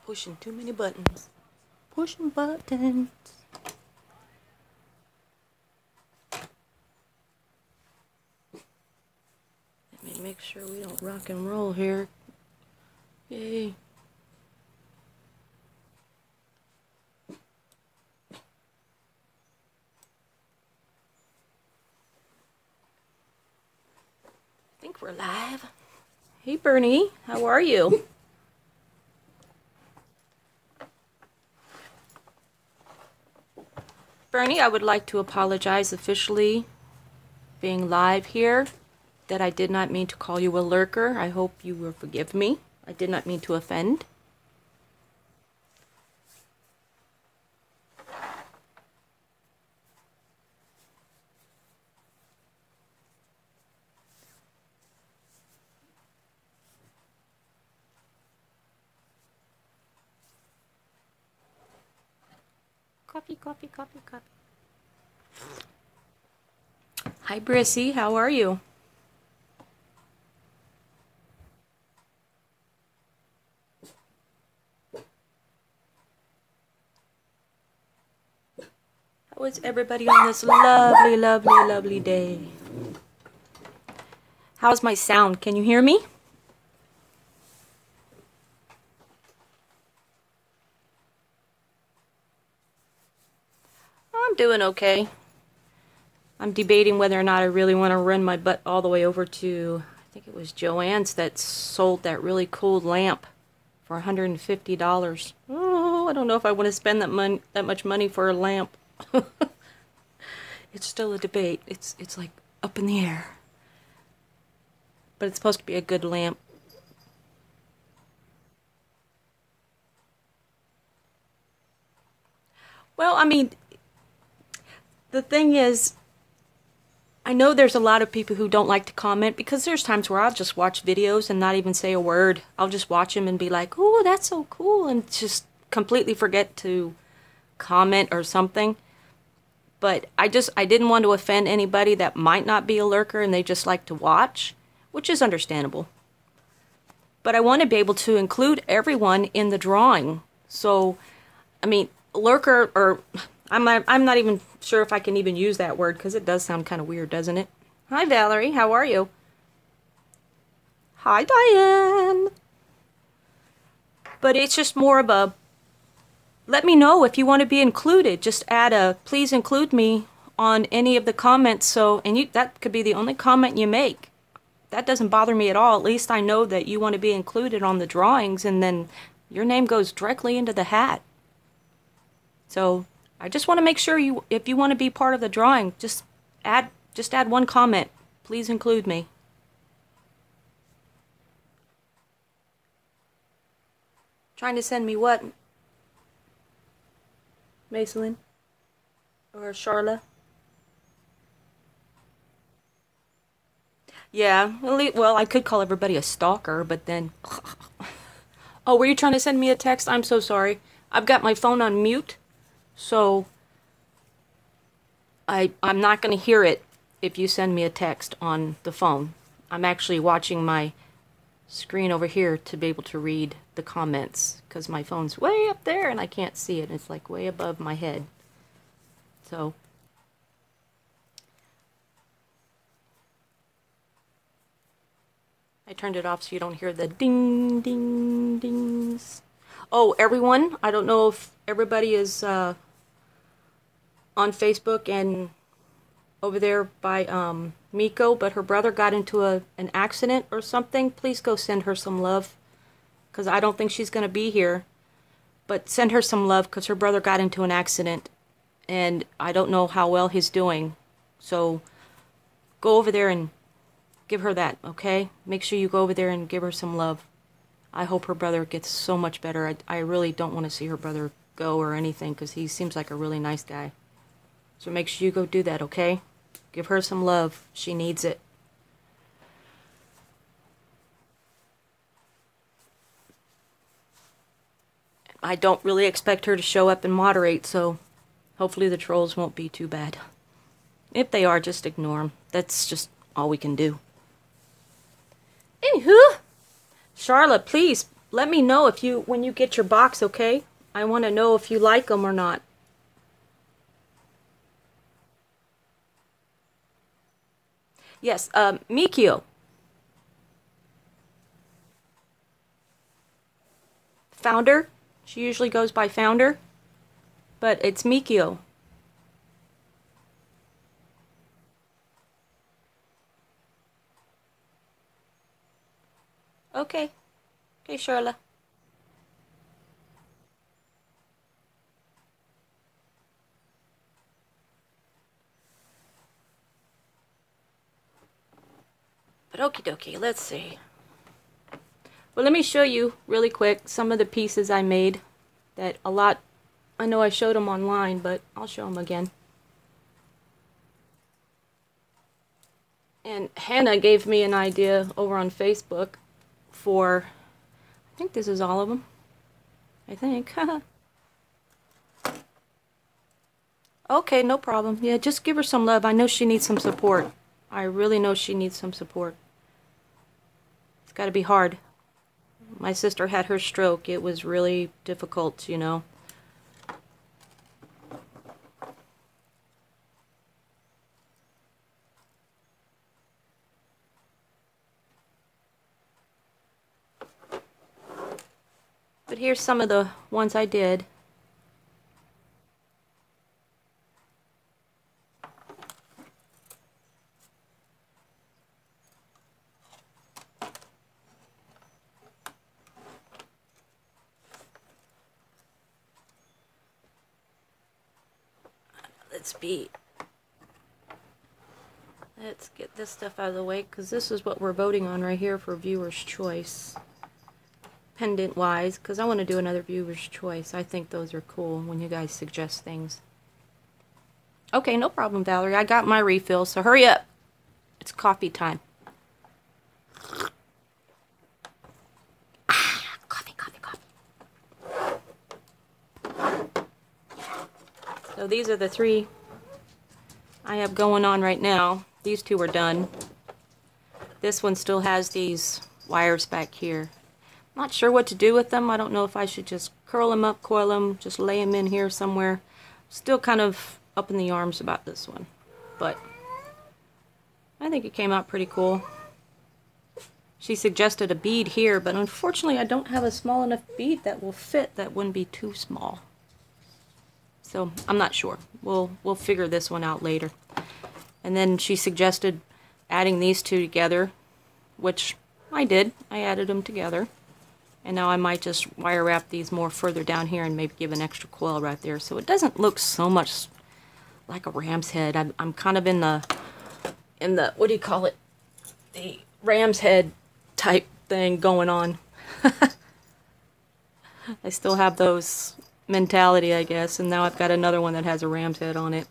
Pushing too many buttons. Pushing buttons. Let me make sure we don't rock and roll here. Yay. I think we're live. Hey Bernie, how are you? Bernie, I would like to apologize officially being live here that I did not mean to call you a lurker. I hope you will forgive me. I did not mean to offend. Coffee, coffee, coffee, coffee. Hi, Brissy. How are you? How is everybody on this lovely, lovely, lovely day? How's my sound? Can you hear me? I'm doing okay. I'm debating whether or not I really want to run my butt all the way over to, I think it was Joann's that sold that really cool lamp for $150. Oh, I don't know if I want to spend that much money for a lamp. It's still a debate. It's like up in the air. But it's supposed to be a good lamp. Well, I mean, the thing is, I know there's a lot of people who don't like to comment because there's times where I'll just watch videos and not even say a word. I'll just watch them and be like, oh, that's so cool, and just completely forget to comment or something. But I didn't want to offend anybody that might not be a lurker and they just like to watch, which is understandable. But I want to be able to include everyone in the drawing. So, I mean, lurker, or I'm not even sure if I can even use that word because it does sound kind of weird, doesn't it? Hi, Valerie. How are you? Hi, Diane. But it's just more of a, let me know if you want to be included. Just add a, please include me on any of the comments. So, and that could be the only comment you make. That doesn't bother me at all. At least I know that you want to be included on the drawings, and then your name goes directly into the hat. So I just want to make sure if you want to be part of the drawing, just add one comment. Please include me. Trying to send me what? Macelyn? Or Charla? Yeah, well, I could call everybody a stalker, but then... Oh, were you trying to send me a text? I'm so sorry. I've got my phone on mute, so I'm not going to hear it if you send me a text on the phone. I'm actually watching my screen over here to be able to read the comments, because my phone's way up there and I can't see it. It's like way above my head. So... I turned it off so you don't hear the ding, ding, dings. Oh, everyone, I don't know if everybody is on Facebook and over there by Miko, but her brother got into an accident or something. Please go send her some love, because I don't think she's going to be here. But send her some love, because her brother got into an accident, and I don't know how well he's doing. So go over there and give her that, okay? Make sure you go over there and give her some love. I hope her brother gets so much better. I really don't want to see her brother go or anything, because he seems like a really nice guy. So make sure you go do that, okay? Give her some love. She needs it. I don't really expect her to show up and moderate, so hopefully the trolls won't be too bad. If they are, just ignore them. That's just all we can do. Anywho, Charlotte, please let me know if when you get your box, okay? I want to know if you like them or not. Yes, Mikio. Founder. She usually goes by Founder, but it's Mikio. Okay. Okay, Charla. But okie dokie, let's see. Well, let me show you really quick some of the pieces I made that I know I showed them online, but I'll show them again. And Hannah gave me an idea over on Facebook for, I think this is all of them. I think. Okay, no problem. Yeah, just give her some love. I know she needs some support. I really know she needs some support. It's got to be hard. My sister had her stroke. It was really difficult, you know. But here's some of the ones I did. Let's get this stuff out of the way, because this is what we're voting on right here for viewer's choice. Pendant wise, because I want to do another viewer's choice. I think those are cool when you guys suggest things. Okay, no problem, Valerie. I got my refill, so hurry up. It's coffee time. Coffee, coffee, coffee. So these are the three I have going on right now. These two are done. This one still has these wires back here. Not sure what to do with them. I don't know if I should just curl them up, coil them, just lay them in here somewhere. Still kind of up in the arms about this one. But I think it came out pretty cool. She suggested a bead here, but unfortunately I don't have a small enough bead that will fit that wouldn't be too small. So I'm not sure. We'll figure this one out later. And then she suggested adding these two together, which I did. I added them together. And now I might just wire wrap these more further down here and maybe give an extra coil right there, so it doesn't look so much like a ram's head. I'm kind of in the what do you call it? The ram's head type thing going on. I still have those mentality, I guess, and now I've got another one that has a ram's head on it.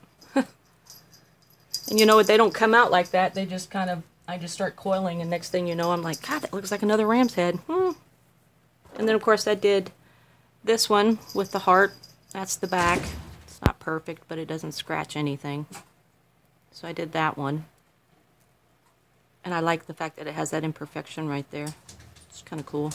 And you know what? They don't come out like that. They just kind of, I just start coiling, and next thing you know, I'm like, God, that looks like another ram's head. And then, of course, I did this one with the heart. That's the back. It's not perfect, but it doesn't scratch anything. So I did that one. And I like the fact that it has that imperfection right there. It's kind of cool.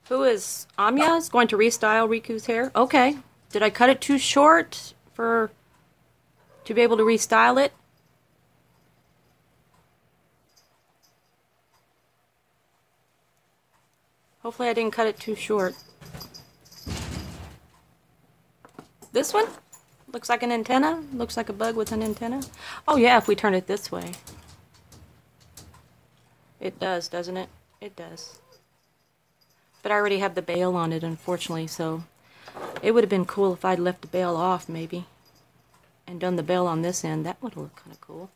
Who is Anya is going to restyle Riku's hair? Okay. Did I cut it too short to be able to restyle it? Hopefully I didn't cut it too short. This one? Looks like an antenna? Looks like a bug with an antenna? Oh yeah, if we turn it this way. It does, doesn't it? It does. But I already have the bail on it, unfortunately, so it would have been cool if I'd left the bail off, maybe. And done the bail on this end. That would have looked kind of cool.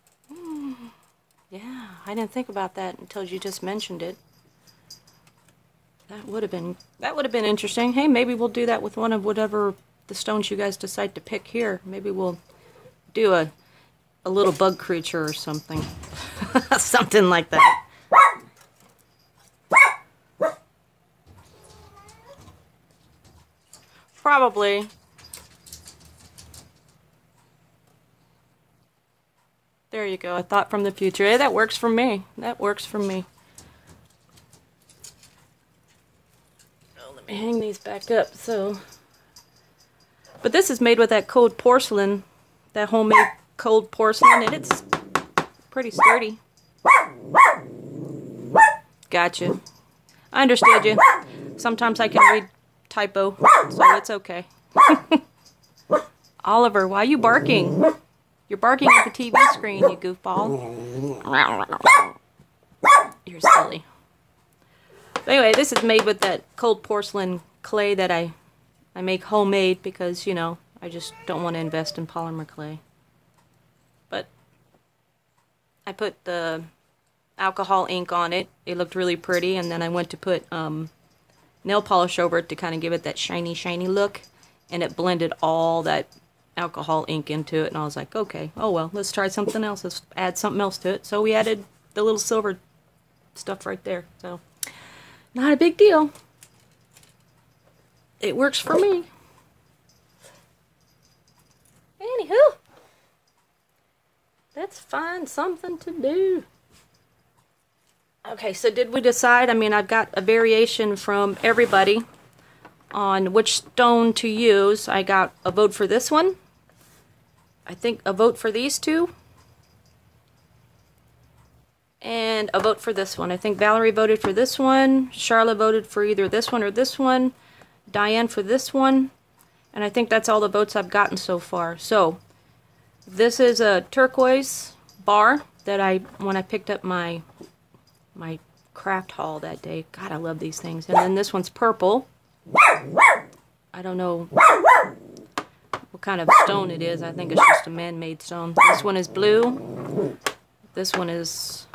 Yeah, I didn't think about that until you just mentioned it. That would have been interesting. Hey, maybe we'll do that with one of whatever the stones you guys decide to pick here. Maybe we'll do a little bug creature or something. Something like that. Probably. There you go. A thought from the future. Hey, that works for me. That works for me. Oh, let me hang these back up. So, but this is made with that cold porcelain, that homemade cold porcelain, and it's pretty sturdy. Gotcha. I understood you. Sometimes I can read typo, so it's okay. Oliver, why are you barking? You're barking at the TV screen, you goofball. You're silly. But anyway, this is made with that cold porcelain clay that I make homemade because, you know, I just don't want to invest in polymer clay. But I put the alcohol ink on it. It looked really pretty, and then I went to put nail polish over it to kind of give it that shiny look, and it blended all that alcohol ink into it, and I was like, okay, oh well, let's try something else. Let's add something else to it. So we added the little silver stuff right there. So not a big deal. It works for me. Anywho, let's find something to do. Okay, so did we decide? I mean, I've got a variation from everybody on which stone to use. I got a vote for this one. I think a vote for these two. And a vote for this one. I think Valerie voted for this one. Charlotte voted for either this one or this one. Diane for this one. And I think that's all the votes I've gotten so far. So, this is a turquoise bar that when I picked up my craft haul that day. God, I love these things. And then this one's purple. I don't know what kind of stone it is. I think it's just a man-made stone. This one is blue. This one is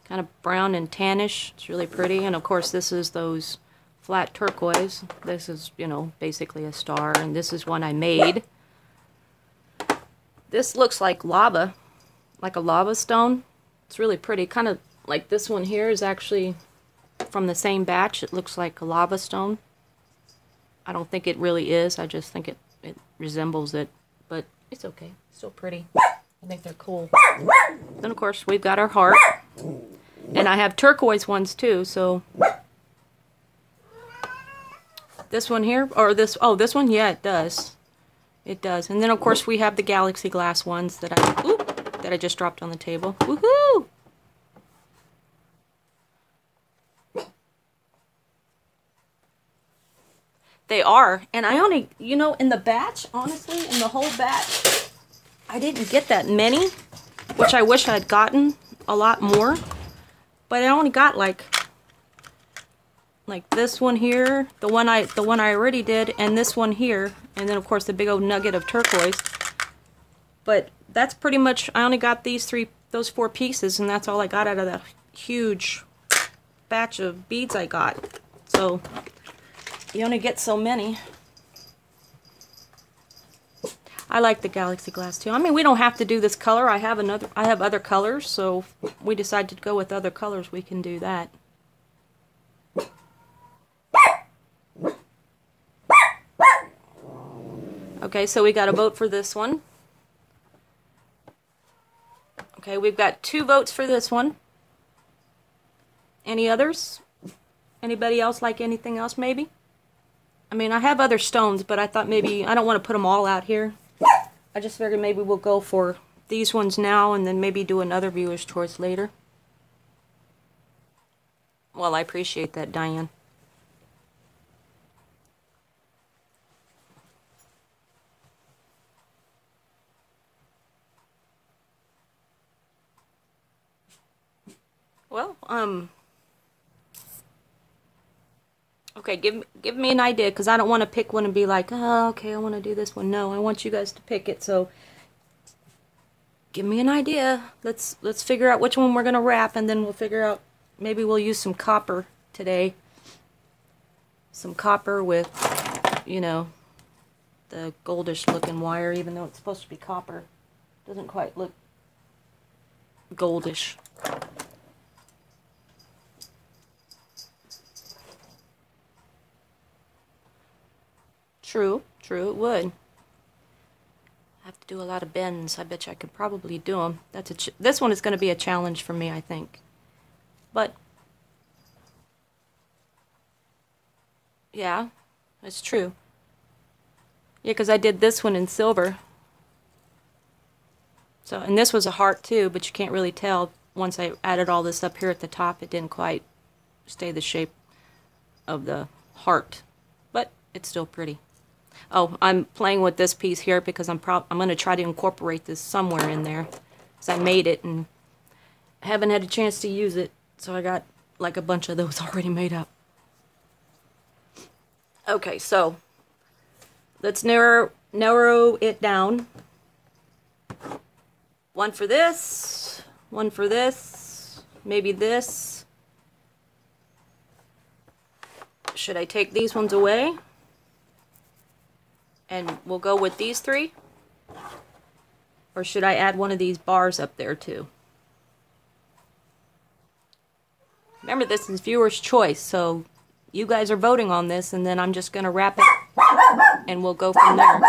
kind of brown and tannish. It's really pretty. And of course, this is those flat turquoise. This is, you know, basically a star. And this is one I made. This looks like lava, like a lava stone. It's really pretty. Kind of like this one here is actually from the same batch. It looks like a lava stone. I don't think it really is. I just think it resembles it. But it's okay. It's still pretty. I think they're cool. Then, of course, we've got our heart. And I have turquoise ones, too. So, this one here, or this, oh, this one? Yeah, it does. It does. And then, of course, we have the galaxy glass ones that I just dropped on the table. Woohoo! They are. And I only, you know, in the batch, honestly, in the whole batch, I didn't get that many, which I wish I'd gotten a lot more. But I only got like this one here, the one I already did, and this one here, and then of course the big old nugget of turquoise. But that's pretty much, I only got those four pieces, and that's all I got out of that huge batch of beads I got. So you only get so many. I like the galaxy glass too. I mean, we don't have to do this color. I have other colors, so if we decide to go with other colors, we can do that. Okay, so we got a vote for this one. Okay, we've got 2 votes for this one. Any others? Anybody else like anything else, maybe? I mean, I have other stones, but I thought maybe, I don't want to put them all out here. I just figured maybe we'll go for these ones now and then maybe do another viewer's choice later. Well, I appreciate that, Diane. Well, okay, give me an idea, because I don't want to pick one and be like, oh, okay, I want to do this one. No, I want you guys to pick it, so give me an idea. Let's figure out which one we're going to wrap, and then we'll figure out, maybe we'll use some copper today. Some copper with, you know, the goldish looking wire, even though it's supposed to be copper. Doesn't quite look goldish. True, it would. have to do a lot of bends. I bet you I could probably do them. This one is going to be a challenge for me, I think. But yeah, it's true. Yeah, because I did this one in silver. So, and this was a heart too, but you can't really tell. Once I added all this up here at the top, it didn't quite stay the shape of the heart. But it's still pretty. Oh, I'm playing with this piece here because I'm going to try to incorporate this somewhere in there. Because I made it and haven't had a chance to use it. So I got like a bunch of those already made up. Okay, so let's narrow it down. One for this, one for this, maybe this. Should I take these ones away? And we'll go with these three? Or should I add one of these bars up there too? Remember, this is viewer's choice, so you guys are voting on this, and then I'm just going to wrap it, and we'll go from there.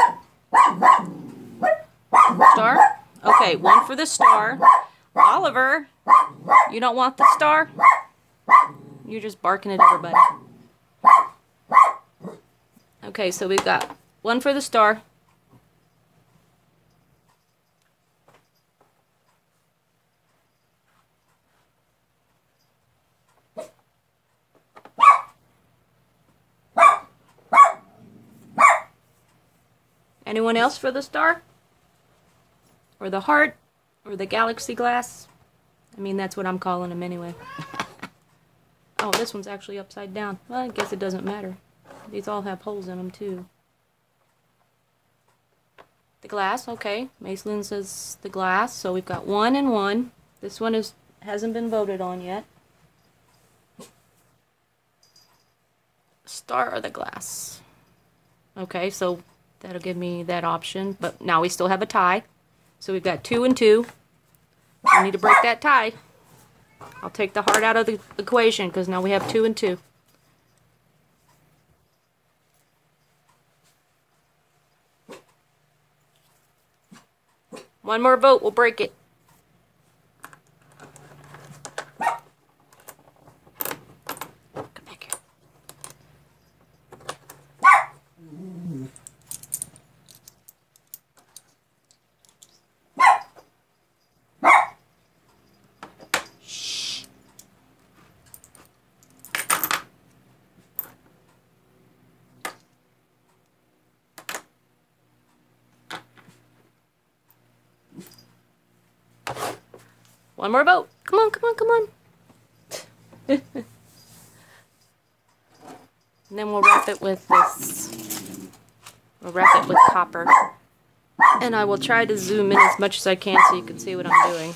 Star? Okay, one for the star. Oliver, you don't want the star? You're just barking at everybody. Okay, so we've got one for the star. Anyone else for the star? Or the heart? Or the galaxy glass? I mean, that's what I'm calling them anyway. Oh, this one's actually upside down. Well, I guess it doesn't matter. These all have holes in them, too. The glass, okay. Macelyn says the glass, so we've got 1 and 1. This one hasn't been voted on yet. Star or the glass? Okay, so that'll give me that option, but now we still have a tie. So we've got 2 and 2. We need to break that tie. I'll take the heart out of the equation because now we have 2 and 2. One more vote, we'll break it. Come back here. Shh. One more vote. Come on, come on, come on. And then we'll wrap it with this. We'll wrap it with copper. And I will try to zoom in as much as I can so you can see what I'm doing.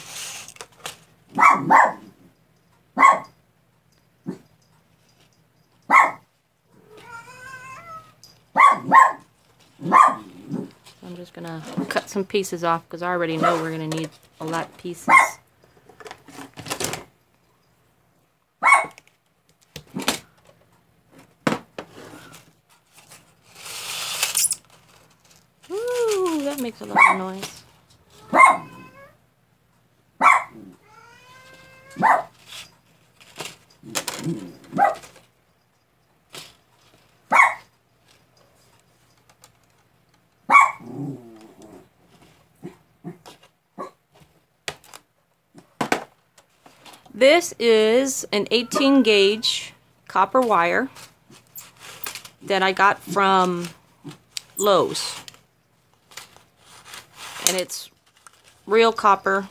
I'm just going to cut some pieces off because I already know we're going to need a lot of pieces. Ooh, that makes a lot of noise. This is an 18 gauge copper wire that I got from Lowe's. And it's real copper.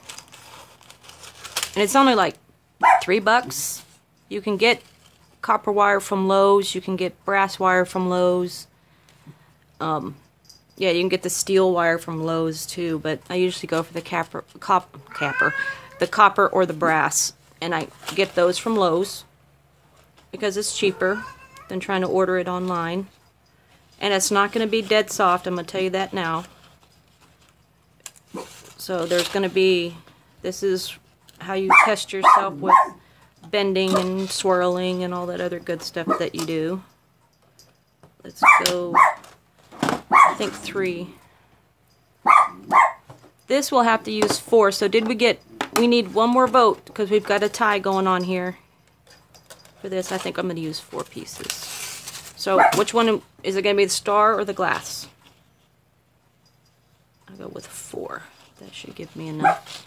And it's only like $3. You can get copper wire from Lowe's. You can get brass wire from Lowe's. Yeah, you can get the steel wire from Lowe's too. But I usually go for the the copper or the brass. And I get those from Lowe's because it's cheaper than trying to order it online. And it's not going to be dead soft, I'm going to tell you that now. So there's going to be, this is how you test yourself with bending and swirling and all that other good stuff that you do. Let's go, I think 3. This we'll have to use 4. So we need one more vote because we've got a tie going on here. For this, I think I'm going to use 4 pieces. So which one is it going to be, the star or the glass? I'll go with 4. That should give me enough.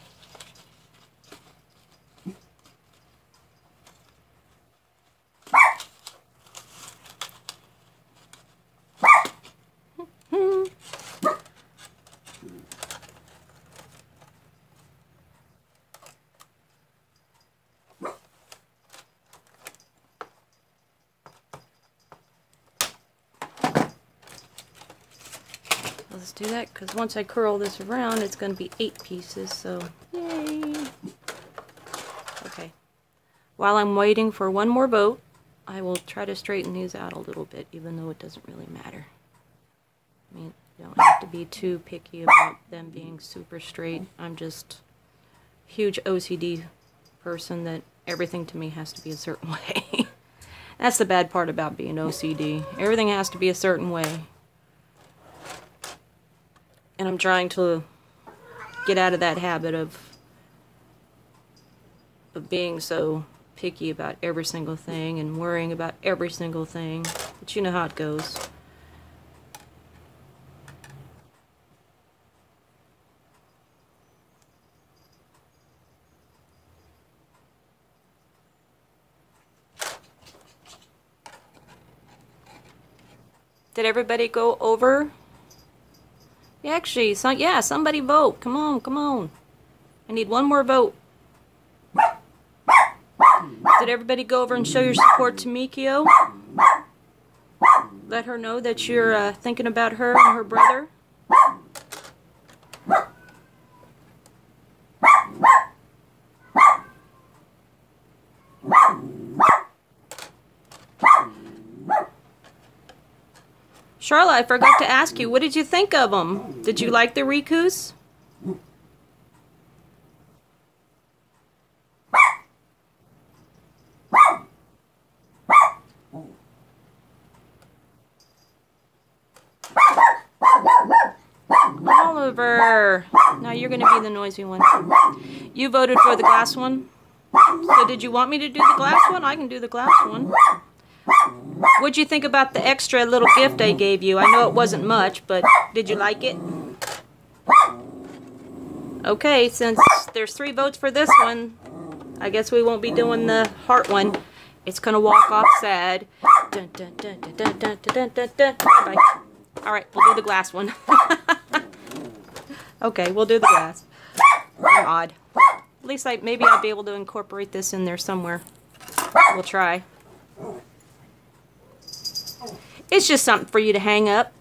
Let's do that, because once I curl this around, it's going to be 8 pieces, so yay! Okay. While I'm waiting for one more vote, I will try to straighten these out a little bit, even though it doesn't really matter. I mean, you don't have to be too picky about them being super straight. I'm just a huge OCD person that everything to me has to be a certain way. That's the bad part about being OCD. Everything has to be a certain way. And I'm trying to get out of that habit of being so picky about every single thing and worrying about every single thing. But you know how it goes. Did everybody go over? Actually, yeah, somebody vote. Come on, come on. I need one more vote. Did everybody go over and show your support to Mikio? Let her know that you're thinking about her and her brother. Charlotte, I forgot to ask you, what did you think of them? Did you like the Rikus? Oliver! Now you're going to be the noisy one. You voted for the glass one? So did you want me to do the glass one? I can do the glass one. What'd you think about the extra little gift I gave you? I know it wasn't much, but did you like it? Okay, since there's 3 votes for this one, I guess we won't be doing the heart one. It's gonna walk off sad. Dun, dun, dun, dun, dun, dun, dun, dun, dun. Bye. Alright, we'll do the glass one. Okay, we'll do the glass. I'm odd. At least maybe I'll be able to incorporate this in there somewhere. We'll try. It's just something for you to hang up.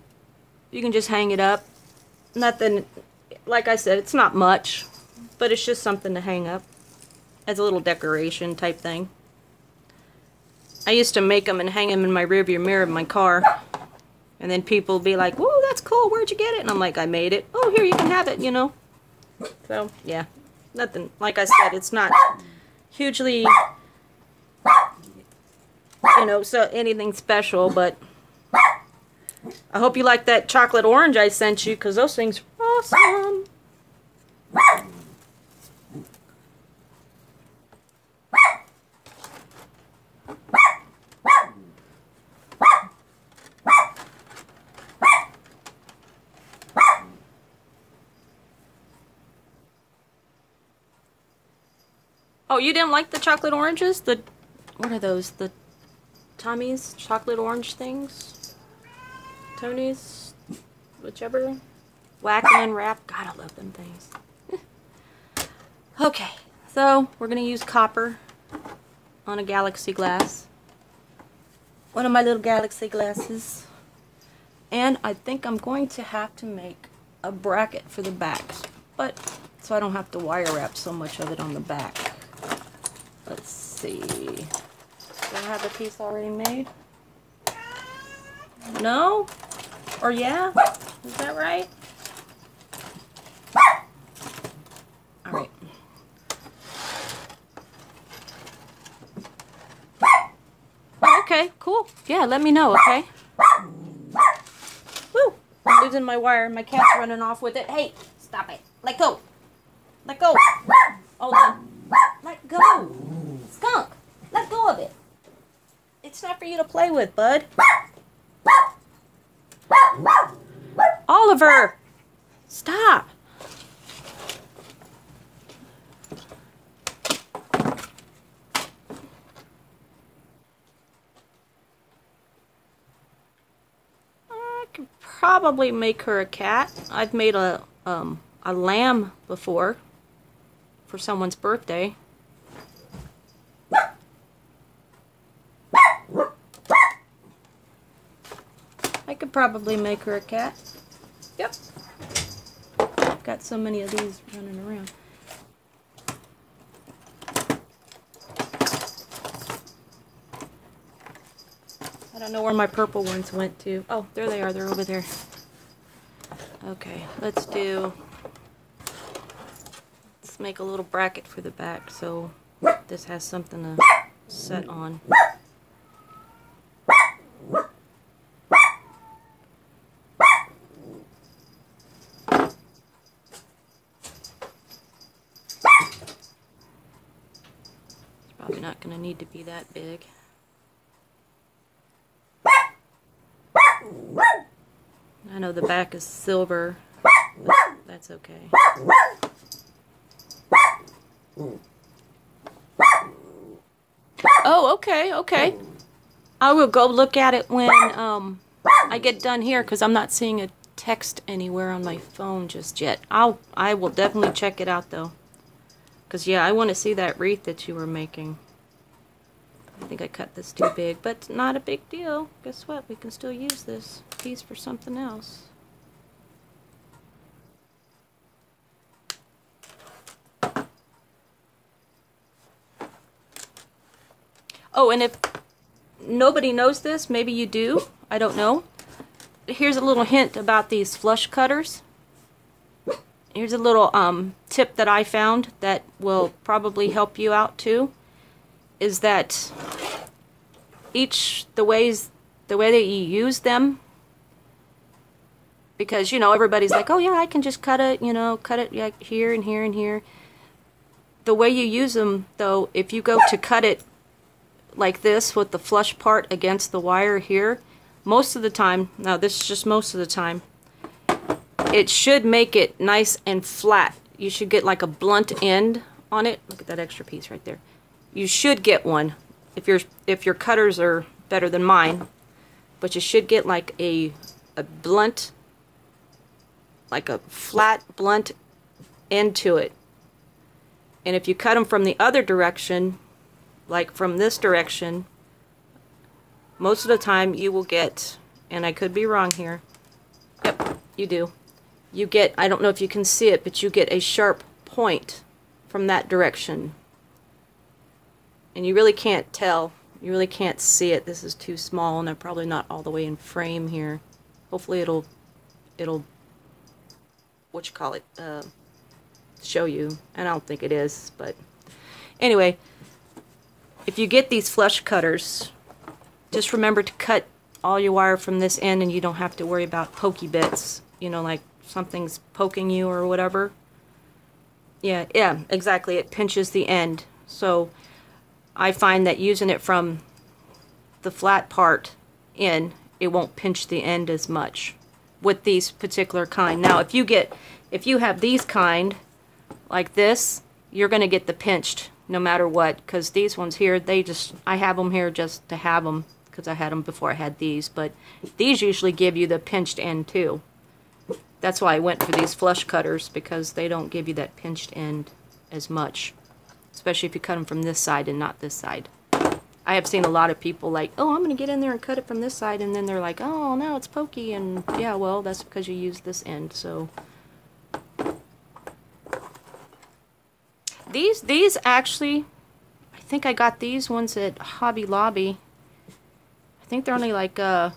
You can just hang it up. Nothing, like I said, it's not much, but it's just something to hang up as a little decoration type thing. I used to make them and hang them in my rearview mirror of my car. And then people would be like, whoa, that's cool, where'd you get it? And I'm like, I made it. Oh, here, you can have it, you know. So, yeah, nothing, like I said, it's not hugely, you know, so anything special, but I hope you like that chocolate orange I sent you, because those things are awesome. Oh, you didn't like the chocolate oranges? What are those? The Tommy's chocolate orange things? Tony's? Whichever. Wackin' wrap. God, I love them things. Okay, so we're going to use copper on a galaxy glass. One of my little galaxy glasses. And I think I'm going to have to make a bracket for the back. But, so I don't have to wire wrap so much of it on the back. Let's see. Do I have a piece already made? No? Or yeah? Is that right? Alright. Okay, cool. Yeah, let me know, okay? Woo! I'm losing my wire. My cat's running off with it. Hey, Stop it. Let go. Let go. Hold on. Let go. Skunk. Let go of it. It's not for you to play with, bud. Oliver. Stop. I could probably make her a cat. I've made a lamb before for someone's birthday. I could probably make her a cat. Yep. I've got so many of these running around. I don't know where my purple ones went to. Oh, there they are. They're over there. Okay, let's make a little bracket for the back so this has something to set on. It's probably not going to need to be that big. I know the back is silver, but that's okay. Oh, okay, okay. I will go look at it when I get done here, because I'm not seeing a text anywhere on my phone just yet. I will definitely check it out though, because yeah, I want to see that wreath that you were making. I think I cut this too big, but not a big deal. Guess what? We can still use this piece for something else. Oh, and if nobody knows this, maybe you do, I don't know. Here's a little hint about these flush cutters. Here's a little tip that I found that will probably help you out too. Is that the way that you use them, because you know everybody's like, oh yeah, I can just cut it, you know, cut it like here and here and here. The way you use them though, if you go to cut it like this with the flush part against the wire here, most of the time, now this is just most of the time, it should make it nice and flat. You should get like a blunt end on it. Look at that extra piece right there. You should get one if your cutters are better than mine, but you should get like a blunt, like a flat blunt end to it. And if you cut them from the other direction, like from this direction, most of the time you will get, and I could be wrong here, yep, you do. You get, I don't know if you can see it, but you get a sharp point from that direction. And you really can't tell. You really can't see it. This is too small, and I'm probably not all the way in frame here. Hopefully it'll what you call it, show you. And I don't think it is, but anyway, if you get these flush cutters, just remember to cut all your wire from this end, and you don't have to worry about pokey bits, you know, like something's poking you or whatever. Yeah, exactly. It pinches the end. So I find that using it from the flat part in, it won't pinch the end as much with these particular kind. Now, if you have these kind like this, you're going to get the pinched no matter what, because these ones here, I have them here just to have them, because I had them before I had these, but these usually give you the pinched end too. That's why I went for these flush cutters, because they don't give you that pinched end as much, especially if you cut them from this side and not this side. I have seen a lot of people like, oh, I'm going to get in there and cut it from this side, and then they're like, oh, no, it's pokey, and yeah, well, that's because you used this end. So these actually, I think I got these ones at Hobby Lobby. I think they're only like, if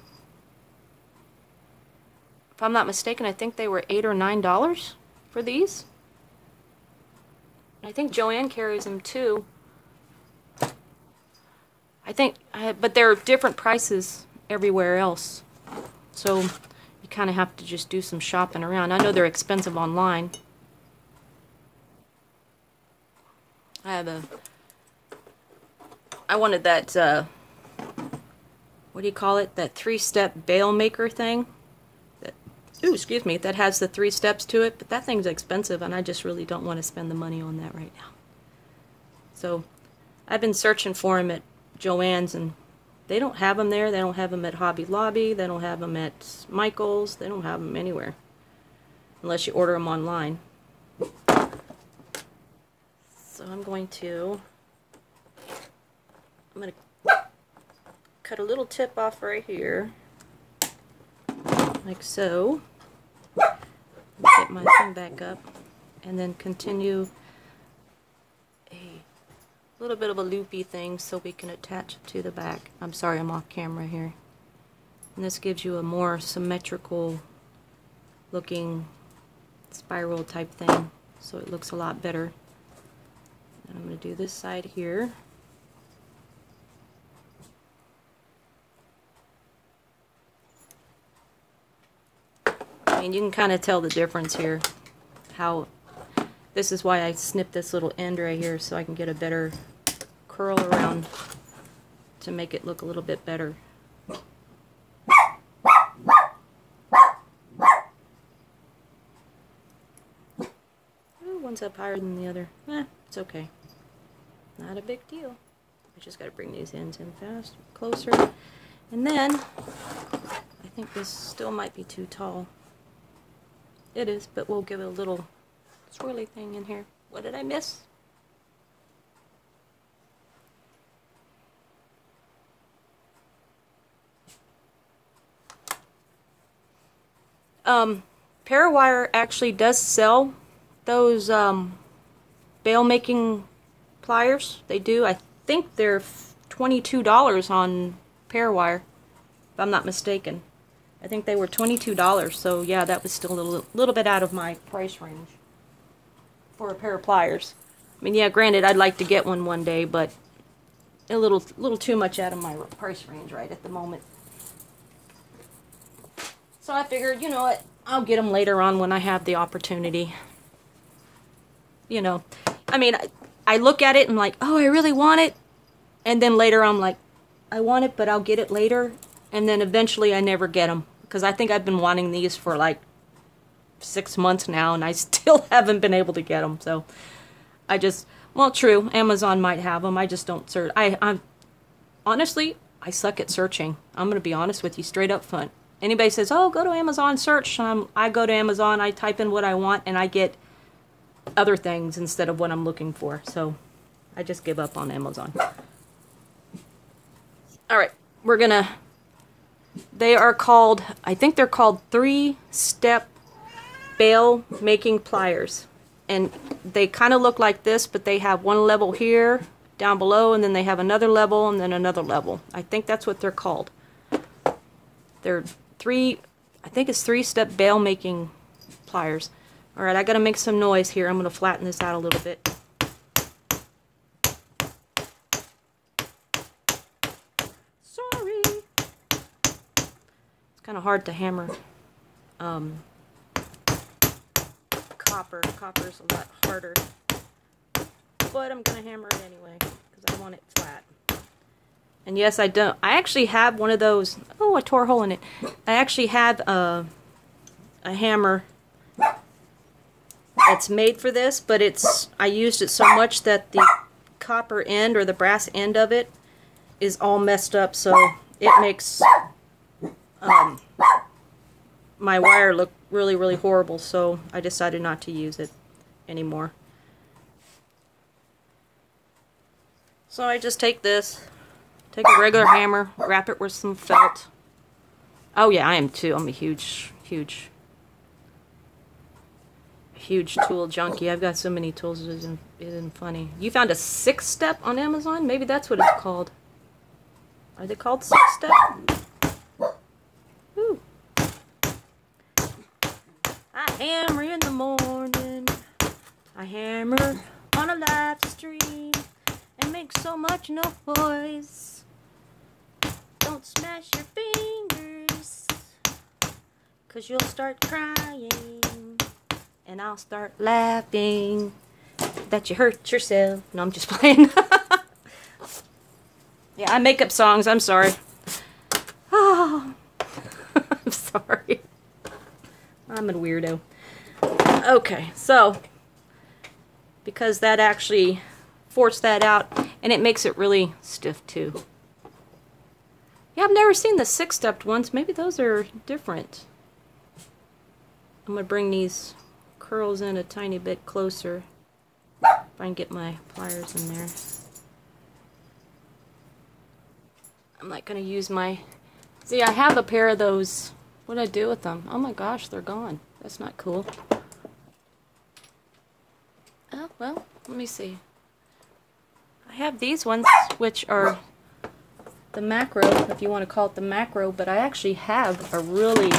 I'm not mistaken, I think they were $8 or $9 for these. I think Joanne carries them too. I think, but they're different prices everywhere else. So you kind of have to just do some shopping around. I know they're expensive online, I wanted that, what do you call it? That 3-step bail maker thing. Ooh, excuse me, that has the 3 steps to it, but that thing's expensive and I just really don't want to spend the money on that right now. So I've been searching for them at Joann's and they don't have them there. They don't have them at Hobby Lobby. They don't have them at Michael's. They don't have them anywhere unless you order them online. So I'm going to cut a little tip off right here, like so. Get my thing back up and then continue a little bit of a loopy thing so we can attach it to the back. I'm sorry, I'm off camera here. And this gives you a more symmetrical looking spiral type thing, so it looks a lot better. And I'm going to do this side here. I mean, you can kind of tell the difference here. How this is why I snipped this little end right here so I can get a better curl around to make it look a little bit better. Ooh, one's up higher than the other. It's okay. Not a big deal. I just got to bring these ends in fast, closer. And then, I think this still might be too tall. It is, but we'll give it a little swirly thing in here. What did I miss? Parawire actually does sell those bail making pliers. They do. I think they're $22 on Parawire, if I'm not mistaken. I think they were $22, so yeah, that was still a little bit out of my price range for a pair of pliers. I mean, yeah, granted, I'd like to get one day, but a little too much out of my price range right at the moment. So I figured, you know what, I'll get them later on when I have the opportunity. You know, I mean, I look at it and I'm like, oh, I really want it. And then later I'm like, I want it, but I'll get it later. And then eventually I never get them. Because I think I've been wanting these for like 6 months now, and I still haven't been able to get them. So I just, well, true, Amazon might have them. I just don't search. I'm honestly, I suck at searching. I'm going to be honest with you, straight up front. Anybody says, oh, go to Amazon, search. I go to Amazon, I type in what I want, and I get other things instead of what I'm looking for. So I just give up on Amazon. All right, we're going to... They are called, I think they're called 3-step bail making pliers. And they kind of look like this, but they have one level here, down below, and then they have another level, and then another level. I think that's what they're called. They're I think it's 3-step bail making pliers. Alright, I gotta make some noise here. I'm gonna flatten this out a little bit. Kind of hard to hammer copper. Copper's a lot harder, but I'm gonna hammer it anyway because I want it flat. And yes, I actually have one of those. Oh, I tore a hole in it. I actually have a hammer that's made for this, but I used it so much that the copper end or the brass end of it is all messed up, so it makes my wire look really, really horrible, so I decided not to use it anymore. So I just take this, take a regular hammer, wrap it with some felt. Oh yeah, I am too. I'm a huge tool junkie. I've got so many tools, it isn't funny. You found a 6-step on Amazon? Maybe that's what it's called. Are they called 6-step? Ooh. I hammer in the morning. I hammer on a live stream and make so much noise. Don't smash your fingers, 'cause you'll start crying and I'll start laughing that you hurt yourself. No, I'm just playing. Yeah, I make up songs. I'm sorry. Oh, I'm sorry. I'm a weirdo. Okay, so because that actually forced that out, and it makes it really stiff too. Yeah, I've never seen the 6-stepped ones. Maybe those are different. I'm going to bring these curls in a tiny bit closer. If I can get my pliers in there. I'm not going to use my... See, I have a pair of those. What did I do with them? Oh my gosh, they're gone. That's not cool. Oh, well, let me see. I have these ones, which are the macro, if you want to call it the macro, but I actually have a really...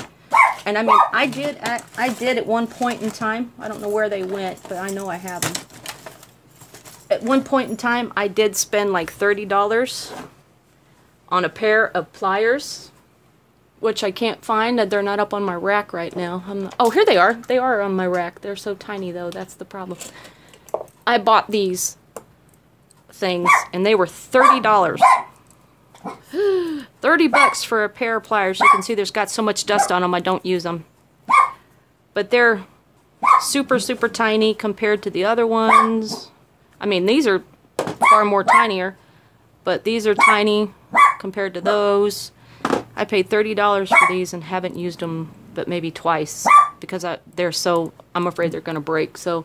And I mean, I did at one point in time. I don't know where they went, but I know I have them. At one point in time, I did spend like $30 on a pair of pliers, which I can't find. They're not up on my rack right now. Oh, here they are. They are on my rack. They're so tiny, though. That's the problem. I bought these things, and they were $30. $30 for a pair of pliers. You can see there's got so much dust on them, I don't use them. But they're super, super tiny compared to the other ones. I mean, these are far more tinier, but these are tiny compared to those. I paid $30 for these and haven't used them but maybe twice because they're so, I'm afraid they're going to break. So,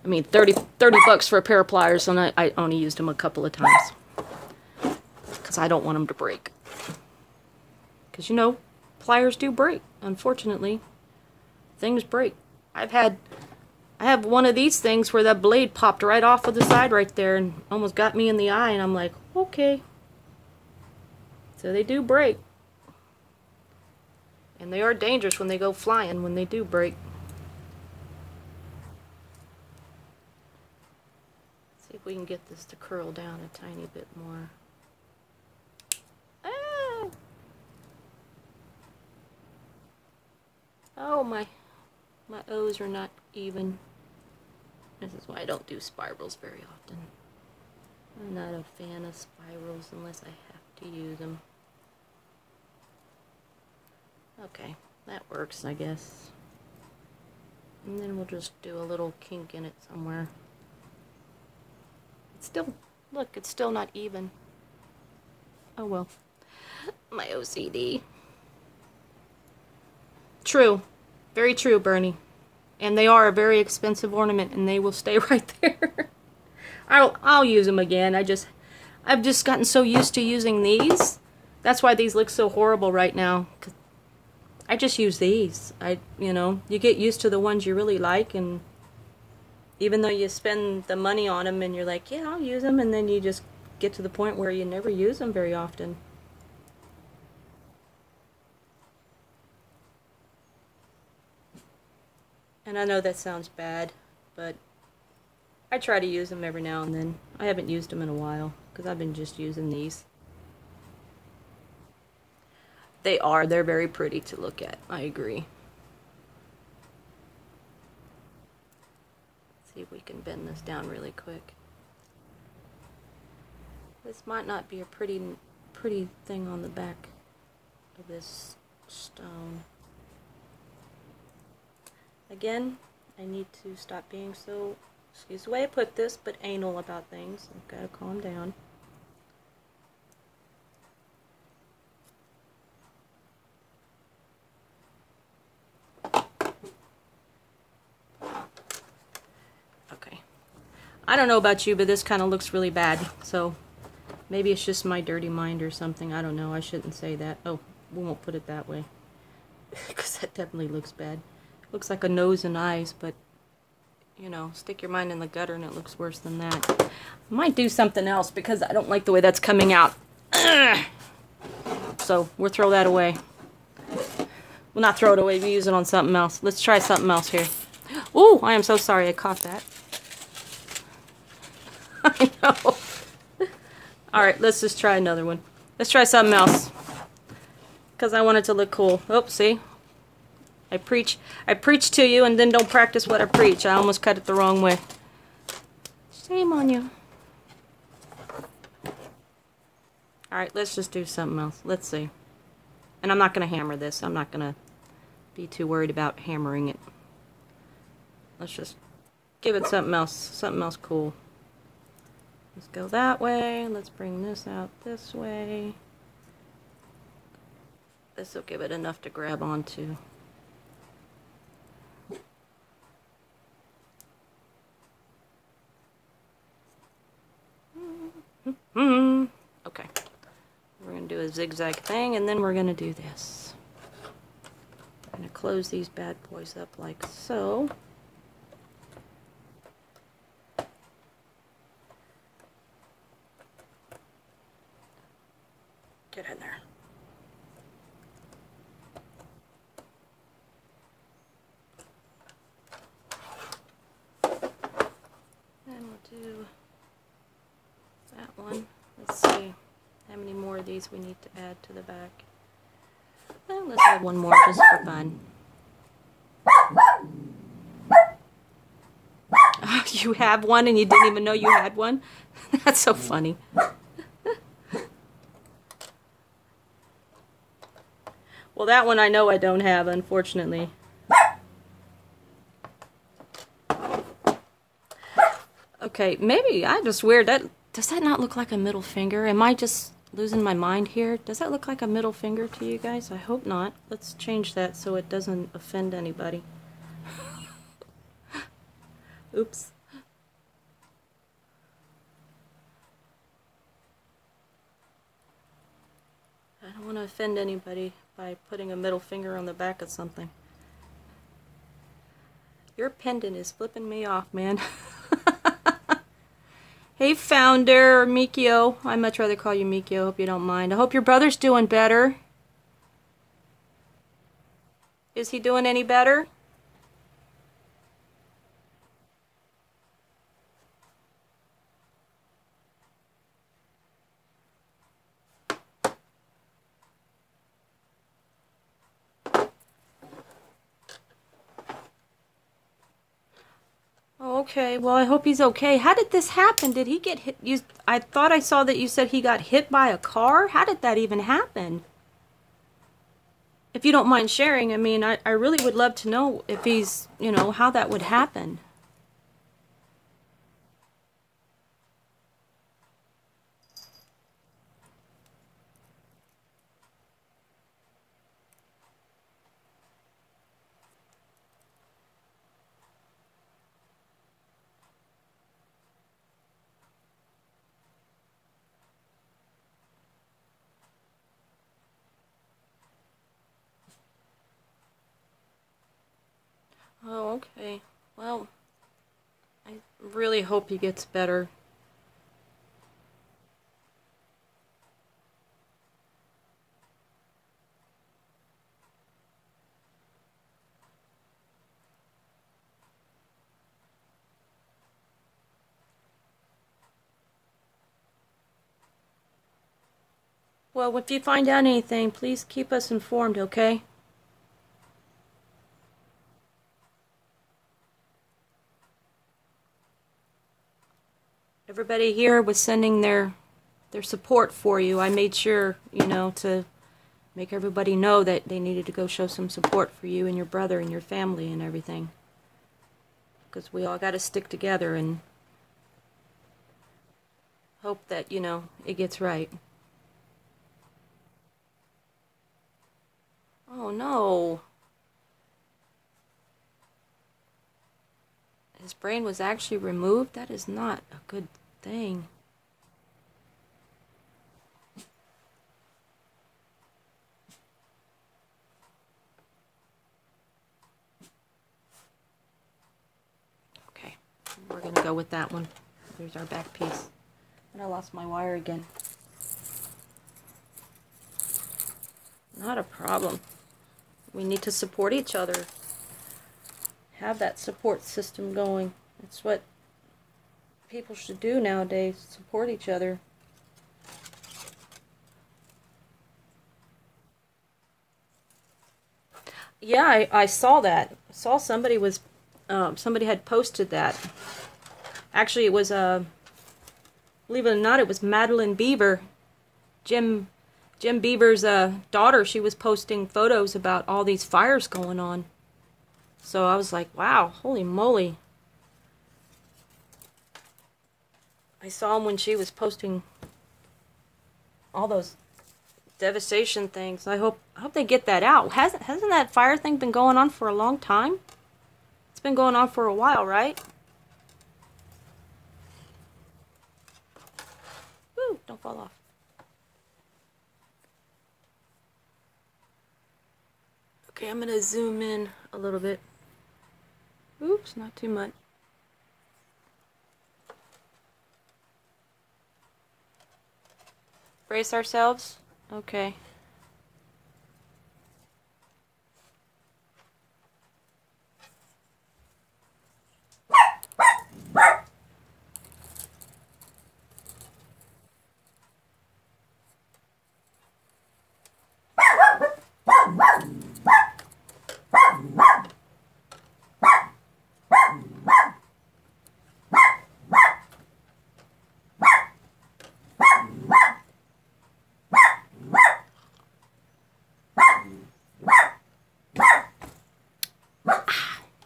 I mean, 30 bucks for a pair of pliers, and I only used them a couple of times because I don't want them to break. Because, you know, pliers do break, unfortunately. Things break. I have one of these things where that blade popped right off of the side right there and almost got me in the eye, and I'm like, okay. So they do break. And they are dangerous when they go flying, when they do break. Let's see if we can get this to curl down a tiny bit more. Ah! Oh, my O's are not even. This is why I don't do spirals very often. I'm not a fan of spirals unless I have to use them. Okay, that works, I guess. And then we'll just do a little kink in it somewhere. It's still, look, it's still not even. Oh well. My OCD. True. Very true, Bernie. And they are a very expensive ornament, and they will stay right there. I'll use them again. I've just gotten so used to using these. That's why these look so horrible right now. 'Cause I just use these. You know, you get used to the ones you really like, and even though you spend the money on them, and you're like, yeah, I'll use them, and then you just get to the point where you never use them very often. And I know that sounds bad, but I try to use them every now and then. I haven't used them in a while, because I've been just using these. They're very pretty to look at. I agree. Let's see if we can bend this down really quick. This might not be a pretty thing on the back of this stone. Again, I need to stop being so, excuse the way I put this, but anal about things. I've got to calm down. Okay. I don't know about you, but this kind of looks really bad. So maybe it's just my dirty mind or something. I don't know. I shouldn't say that. Oh, we won't put it that way. Because that definitely looks bad. Looks like a nose and eyes, but, you know, stick your mind in the gutter and it looks worse than that. I might do something else because I don't like the way that's coming out. Ugh. So we'll throw that away. Well, not throw it away, we'll use it on something else. Let's try something else here. Ooh, I am so sorry I caught that. I know. Alright, let's just try another one. Let's try something else. Because I want it to look cool. Oh, see? I preach to you and then don't practice what I preach. I almost cut it the wrong way. Shame on you. Alright, let's just do something else. Let's see. And I'm not going to hammer this. I'm not going to be too worried about hammering it. Let's just give it something else cool. Let's go that way. Let's bring this out this way. This will give it enough to grab onto. Okay. We're going to do a zigzag thing, and then we're going to do this. I'm going to close these bad boys up like so. Get in there. And we'll do that one. Let's see how many more of these we need to add to the back. And let's add one more just for fun. Oh, you have one and you didn't even know you had one? That's so funny. Well, that one I know I don't have, unfortunately. Okay, maybe I just weird. Does that not look like a middle finger? Am I just losing my mind here? Does that look like a middle finger to you guys? I hope not. Let's change that so it doesn't offend anybody. Oops. I don't want to offend anybody by putting a middle finger on the back of something. Your pendant is flipping me off, man. Hey, Founder, Mikio. I'd much rather call you Mikio. Hope you don't mind. I hope your brother's doing better. Is he doing any better? Okay, well, I hope he's okay. How did this happen? Did he get hit? I thought I saw that you said he got hit by a car. How did that even happen? If you don't mind sharing, I mean, I really would love to know if he's, you know, how that would happen. Oh, okay. Well, I really hope he gets better. Well, if you find out anything, please keep us informed, okay? Everybody here was sending their support for you. I made sure, you know, to make everybody know that they needed to go show some support for you and your brother and your family and everything. Because we all got to stick together and hope that, you know, it gets right. Oh, no. His brain was actually removed? That is not a good thing. Okay, we're going to go with that one. There's our back piece. And I lost my wire again. Not a problem. We need to support each other. Have that support system going. It's what people should do nowadays. Support each other. Yeah, I saw that. I saw somebody was somebody had posted that. Actually, it was, believe it or not, it was Madeline Beaver. Jim Beaver's daughter, she was posting photos about all these fires going on. So I was like, wow, holy moly. I saw him when she was posting all those devastation things. I hope they get that out. Hasn't that fire thing been going on for a long time? It's been going on for a while, right? Woo, don't fall off. Okay, I'm gonna zoom in a little bit. Oops, not too much. Brace ourselves. Okay.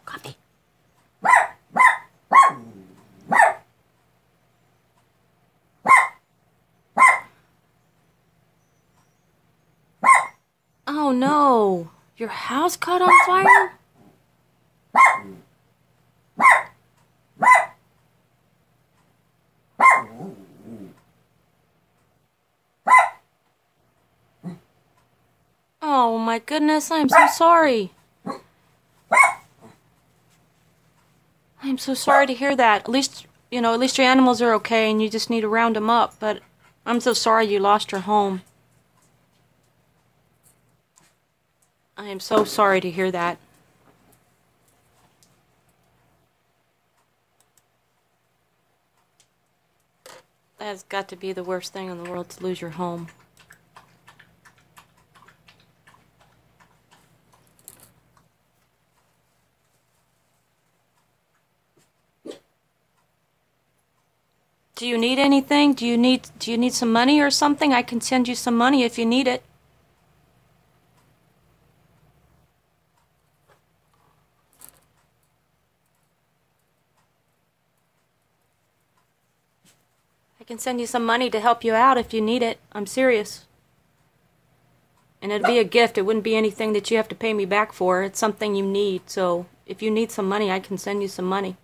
Coffee. Oh no! Your house caught on fire? Oh my goodness, I'm so sorry. I'm so sorry to hear that. At least your animals are okay and you just need to round them up, but I'm so sorry you lost your home. I am so sorry to hear that. That's got to be the worst thing in the world, to lose your home. Do you need anything? Do you need some money or something? I can send you some money if you need it. I can send you some money to help you out if you need it. I'm serious. And it'd be a gift. It wouldn't be anything that you have to pay me back for. It's something you need. So if you need some money, I can send you some money.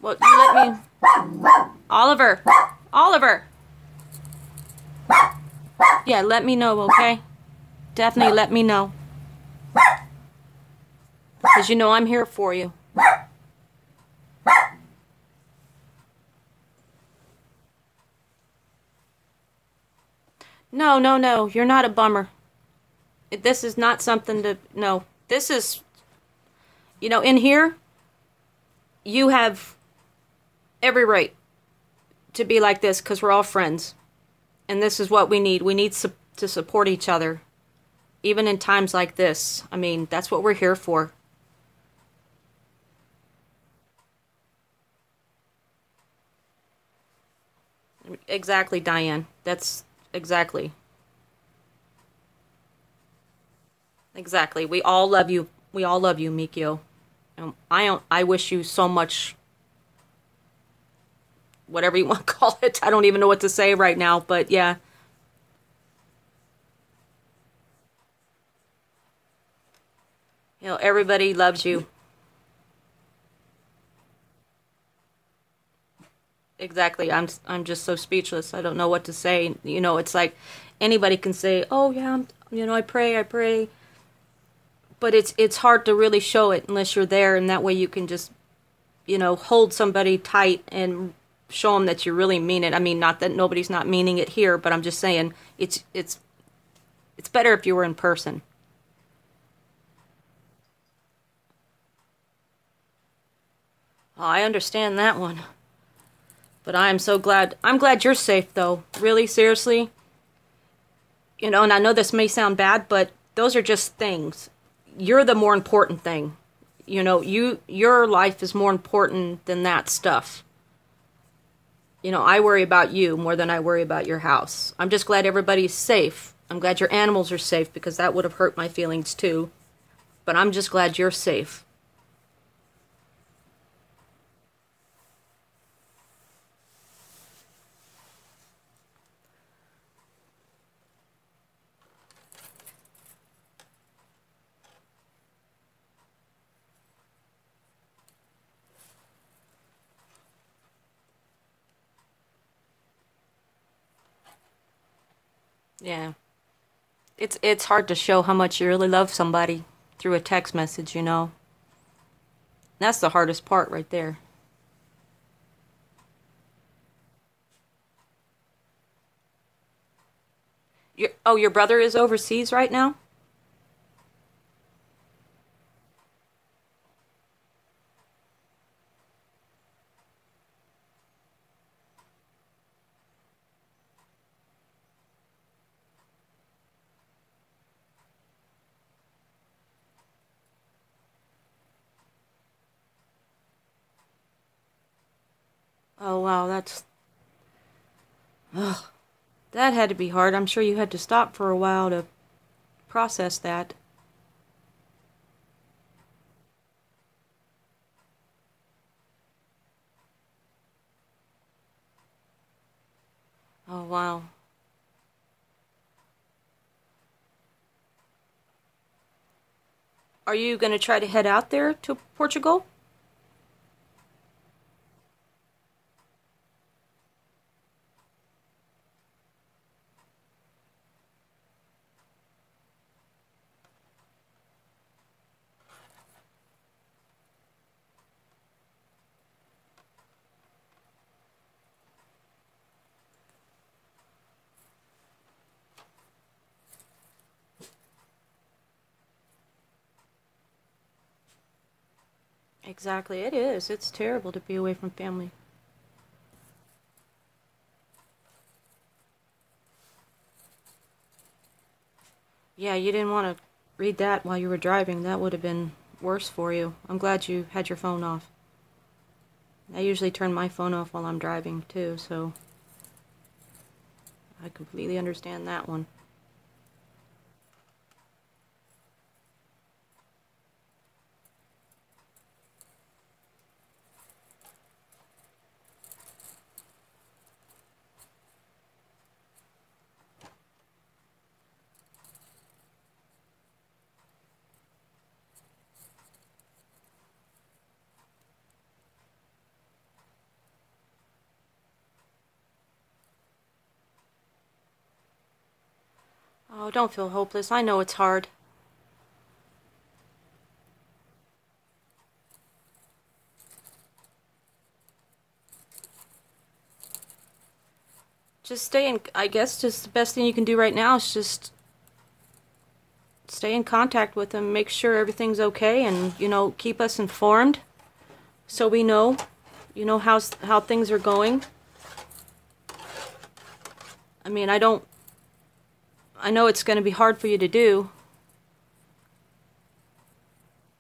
Well, you let me... Oliver! Oliver! Yeah, let me know, okay? Definitely let me know. Because you know I'm here for you. No, no, no. You're not a bummer. This is not something to... No. This is... in here, you have every right to be like this because we're all friends. And this is what we need. We need to support each other. Even in times like this. I mean, that's what we're here for. Exactly, Diane. That's exactly. Exactly. We all love you. We all love you, Mikio. I wish you so much, whatever you want to call it. I don't even know what to say right now, but yeah. Everybody loves you. Exactly. I'm just so speechless. I don't know what to say. It's like anybody can say, "Oh yeah, I pray." But it's hard to really show it unless you're there, and that way you can just, hold somebody tight and show them that you really mean it. I mean, not that nobody's not meaning it here, but I'm just saying it's better if you were in person. Oh, I understand that one. But I am so glad. I'm glad you're safe, though. Really, seriously. You know, and I know this may sound bad, but those are just things. You're the more important thing. You know, your life is more important than that stuff. You know, I worry about you more than I worry about your house. I'm just glad everybody's safe. I'm glad your animals are safe because that would have hurt my feelings too. But I'm just glad you're safe. Yeah. It's hard to show how much you really love somebody through a text message, you know. That's the hardest part right there. Your brother is overseas right now? Oh wow, ugh, that had to be hard. I'm sure you had to stop for a while to process that. Oh wow. Are you going to try to head out there to Portugal? Exactly, it is. It's terrible to be away from family. Yeah, you didn't want to read that while you were driving. That would have been worse for you. I'm glad you had your phone off. I usually turn my phone off while I'm driving too, so I completely understand that one. Oh, don't feel hopeless. I know it's hard. Just stay in, I guess just the best thing you can do right now is just stay in contact with them, make sure everything's okay, and, you know, keep us informed so we know, how things are going. I mean, I know it's going to be hard for you to do.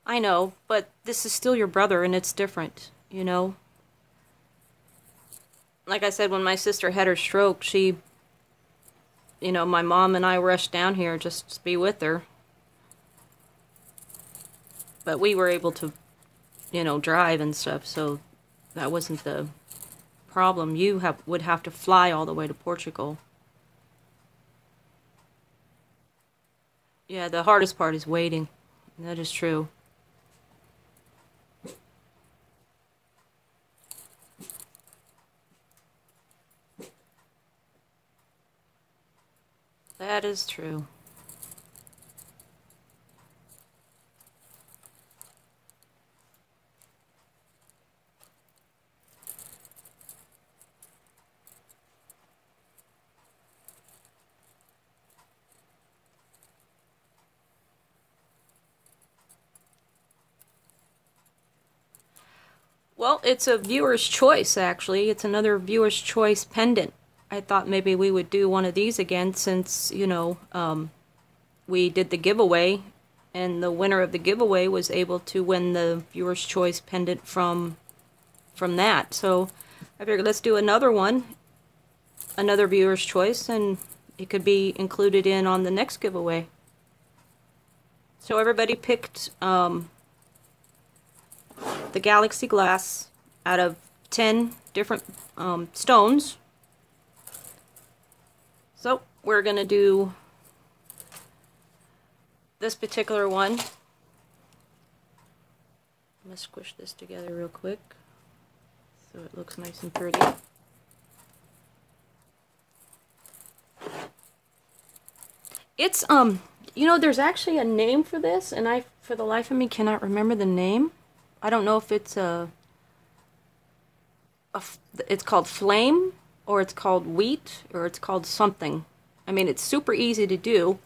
I know, but this is still your brother and it's different, you know? Like I said, when my sister had her stroke, my mom and I rushed down here just to be with her. But we were able to, drive and stuff, so that wasn't the problem. Would have to fly all the way to Portugal. Yeah, the hardest part is waiting. That is true. That is true. Well, it's a viewer's choice, actually. It's another viewer's choice pendant. I thought maybe we would do one of these again since, you know, we did the giveaway, and the winner of the giveaway was able to win the viewer's choice pendant from that. So I figured let's do another one, another viewer's choice, and it could be included in on the next giveaway. So everybody picked the Galaxy Glass out of 10 different stones. So we're going to do this particular one. I'm going to squish this together real quick so it looks nice and pretty. It's, you know, there's actually a name for this, and I, for the life of me, cannot remember the name. I don't know if it's it's called flame, or it's called wheat, or it's called something. I mean, it's super easy to do,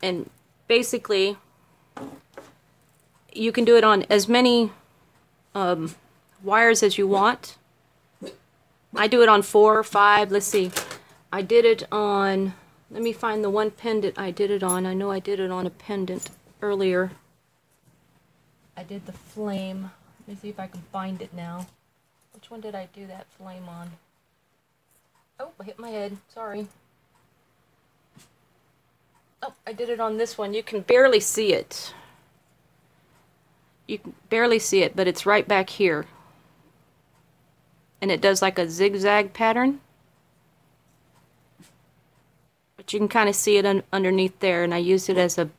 and basically you can do it on as many wires as you want. I do it on 4 or 5. Let's see. I did it on, let me find the one pendant I did it on. I know I did it on a pendant earlier. I did the flame. Let me see if I can find it now. Which one did I do that flame on? Oh, I hit my head. Sorry. Oh, I did it on this one. You can barely see it. You can barely see it, but it's right back here. And it does like a zigzag pattern. But you can kind of see it underneath there, and I used it as a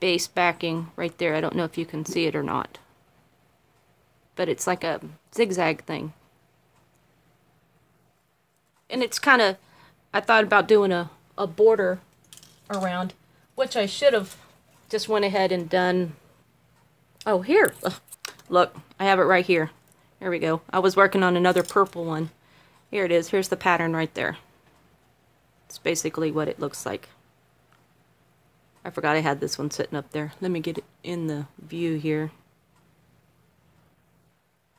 base backing right there. I don't know if you can see it or not. But it's like a zigzag thing. And it's kind of, I thought about doing a border around, which I should have just went ahead and done. Oh, here. Ugh. Look, I have it right here. There we go. I was working on another purple one. Here it is. Here's the pattern right there. It's basically what it looks like. I forgot I had this one sitting up there. Let me get it in the view here.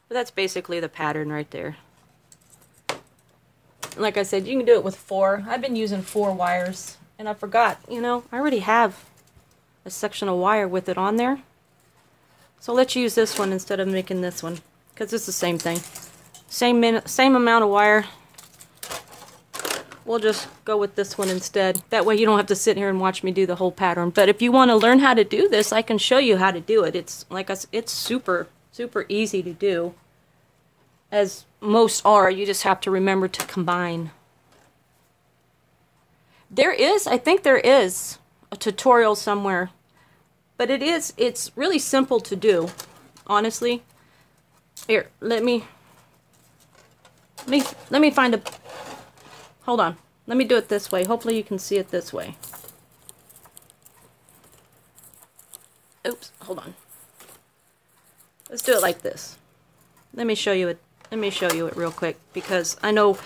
But that's basically the pattern right there. Like I said, you can do it with 4. I've been using 4 wires, and I forgot, you know, I already have a section of wire with it on there. So let's use this one instead of making this one, because it's the same thing. Same amount of wire. We'll just go with this one instead. That way you don't have to sit here and watch me do the whole pattern. But if you want to learn how to do this, I can show you how to do it. It's like it's super easy to do. As most are, you just have to remember to combine. I think there is a tutorial somewhere. But it's really simple to do, honestly. Here, let me find a, hold on. Let me do it this way. Hopefully you can see it this way. Oops, hold on. Let's do it like this. Let me show you it. Let me show you it real quick, because I know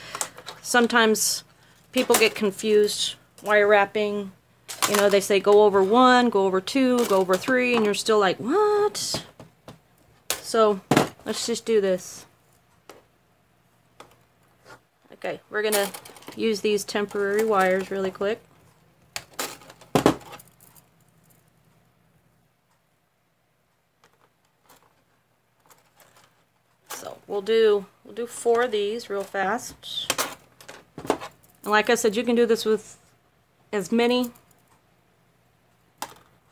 sometimes people get confused wire wrapping. You know, they say go over 1, go over 2, go over 3, and you're still like, what? So, let's just do this. Okay, we're going to use these temporary wires really quick. So, we'll do 4 of these real fast. And like I said, you can do this with as many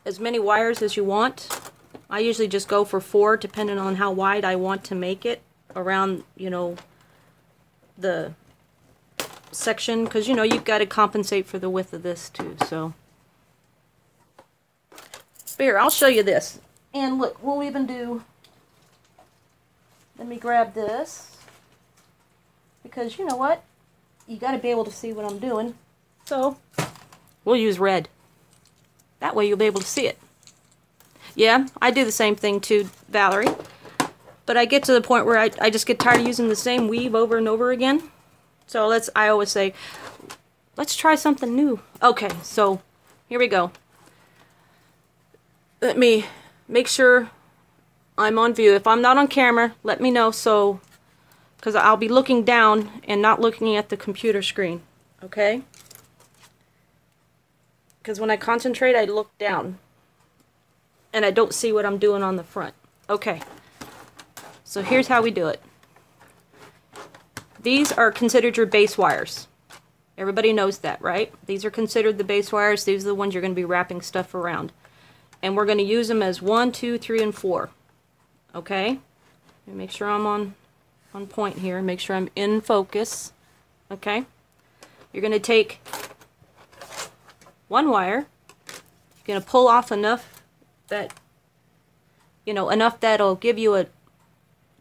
wires as you want. I usually just go for 4, depending on how wide I want to make it around, you know, the section, because, you know, you've got to compensate for the width of this too. So but here, I'll show you this. And look, we'll even do, let me grab this, because you know what, you got to be able to see what I'm doing. So we'll use red. That way you'll be able to see it. Yeah, I do the same thing too, Valerie. But I get to the point where I just get tired of using the same weave over and over again. So I always say, let's try something new. Okay, so here we go. Let me make sure I'm on view. If I'm not on camera, let me know, so because I'll be looking down and not looking at the computer screen, okay? Because when I concentrate, I look down and I don't see what I'm doing on the front. Okay, so here's how we do it. These are considered your base wires. Everybody knows that, right? These are considered the base wires. These are the ones you're going to be wrapping stuff around. And we're going to use them as 1, 2, 3, and 4. Okay? Make sure I'm on point here. Make sure I'm in focus. Okay? You're going to take one wire. You're going to pull off enough that, enough that'll give you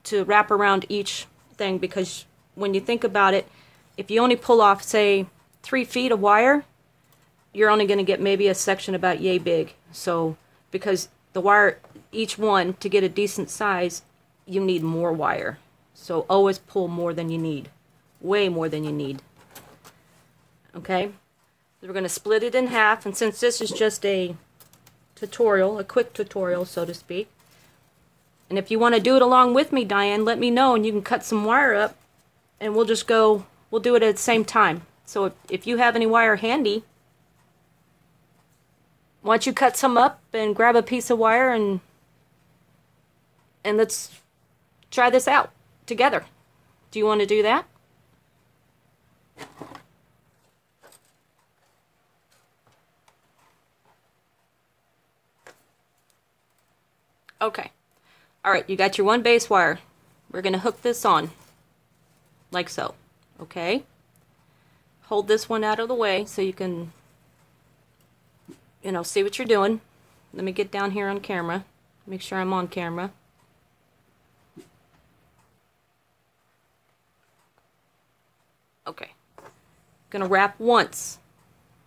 to wrap around each thing, because when you think about it, if you only pull off, say, 3 feet of wire, you're only going to get maybe a section about yay big. So, because the wire, each one, to get a decent size, you need more wire. So always pull more than you need. Way more than you need. Okay? So we're going to split it in half, and since this is just a tutorial, a quick tutorial, so to speak, and if you want to do it along with me, Diane, let me know, and you can cut some wire up, and we'll do it at the same time. So if you have any wire handy, why don't you cut some up and grab a piece of wire, and let's try this out together. Do you want to do that? Okay. Alright, you got your one base wire. We're going to hook this on. Like so. Okay? Hold this one out of the way so you can, see what you're doing. Let me get down here on camera. Make sure I'm on camera. Okay. Gonna wrap once.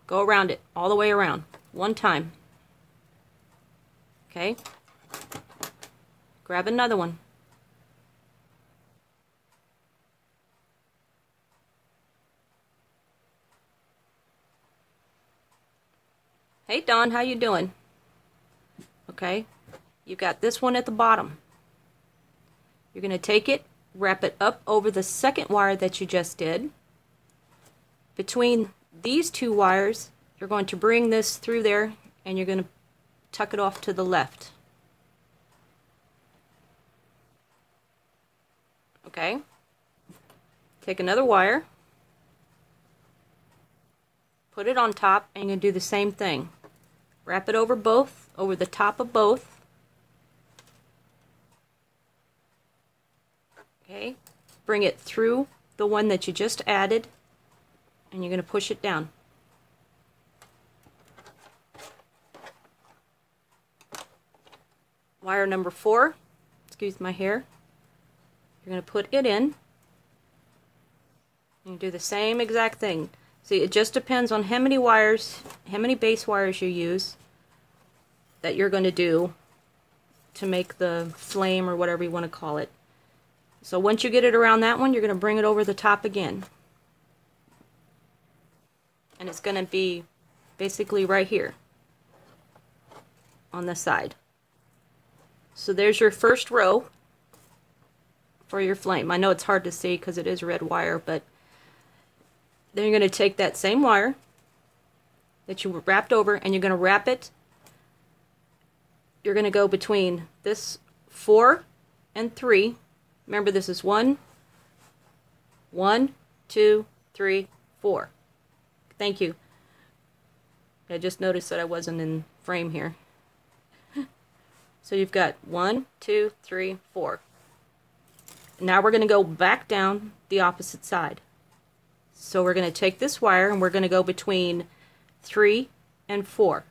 Go around it, all the way around. One time. Okay? Grab another one. Hey Don, how you doing? Okay, you got this one at the bottom. You're going to take it, wrap it up over the second wire that you just did. Between these two wires, you're going to bring this through there, and you're going to tuck it off to the left. Okay, take another wire, put it on top, and you're going to do the same thing. Wrap it over both, over the top of both. Okay, bring it through the one that you just added, and you're going to push it down. Wire number 4, excuse my hair, you're going to put it in. You do the same exact thing. See, it just depends on how many wires, how many base wires you use that you're going to do to make the flame or whatever you want to call it. So once you get it around that one, you're going to bring it over the top again. And it's going to be basically right here on the side. So there's your first row for your flame. I know it's hard to see because it is red wire, but then you're going to take that same wire that you wrapped over, and you're going to wrap it. You're going to go between this 4 and 3. Remember, this is 1, 2, 3, 4. Thank you. I just noticed that I wasn't in frame here. So you've got 1, 2, 3, 4. Now we're going to go back down the opposite side. So we're going to take this wire and we're going to go between 3 and 4.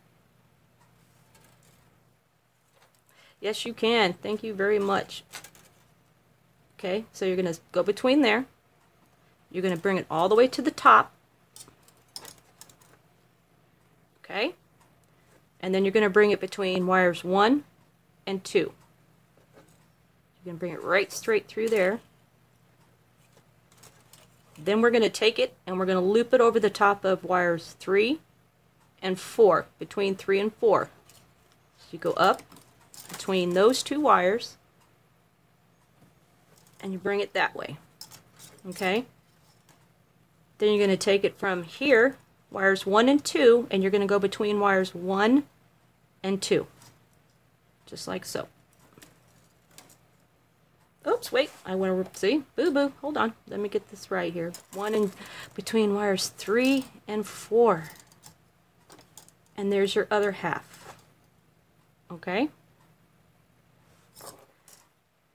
Yes, you can. Thank you very much. Okay, so you're going to go between there. You're going to bring it all the way to the top. Okay? And then you're going to bring it between wires 1 and 2. You're going to bring it right straight through there. Then we're going to take it and we're going to loop it over the top of wires 3 and 4, between 3 and 4. So you go up between those two wires, and you bring it that way. Okay? Then you're going to take it from here, wires 1 and 2, and you're going to go between wires 1 and 2. Just like so. Oops, wait, I want to, see, boo-boo, hold on, let me get this right here. 1 and between wires 3 and 4. And there's your other half. Okay?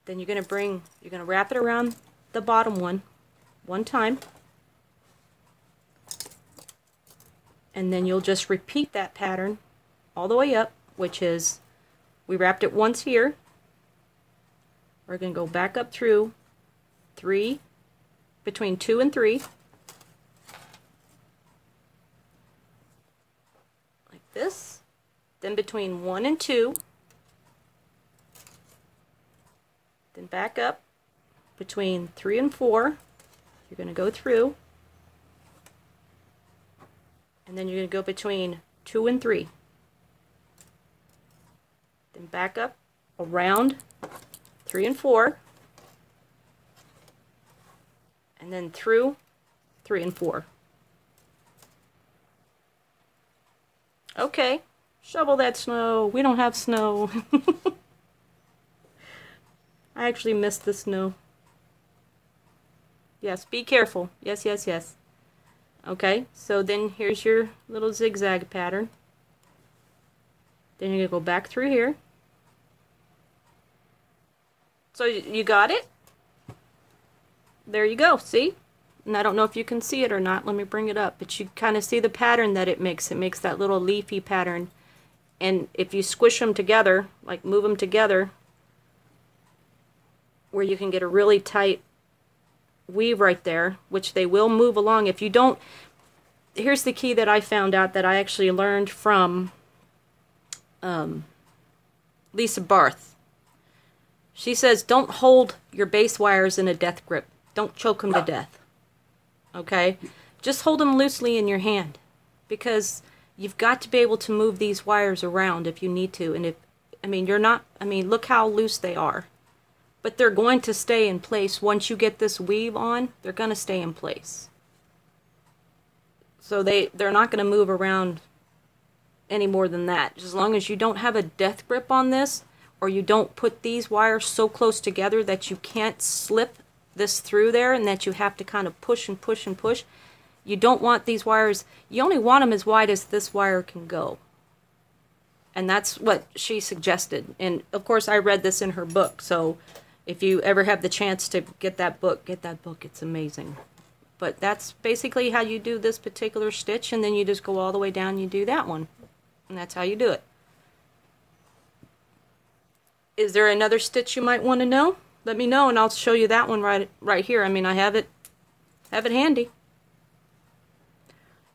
Then you're going to wrap it around the bottom one time. And then you'll just repeat that pattern all the way up, which is, we wrapped it once here. We're going to go back up through 3, between 2 and 3. Like this. Then between 1 and 2. Then back up between 3 and 4. You're going to go through. And then you're going to go between 2 and 3. Then back up around 3 and 4, and then through 3 and 4. Okay, shovel that snow. We don't have snow. I actually missed the snow. Yes, be careful. Yes, yes, yes. Okay, so then here's your little zigzag pattern. Then you're going to go back through here. So you got it? There you go, see? And I don't know if you can see it or not. Let me bring it up. But you kind of see the pattern that it makes. It makes that little leafy pattern. And if you squish them together, like move them together, where you can get a really tight weave right there, which they will move along. If you don't, here's the key that I found out that I actually learned from Lisa Barth. She says, don't hold your base wires in a death grip. Don't choke them to death. Okay? Just hold them loosely in your hand. Because you've got to be able to move these wires around if you need to. And if, I mean, you're not, I mean, look how loose they are. But they're going to stay in place. Once you get this weave on, they're going to stay in place. So they're not going to move around any more than that. As long as you don't have a death grip on this, or you don't put these wires so close together that you can't slip this through there and that you have to kind of push and push and push. You don't want these wires, you only want them as wide as this wire can go. And that's what she suggested. And of course I read this in her book, so if you ever have the chance to get that book, it's amazing. But that's basically how you do this particular stitch, and then you just go all the way down and you do that one. And that's how you do it. Is there another stitch you might want to know? Let me know and I'll show you that one right here. I mean, I have it handy.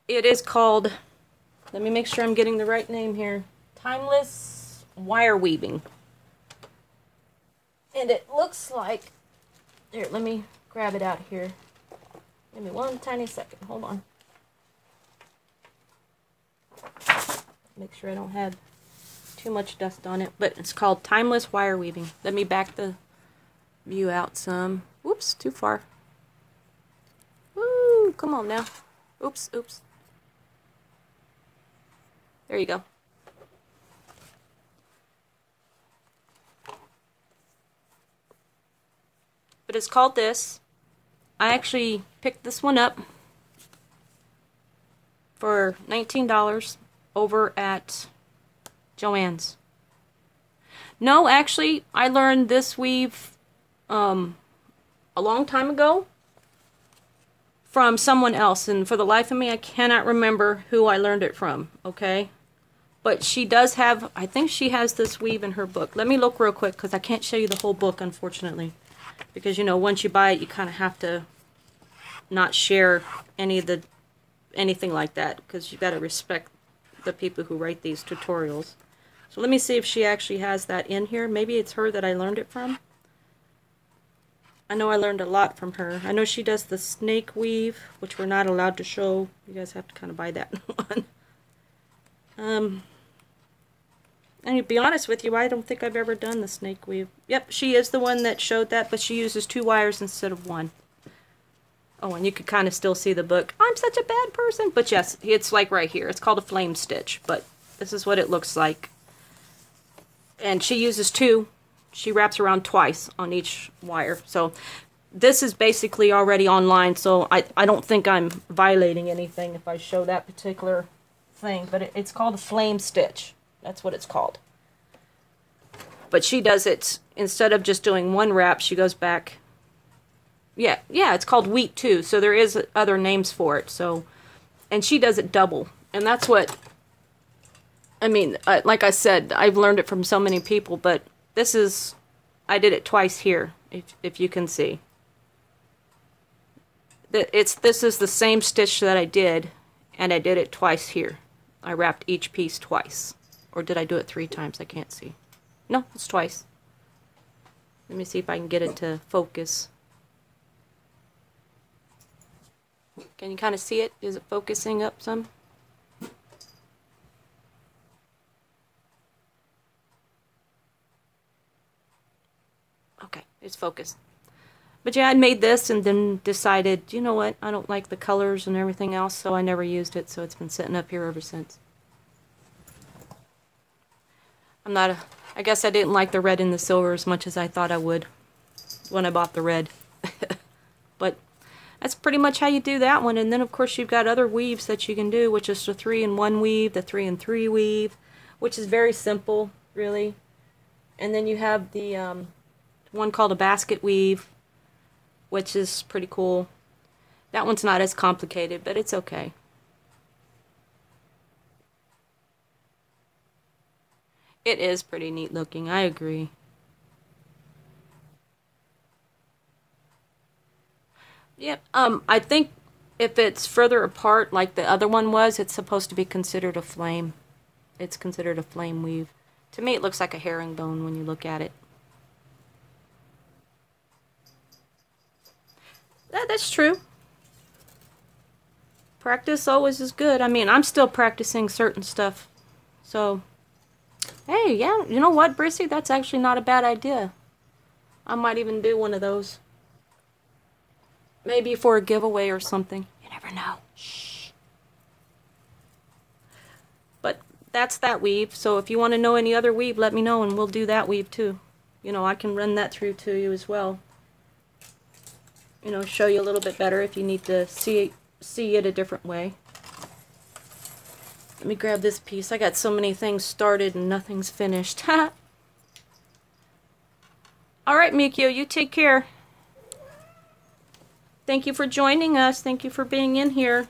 It is called, let me make sure I'm getting the right name here, Timeless Wire Weaving. And it looks like, here, let me grab it out here. Give me one tiny second, hold on. Make sure I don't have too much dust on it, but it's called Timeless Wire Weaving. Let me back the view out some. Oops, too far. Woo, come on now. Oops, oops. There you go. But it's called this. I actually picked this one up for $19 over at Joann's. No, actually, I learned this weave a long time ago from someone else, and for the life of me, I cannot remember who I learned it from, okay? But she does have, I think she has this weave in her book. Let me look real quick, because I can't show you the whole book, unfortunately. Because, you know, once you buy it, you kind of have to not share anything like that, because you got to respect the people who write these tutorials. So let me see if she actually has that in here. Maybe it's her that I learned it from. I know I learned a lot from her. I know she does the snake weave, which we're not allowed to show. You guys have to kind of buy that one. And to be honest with you, I don't think I've ever done the snake weave. Yep, she is the one that showed that, but she uses 2 wires instead of 1. Oh, and you could kind of still see the book. I'm such a bad person. But yes, it's like right here. It's called a flame stitch, but this is what it looks like. And she uses 2. She wraps around twice on each wire. So this is basically already online, so I don't think I'm violating anything if I show that particular thing. But it's called a flame stitch. That's what it's called. But she does it, instead of just doing 1 wrap, she goes back. Yeah, it's called wheat too, so there is other names for it. So, and she does it double. And that's what, I mean, like I said, I've learned it from so many people, but this is, I did it twice here, if you can see. This is the same stitch that I did, and I did it twice here. I wrapped each piece twice. Or did I do it 3 times? I can't see. No, it's twice. Let me see if I can get it to focus. Can you kind of see it? Is it focusing up some? Okay, it's focused. But yeah, I made this and then decided, you know what, I don't like the colors and everything else, so I never used it, so it's been sitting up here ever since. I guess I didn't like the red and the silver as much as I thought I would when I bought the red. But that's pretty much how you do that one. And then, of course, you've got other weaves that you can do, which is the 3-in-1 weave, the 3-in-3 weave, which is very simple, really. And then you have the one called a basket weave, which is pretty cool. That one's not as complicated, but it's okay. It is pretty neat looking, I agree. Yep. I think if it's further apart, like the other one was, it's supposed to be considered a flame. It's considered a flame weave. To me, it looks like a herringbone when you look at it. That's true. Practice always is good. I mean, I'm still practicing certain stuff. So, hey, yeah, you know what, Brissy? That's actually not a bad idea. I might even do one of those. Maybe for a giveaway or something. You never know. Shh. But that's that weave. So if you want to know any other weave, let me know and we'll do that weave too. You know, I can run that through to you as well. You know, show you a little bit better if you need to see it a different way. Let me grab this piece. I got so many things started and nothing's finished. Alright, Mikio, you take care. Thank you for joining us. Thank you for being in here.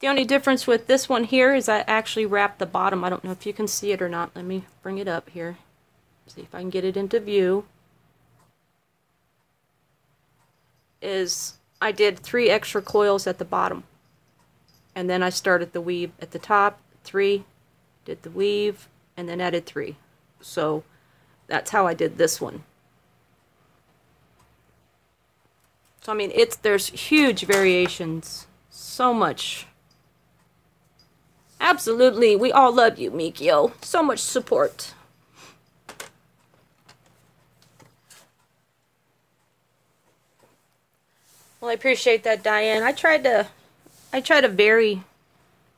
The only difference with this one here is I actually wrapped the bottom. I don't know if you can see it or not. Let me bring it up here. See if I can get it into view. I did 3 extra coils at the bottom. And then I started the weave at the top, 3, did the weave, and then added 3. So that's how I did this one. So I mean, there's huge variations. So much. Absolutely, we all love you, Mikio. So much support. Well, I appreciate that, Diane. I try to vary a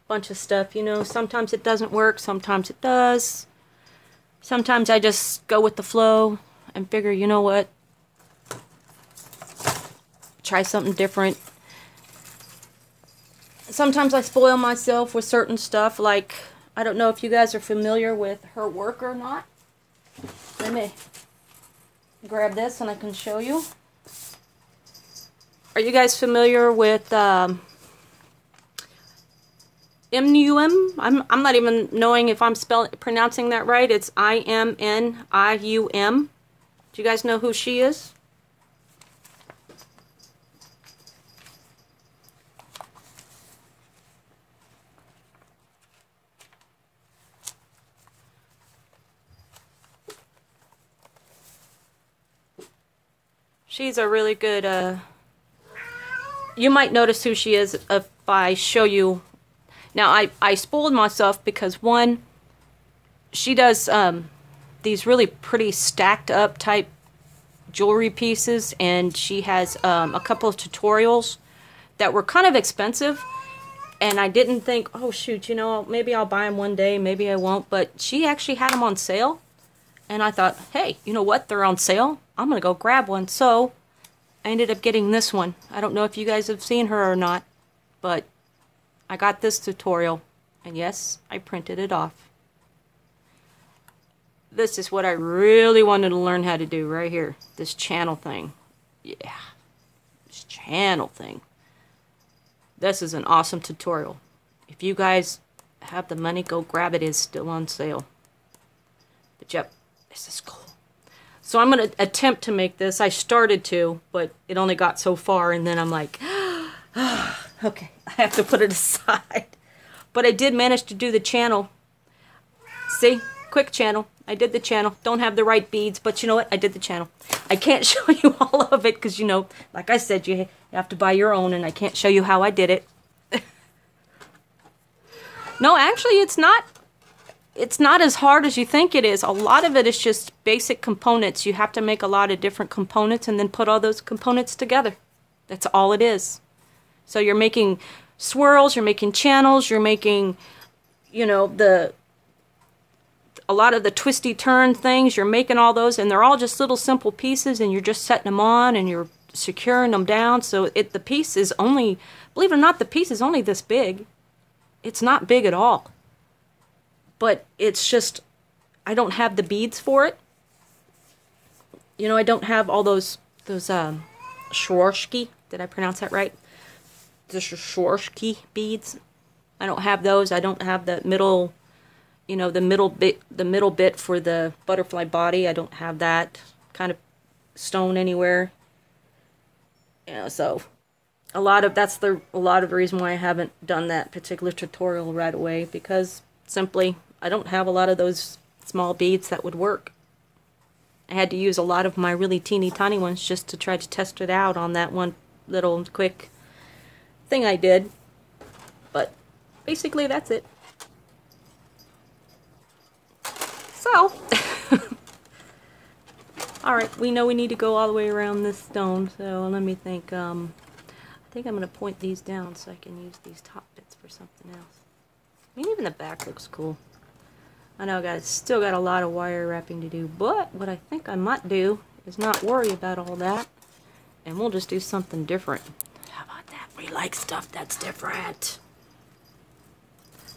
bunch of stuff, you know. Sometimes it doesn't work, sometimes it does. Sometimes I just go with the flow and figure, you know what? Try something different. Sometimes I spoil myself with certain stuff, like, I don't know if you guys are familiar with her work or not. Let me grab this and I can show you. Are you guys familiar with MUM? I'm not even knowing if I'm pronouncing that right. It's IMNIUM. Do you guys know who she is? She's a really good you might notice who she is if I show you. Now, I spoiled myself because, one, she does these really pretty stacked up type jewelry pieces, and she has a couple of tutorials that were kind of expensive, and I didn't think, oh shoot, you know, maybe I'll buy them one day, maybe I won't, but she actually had them on sale, and I thought, hey, you know what, they're on sale, I'm gonna go grab one. So I ended up getting this one. I don't know if you guys have seen her or not, but I got this tutorial, and yes, I printed it off. This is what I really wanted to learn how to do right here. This channel thing. Yeah. This channel thing. This is an awesome tutorial. If you guys have the money, go grab it. It's still on sale. But yep, this is cool. So I'm going to attempt to make this. I started to, but it only got so far, and then I'm like, okay, I have to put it aside. But I did manage to do the channel. See? Quick channel. I did the channel. Don't have the right beads, but you know what? I did the channel. I can't show you all of it because, you know, like I said, you have to buy your own, and I can't show you how I did it. No, actually, it's not as hard as you think it is. A lot of it is just basic components. You have to make a lot of different components and then put all those components together. That's all it is. So you're making swirls, you're making channels, you're making, you know, a lot of the twisty turn things, you're making all those, and they're all just little simple pieces, and you're just setting them on and you're securing them down. So the piece is only, believe it or not, the piece is only this big. It's not big at all. But it's just, I don't have the beads for it. You know, I don't have all those Swarovski, did I pronounce that right? The Swarovski beads. I don't have those. I don't have the middle, you know, the middle bit for the butterfly body. I don't have that kind of stone anywhere. You know, so a lot of the reason why I haven't done that particular tutorial right away, because simply I don't have a lot of those small beads that would work. I had to use a lot of my really teeny tiny ones just to try to test it out on that one little quick thing I did. But basically that's it. So, alright, we know we need to go all the way around this stone, so let me think. I think I'm going to point these down so I can use these top bits for something else. I mean, even the back looks cool. I know I still got a lot of wire wrapping to do, but what I think I might do is not worry about all that, and we'll just do something different. How about that? We like stuff that's different.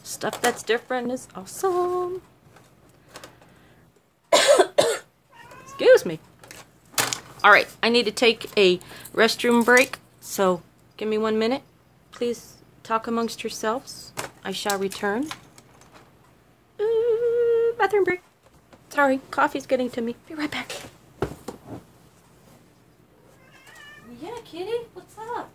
Stuff that's different is awesome. Excuse me. Alright, I need to take a restroom break, so give me 1 minute. Please talk amongst yourselves. I shall return. Bathroom break. Sorry, coffee's getting to me. Be right back. Yeah, kitty, what's up?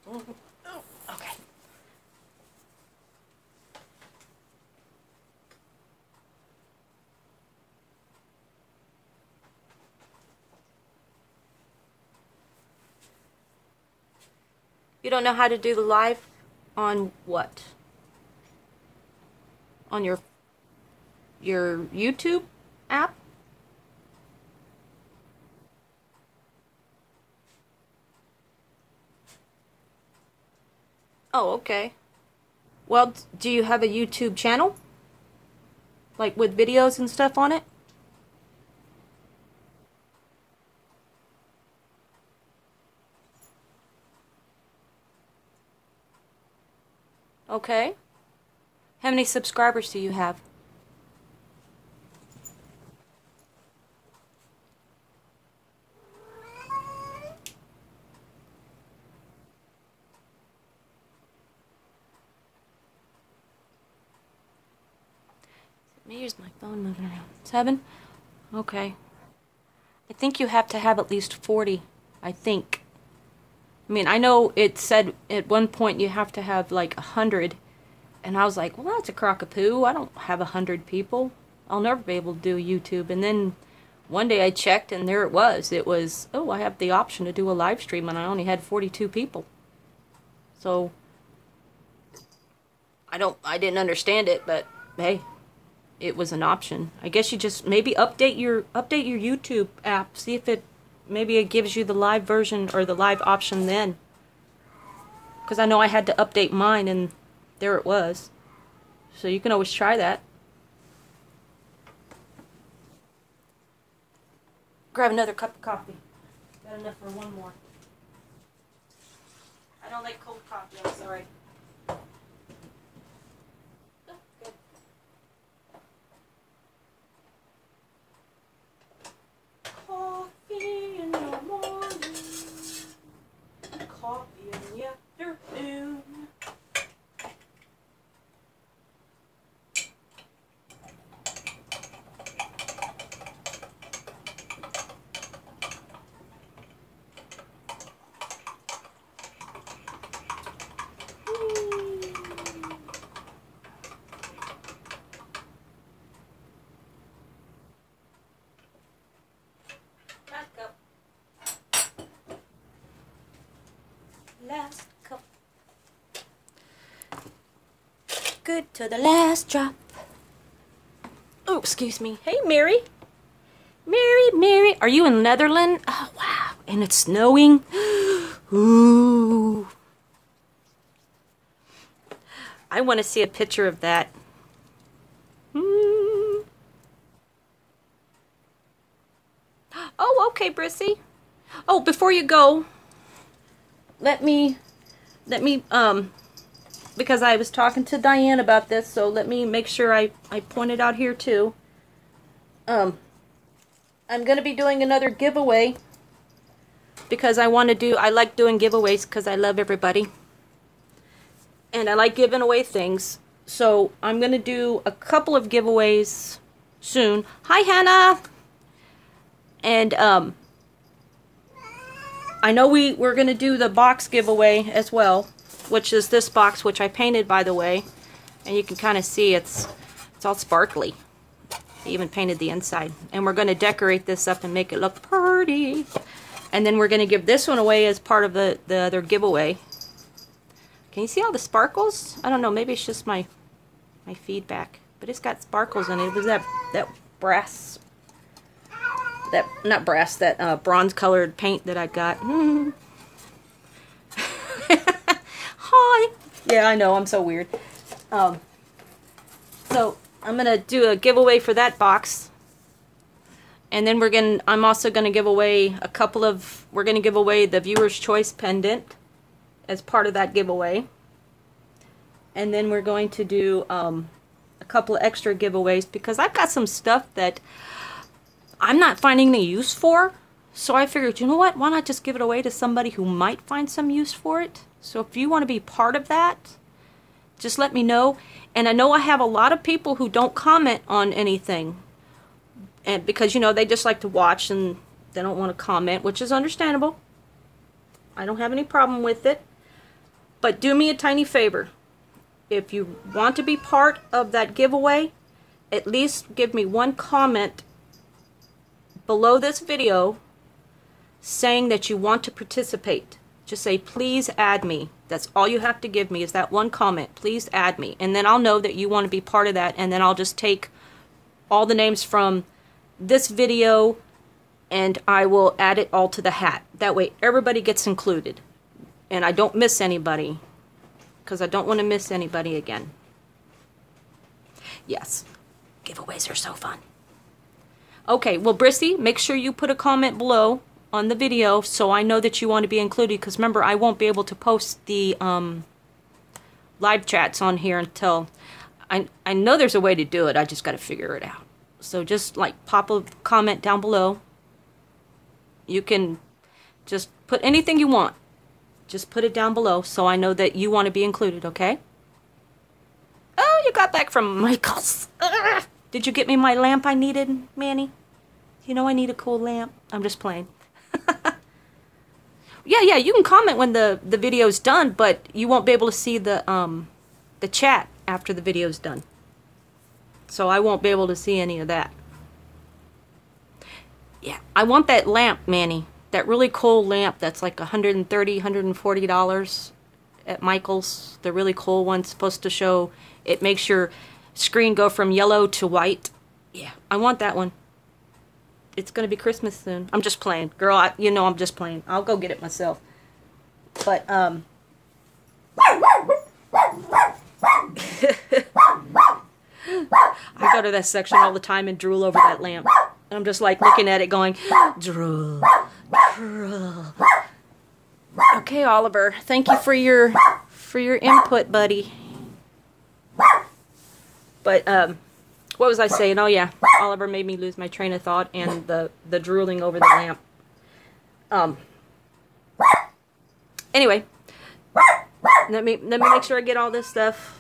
Okay. You don't know how to do the live on what? On your YouTube app? Oh, okay. Well, do you have a YouTube channel? Like with videos and stuff on it? Okay. How many subscribers do you have? Let me use my phone moving around. 7? Okay. I think you have to have at least 40. I think. I mean, I know it said at one point you have to have like 100. And I was like, well, that's a crock of poo. I don't have 100 people. I'll never be able to do YouTube. And then one day I checked and there it was. It was, oh, I have the option to do a live stream and I only had 42 people. So I didn't understand it, but hey, it was an option. I guess you just maybe update your YouTube app, see if maybe it gives you the live version or the live option then. Because I know I had to update mine and there it was. So you can always try that. Grab another cup of coffee. Got enough for one more. I don't like cold coffee, I'm sorry. Oh, good. Coffee in the morning. Coffee in the afternoon. Last cup. Good to the last drop. Oh, excuse me. Hey, Mary. Mary. Are you in Netherlands? Oh, wow. And it's snowing. Ooh. I want to see a picture of that. Oh, okay, Brissy. Oh, before you go, let me, because I was talking to Diane about this, so let me make sure I point it out here too. I'm going to be doing another giveaway because I like doing giveaways because I love everybody. And I like giving away things. So I'm going to do a couple of giveaways soon. Hi, Hannah! And, I know we're going to do the box giveaway as well, which is this box, which I painted, by the way. And you can kind of see it's all sparkly. I even painted the inside. And we're going to decorate this up and make it look pretty. And then we're going to give this one away as part of the other giveaway. Can you see all the sparkles? I don't know, maybe it's just my feedback. But it's got sparkles in it. It was that brass... that bronze colored paint that I got. Hi. Yeah, I know, I'm so weird. So I'm gonna do a giveaway for that box, and then I'm also gonna give away we're gonna give away the Viewer's Choice pendant as part of that giveaway, and then we're going to do a couple of extra giveaways because I've got some stuff that I'm not finding any use for, so I figured, you know what, why not just give it away to somebody who might find some use for it? So if you want to be part of that, just let me know. And I know I have a lot of people who don't comment on anything, and because, you know, they just like to watch and they don't want to comment, which is understandable. I don't have any problem with it. But do me a tiny favor. If you want to be part of that giveaway, at least give me one comment below this video saying that you want to participate. Just say, please add me. That's all you have to give me is that one comment. Please add me. And then I'll know that you want to be part of that, and then I'll just take all the names from this video and I will add it all to the hat. That way everybody gets included and I don't miss anybody. because I don't want to miss anybody again. Yes, giveaways are so fun. Okay, well, Brissy, make sure you put a comment below on the video so I know that you want to be included, because remember, I won't be able to post the live chats on here until... I know there's a way to do it, I just got to figure it out. So just like pop a comment down below. You can just put anything you want. Just put it down below so I know that you want to be included, okay? Oh, you got back from Michael's. Ugh. Did you get me my lamp I needed, Manny? You know I need a cool lamp. I'm just playing. Yeah, you can comment when the video's done, but you won't be able to see the chat after the video's done. So I won't be able to see any of that. Yeah, I want that lamp, Manny. That really cool lamp that's like $130, $140 at Michael's. The really cool one, supposed to show, it makes your screen go from yellow to white. Yeah, I want that one. It's going to be Christmas soon. I'm just playing. Girl, you know I'm just playing. I'll go get it myself. But, I go to that section all the time and drool over that lamp. And I'm just like looking at it going, drool, drool. Okay, Oliver, thank you for your input, buddy. But what was I saying? Oh yeah, Oliver made me lose my train of thought and the drooling over the lamp. Anyway, let me make sure I get all this stuff.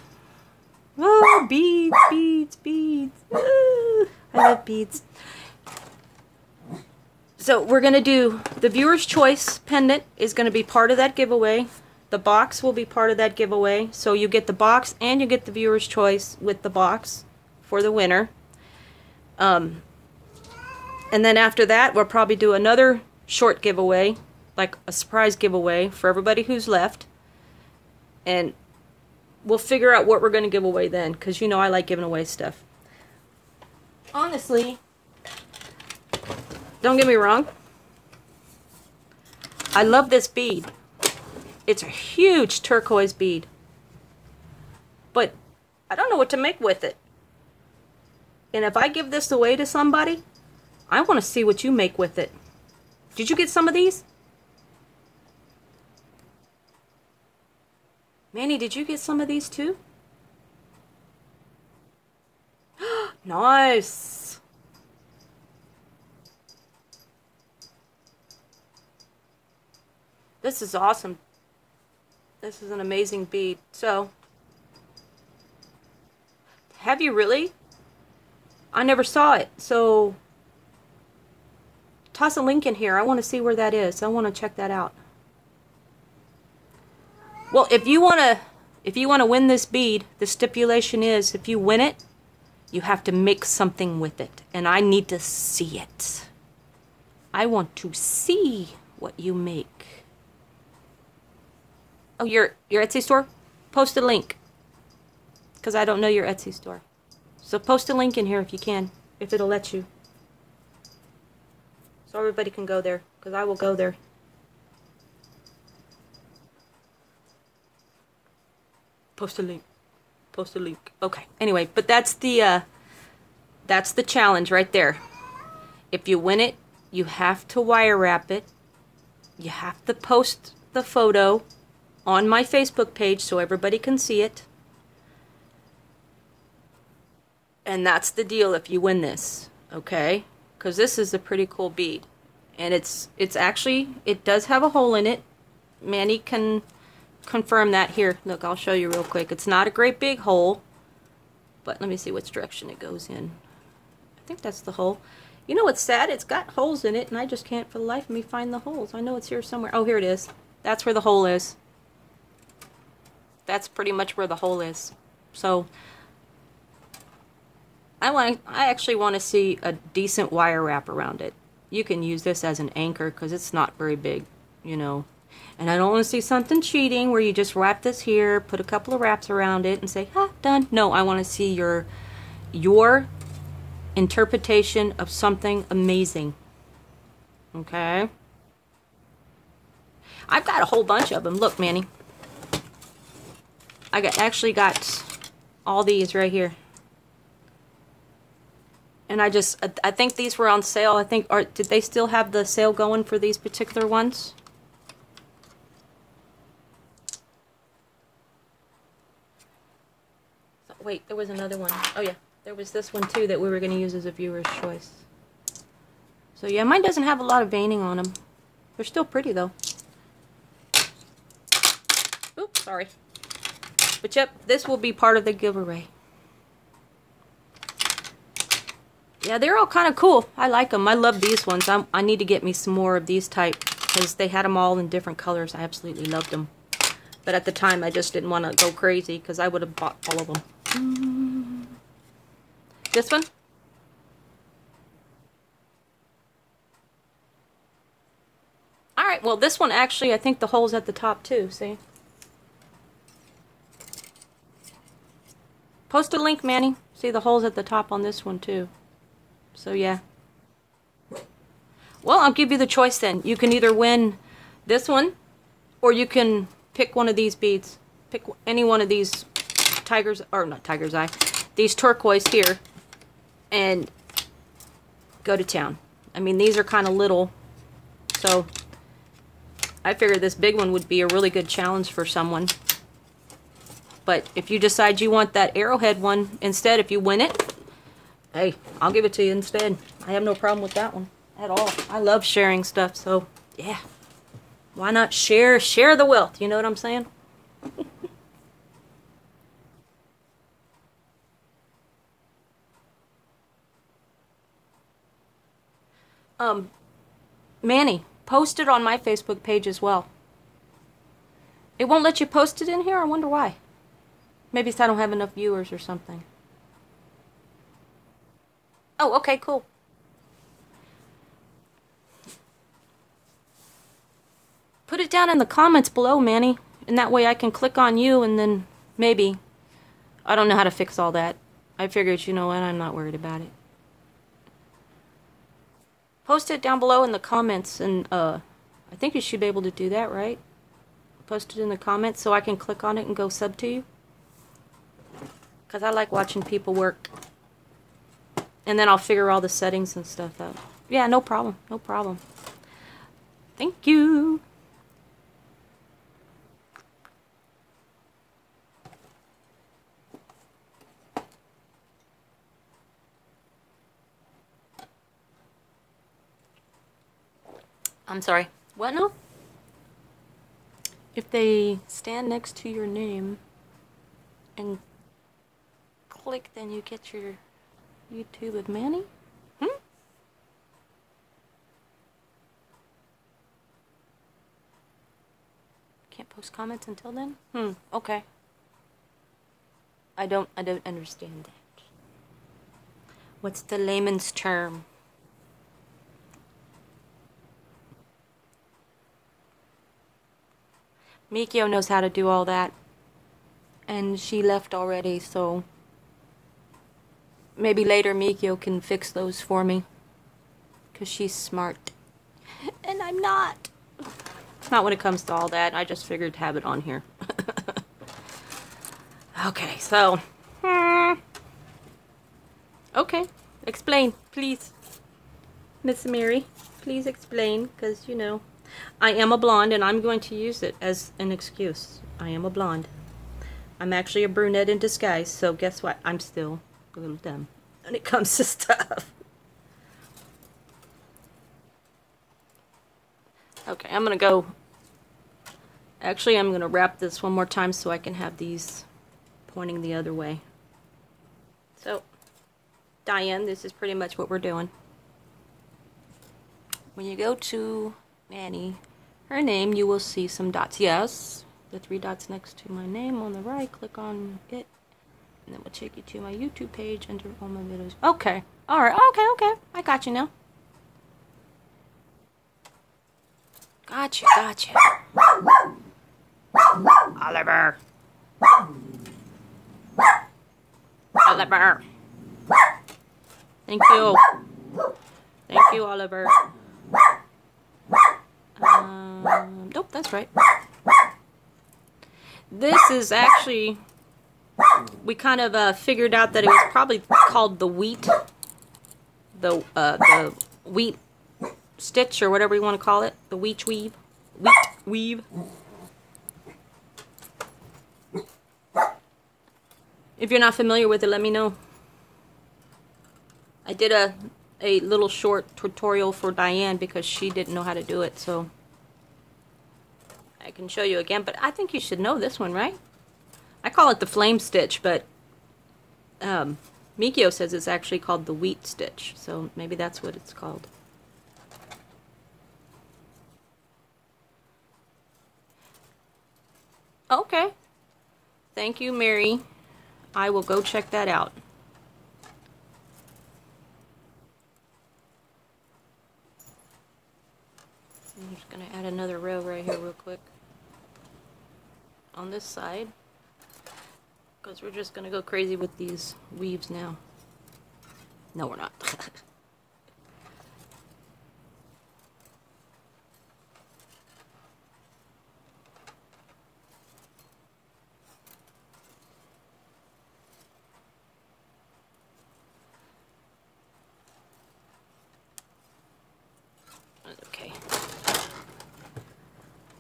Oh, beads, beads, beads. Ooh, I love beads. So we're going to do the viewer's choice pendant is going to be part of that giveaway. The box will be part of that giveaway. So you get the box and you get the viewer's choice with the box for the winner. And then after that, we'll probably do another short giveaway, like a surprise giveaway for everybody who's left. And we'll figure out what we're going to give away then, because you know I like giving away stuff. Honestly, don't get me wrong, I love this bead. It's a huge turquoise bead. But I don't know what to make with it. And if I give this away to somebody, I want to see what you make with it. Did you get some of these? Manny, did you get some of these too? Nice. This is awesome. This is an amazing bead. So, have you really? I never saw it. So, toss a link in here. I want to see where that is. I want to check that out. Well, if you want to win this bead, the stipulation is if you win it, you have to make something with it, and I need to see it. I want to see what you make. Oh, your Etsy store? Post a link, because I don't know your Etsy store. So post a link in here if you can, if it'll let you. So everybody can go there, because I will go there. Post a link. Post a link. Okay. Anyway, but that's the challenge right there. If you win it, you have to wire wrap it. You have to post the photo on my Facebook page so everybody can see it. And that's the deal if you win this, okay? Because this is a pretty cool bead. And it's actually, it does have a hole in it. Manny can confirm that here. Look, I'll show you real quick. It's not a great big hole, but let me see which direction it goes in. I think that's the hole. You know what's sad? It's got holes in it, and I just can't for the life of me find the holes. I know it's here somewhere. Oh, here it is. That's where the hole is. That's pretty much where the hole is. So I actually want to see a decent wire wrap around it. You can use this as an anchor because it's not very big, you know. And I don't want to see something cheating where you just wrap this here, put a couple of wraps around it, and say, ah, done. No, I want to see your interpretation of something amazing. Okay? I've got a whole bunch of them. Look, Manny. actually got all these right here. And I think these were on sale. I think, or did they still have the sale going for these particular ones? So, wait, there was another one. Oh yeah, there was this one too that we were going to use as a viewer's choice. So yeah, mine doesn't have a lot of veining on them. They're still pretty though. Oops, sorry. But yep, this will be part of the giveaway. Yeah, they're all kind of cool. I like them. I love these ones. I need to get me some more of these type because they had them all in different colors. I absolutely loved them. But at the time, I just didn't want to go crazy because I would have bought all of them. This one? Alright, well this one actually, I think the hole's at the top too, see? Post a link, Manny. See, the hole's at the top on this one too. So yeah. Well, I'll give you the choice then. You can either win this one, or you can pick one of these beads. Pick any one of these tiger's, or not tiger's eye, these turquoise here, and go to town. I mean, these are kind of little, so I figured this big one would be a really good challenge for someone. But if you decide you want that arrowhead one instead, if you win it, hey, I'll give it to you instead. I have no problem with that one at all. I love sharing stuff, so yeah. Why not share the wealth, you know what I'm saying? Manny, post it on my Facebook page as well. It won't let you post it in here? I wonder why. Maybe it's I don't have enough viewers or something. Oh, okay, cool. Put it down in the comments below, Manny. And that way I can click on you and then maybe. I don't know how to fix all that. I figured, you know what, I'm not worried about it. Post it down below in the comments and I think you should be able to do that, right? Post it in the comments so I can click on it and go sub to you. Because I like watching people work. And then I'll figure all the settings and stuff out. Yeah, no problem. No problem. Thank you. I'm sorry. What now? If they stand next to your name and click, then you get your YouTube with Manny? Can't post comments until then? Okay. I don't understand that. What's the layman's term? Mikio knows how to do all that. And she left already, so maybe later Mikio can fix those for me. Because she's smart. And I'm not. Not when it comes to all that. I just figured to have it on here. Okay, so. Okay, explain, please. Miss Mary, please explain, because, you know, I am a blonde, and I'm going to use it as an excuse. I am a blonde. I'm actually a brunette in disguise, so guess what? I'm still a little dumb when it comes to stuff. Okay, I'm going to go. Actually, I'm going to wrap this one more time so I can have these pointing the other way. So, Diane, this is pretty much what we're doing. When you go to Manny, her name, you will see some dots. Yes, the 3 dots next to my name on the right. Click on it, and then we'll take you to my YouTube page. Enter all my videos. Okay. All right. Okay. I got you now. Gotcha. Oliver. Oliver. Thank you. Thank you, Oliver. Nope, that's right. this is actually, we kind of figured out that it was probably called the wheat, the wheat stitch, or whatever you want to call it, the wheat weave. If you're not familiar with it, let me know. I did a little short tutorial for Diane because she didn't know how to do it, so I can show you again, but I think you should know this one, right? I call it the flame stitch, but Mikio says it's actually called the wheat stitch, so maybe that's what it's called. Okay. Thank you, Mary. I will go check that out. I'm just going to add another row right here real quick on this side, because we're just going to go crazy with these weaves now. No, we're not. Okay.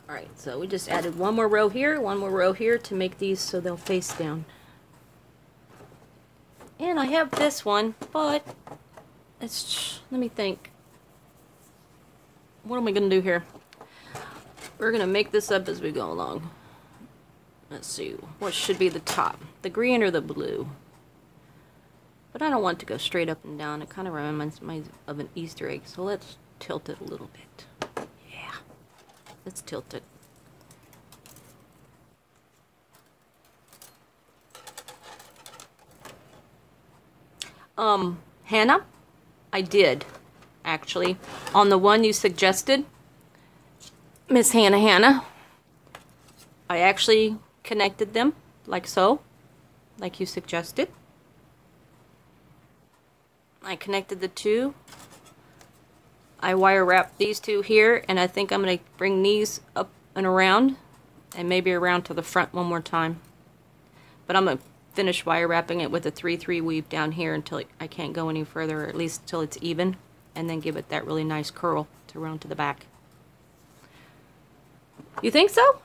Alright, so we just added one more row here to make these so they'll face down. And I have this one, but it's, let me think. What am I going to do here? We're going to make this up as we go along. Let's see, what should be the top? The green or the blue? But I don't want it to go straight up and down. It kind of reminds me of an Easter egg, so let's tilt it a little bit. Yeah, let's tilt it. Hannah, I did, actually. On the one you suggested, Miss Hannah, I actually connected them, like so, like you suggested. I connected the two. I wire wrapped these two here, and I think I'm going to bring these up and around, and maybe around to the front one more time. But I'm going to finish wire wrapping it with a 3-3 weave down here until I can't go any further, or at least until it's even, and then give it that really nice curl to round to the back. You think so?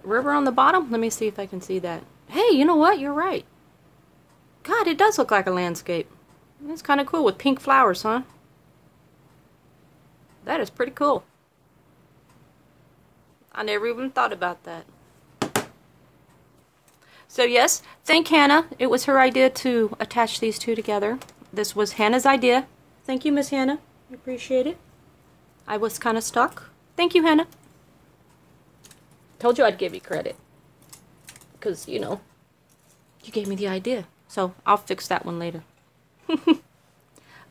River on the bottom? Let me see if I can see that. Hey, you know what? You're right. God, it does look like a landscape. It's kind of cool with pink flowers, huh? That is pretty cool. I never even thought about that. So yes, thank Hannah. It was her idea to attach these two together. This was Hannah's idea. Thank you, Miss Hannah. I appreciate it. I was kind of stuck. Thank you, Hannah. Told you I'd give you credit. Because, you know, you gave me the idea. So I'll fix that one later.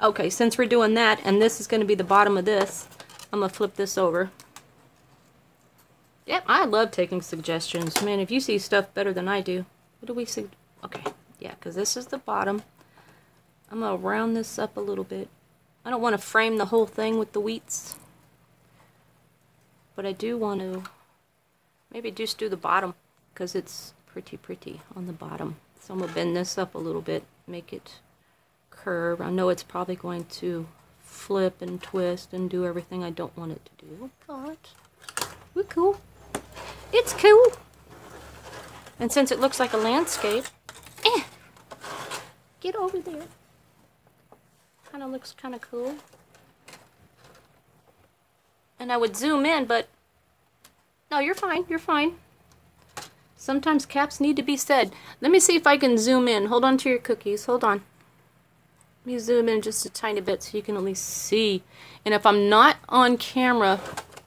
Okay, since we're doing that, and this is going to be the bottom of this, I'm going to flip this over. Yep, I love taking suggestions. Man, if you see stuff better than I do. What do we see? Okay, yeah, because this is the bottom. I'm going to round this up a little bit. I don't want to frame the whole thing with the wheats. But I do want to maybe just do the bottom, because it's pretty on the bottom. So I'm going to bend this up a little bit, make it curve. I know it's probably going to flip and twist and do everything I don't want it to do, but we're cool. It's cool. And since it looks like a landscape, get over there. Kind of looks kind of cool. And I would zoom in, but no, you're fine. You're fine. Sometimes caps need to be said. Let me see if I can zoom in. Hold on to your cookies. Hold on. Let me zoom in just a tiny bit so you can at least see. And if I'm not on camera,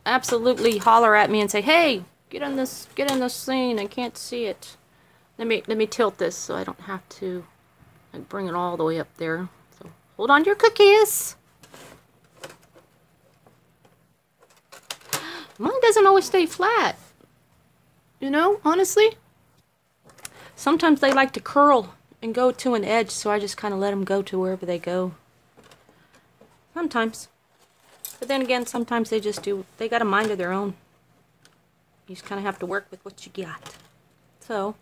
absolutely holler at me and say, "Hey, get in this scene. I can't see it." Let me tilt this so I don't have to bring it all the way up there. So hold on to your cookies. Mine doesn't always stay flat. You know, honestly. Sometimes they like to curl and go to an edge, so I just kind of let them go to wherever they go. Sometimes. But then again, sometimes they just do, they got a mind of their own. You just kind of have to work with what you got. So,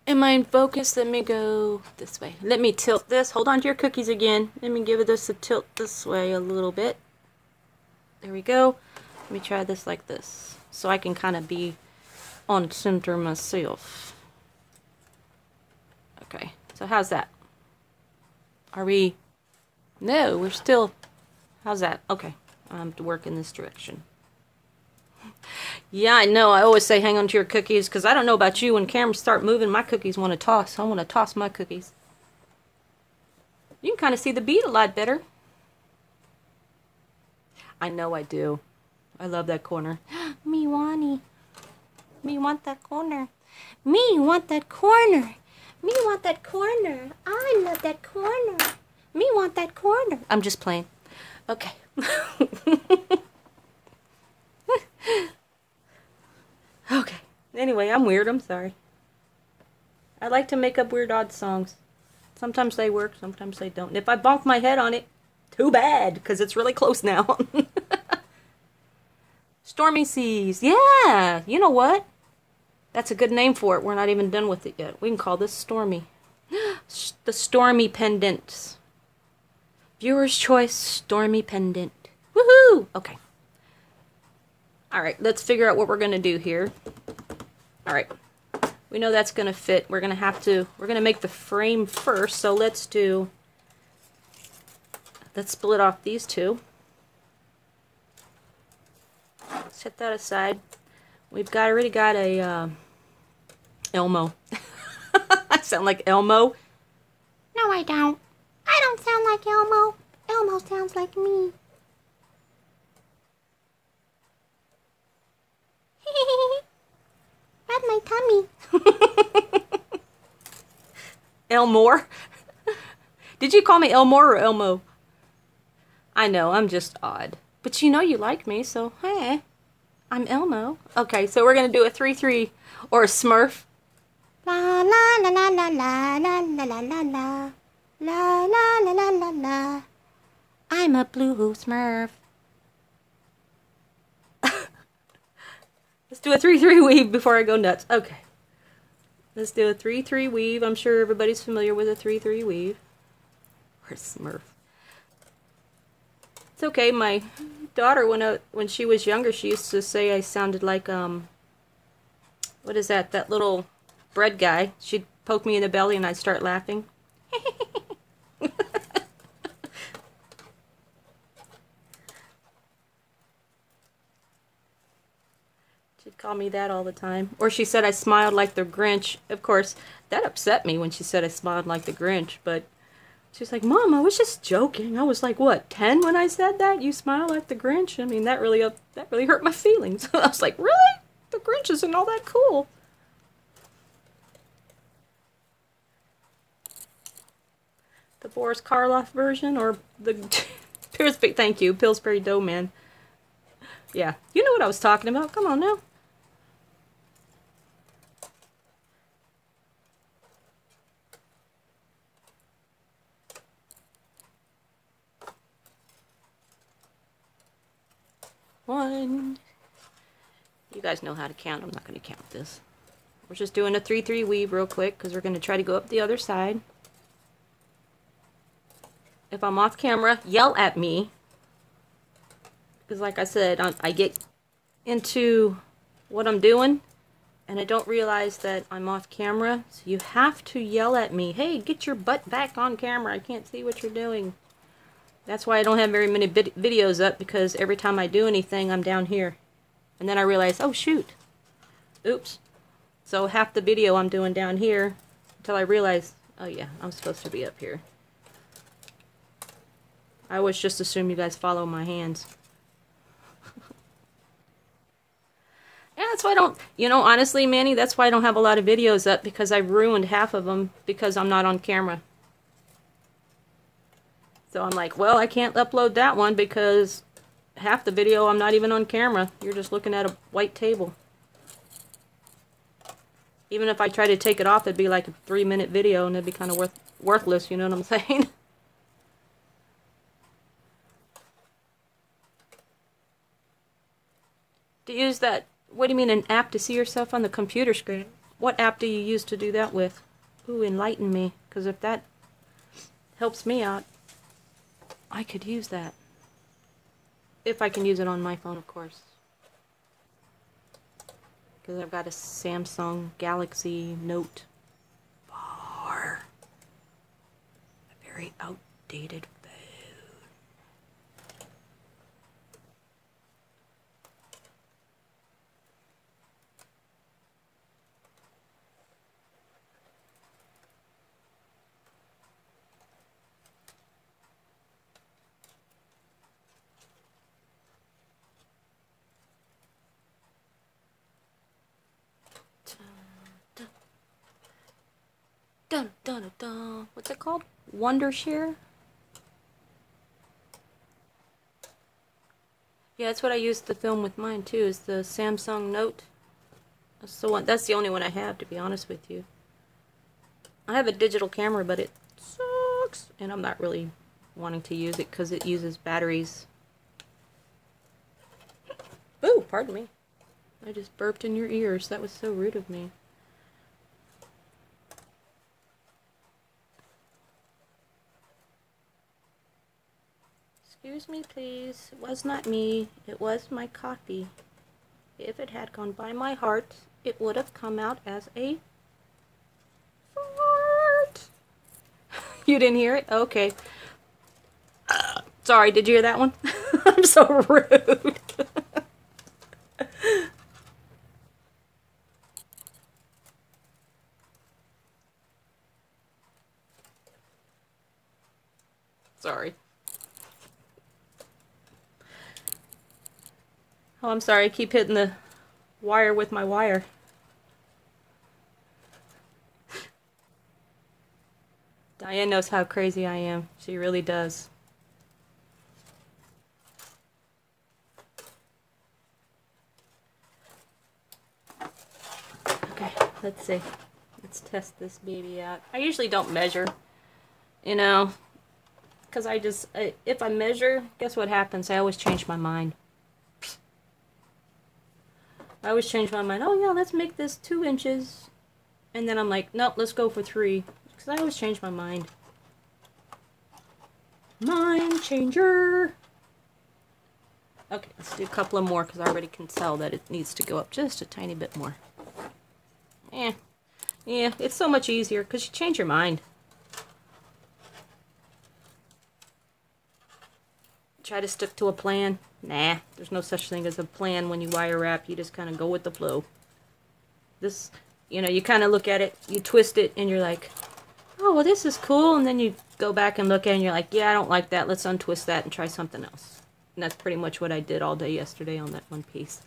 am I in focus? Let me go this way. Let me tilt this. Hold on to your cookies again. Let me give this a tilt this way a little bit. There we go. Let me try this like this, so I can kind of be on center myself. Okay, so how's that? Are we... No, we're still... How's that? Okay, I have to work in this direction. Yeah, I know. I always say hang on to your cookies, because I don't know about you. When cameras start moving, my cookies want to toss. I want to toss my cookies. You can kind of see the bead a lot better. I know I do. I love that corner. Me wanty. Me want that corner. Me want that corner. Me want that corner. I love that corner. Me want that corner. I'm just playing. Okay. Okay. Anyway, I'm weird. I'm sorry. I like to make up weird, odd songs. Sometimes they work, sometimes they don't. And if I bonk my head on it, too bad, because it's really close now. Stormy Seas. Yeah. You know what? That's a good name for it. We're not even done with it yet. We can call this Stormy. The Stormy Pendant. Viewer's Choice Stormy Pendant. Woohoo! Okay. Alright, let's figure out what we're going to do here. Alright. We know that's going to fit. We're going to make the frame first. So let's split off these two. Set that aside. We've already got a Elmo. I sound like Elmo. No, I don't. I don't sound like Elmo. Elmo sounds like me. Rub my tummy. Elmore? Did you call me Elmore or Elmo? I know, I'm just odd. But you know you like me, so hey. I'm Elmo. Okay, so we're going to do a 3-3 or a Smurf. La la la la la la la la la la la la la la la la la. I'm a blue Smurf. Let's do a 3-3 weave before I go nuts. Okay. Let's do a 3-3 weave. I'm sure everybody's familiar with a 3-3 weave. Or Smurf. It's okay. My daughter, when she was younger, she used to say I sounded like, what is that? That little bread guy. She'd poke me in the belly and I'd start laughing. She'd call me that all the time. Or she said I smiled like the Grinch. Of course, that upset me when she said I smiled like the Grinch, but she's like, Mom, I was just joking. I was like, what, 10 when I said that? You smile like the Grinch? I mean, that really hurt my feelings. I was like, really? The Grinch isn't all that cool. The Boris Karloff version or the thank you, Pillsbury Dough Man. Yeah, you know what I was talking about. Come on now. One. You guys know how to count. I'm not going to count this. We're just doing a 3-3 weave real quick because we're going to try to go up the other side. If I'm off camera, yell at me. Because like I said, I get into what I'm doing and I don't realize that I'm off camera. So you have to yell at me. Hey, get your butt back on camera. I can't see what you're doing. That's why I don't have very many videos up, because every time I do anything, I'm down here. And then I realize, oh shoot. Oops. So half the video I'm doing down here until I realize, oh yeah, I'm supposed to be up here. I always just assume you guys follow my hands. Yeah, that's why I don't, you know, honestly, Manny, that's why I don't have a lot of videos up, because I've ruined half of them because I'm not on camera. So I'm like, well, I can't upload that one because half the video I'm not even on camera. You're just looking at a white table. Even if I try to take it off, it'd be like a 3-minute video and it'd be kind of worthless, you know what I'm saying? To use that What do you mean, an app to see yourself on the computer screen? What app do you use to do that with? Ooh, enlighten me. Because if that helps me out, I could use that. If I can use it on my phone, of course. Because I've got a Samsung Galaxy Note 4. A very outdated phone. Dun, dun, dun, dun. What's it called? Wondershare? Yeah, that's what I used to film with mine too, is the Samsung Note. That's the only one I have, to be honest with you. I have a digital camera, but it sucks. And I'm not really wanting to use it because it uses batteries. Ooh, pardon me. I just burped in your ears. That was so rude of me. Excuse me, please. It was not me. It was my coffee. If it had gone by my heart, it would have come out as a fart. You didn't hear it? Okay. Sorry, did you hear that one? I'm so rude. Sorry. Oh, I'm sorry. I keep hitting the wire with my wire. Diane knows how crazy I am. She really does. Okay, let's see. Let's test this baby out. I usually don't measure, you know, because if I measure, guess what happens? I always change my mind. I always change my mind. Oh yeah, let's make this 2 inches. And then I'm like, nope, let's go for 3. Because I always change my mind. Mind changer. Okay, let's do a couple of more because I already can tell that it needs to go up just a tiny bit more. Yeah, it's so much easier because you change your mind. Try to stick to a plan. Nah, there's no such thing as a plan when you wire wrap. You just kind of go with the flow. This, you kind of look at it, you twist it, and you're like, oh, well, this is cool. And then you go back and look at it, and you're like, yeah, I don't like that. Let's untwist that and try something else. And that's pretty much what I did all day yesterday on that one piece.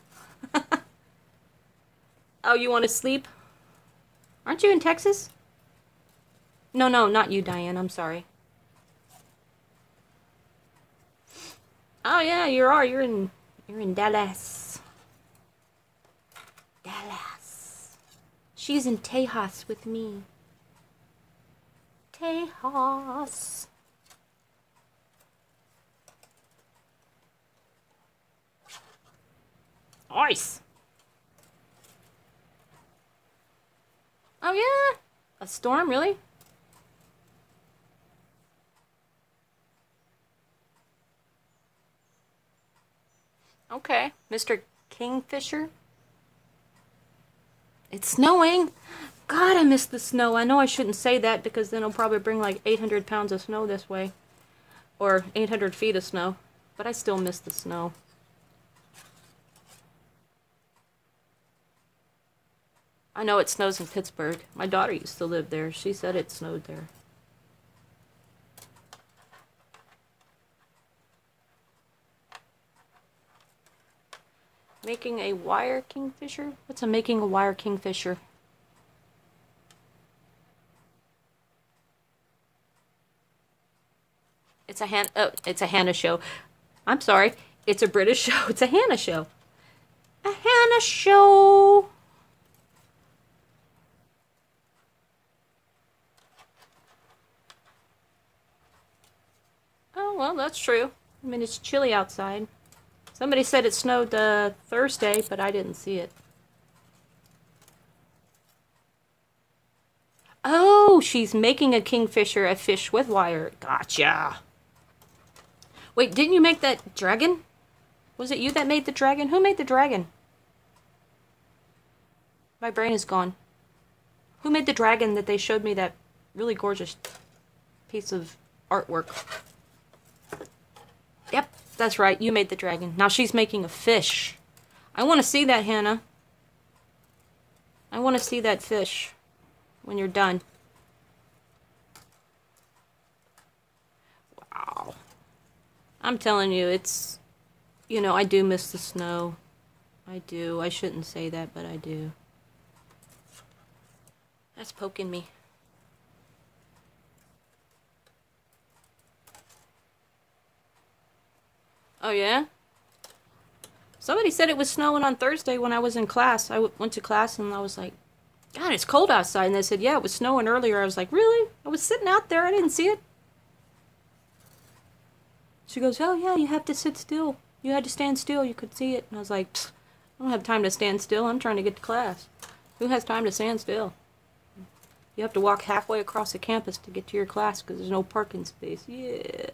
Oh, you want to sleep? Aren't you in Texas? No, not you, Diane. I'm sorry. Oh yeah, you are. You're in Dallas. Dallas. She's in Tejas with me. Tejas. Nice. Oh yeah. A storm, really? Okay. Mr. Kingfisher? It's snowing. God, I miss the snow. I know I shouldn't say that because then I'll probably bring like 800 pounds of snow this way. Or 800 feet of snow. But I still miss the snow. I know it snows in Pittsburgh. My daughter used to live there. She said it snowed there. Making a wire kingfisher? What's making a wire kingfisher? It's a Hannah show. I'm sorry. It's a British show. It's a Hannah show. A Hannah show. Oh, well, that's true. I mean, it's chilly outside. Somebody said it snowed Thursday, but I didn't see it. Oh, she's making a kingfisher, a fish with wire. Gotcha. Wait, didn't you make that dragon? Was it you that made the dragon? Who made the dragon? My brain is gone. Who made the dragon that they showed me, that really gorgeous piece of artwork? Yep, that's right. You made the dragon. Now she's making a fish. I want to see that, Hannah. I want to see that fish when you're done. Wow. I'm telling you, it's... You know, I do miss the snow. I do. I shouldn't say that, but I do. That's poking me. Oh, yeah? Somebody said it was snowing on Thursday when I was in class. I went to class and I was like, God, it's cold outside. And they said, yeah, it was snowing earlier. I was like, really? I was sitting out there. I didn't see it. She goes, oh, yeah, you have to sit still. You had to stand still. You could see it. And I was like, I don't have time to stand still. I'm trying to get to class. Who has time to stand still? You have to walk halfway across the campus to get to your class because there's no parking space. Yeah.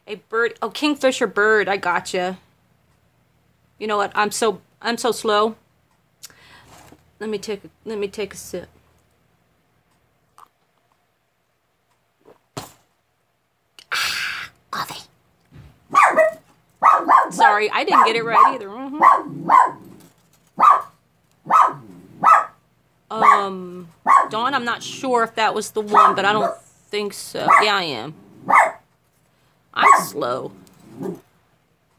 A bird. Oh, kingfisher bird. I gotcha. You know what? I'm so slow. Let me take a sip. Coffee. Sorry, I didn't get it right either. Dawn, I'm not sure if that was the one, but I don't think so. Yeah, I am. I'm slow.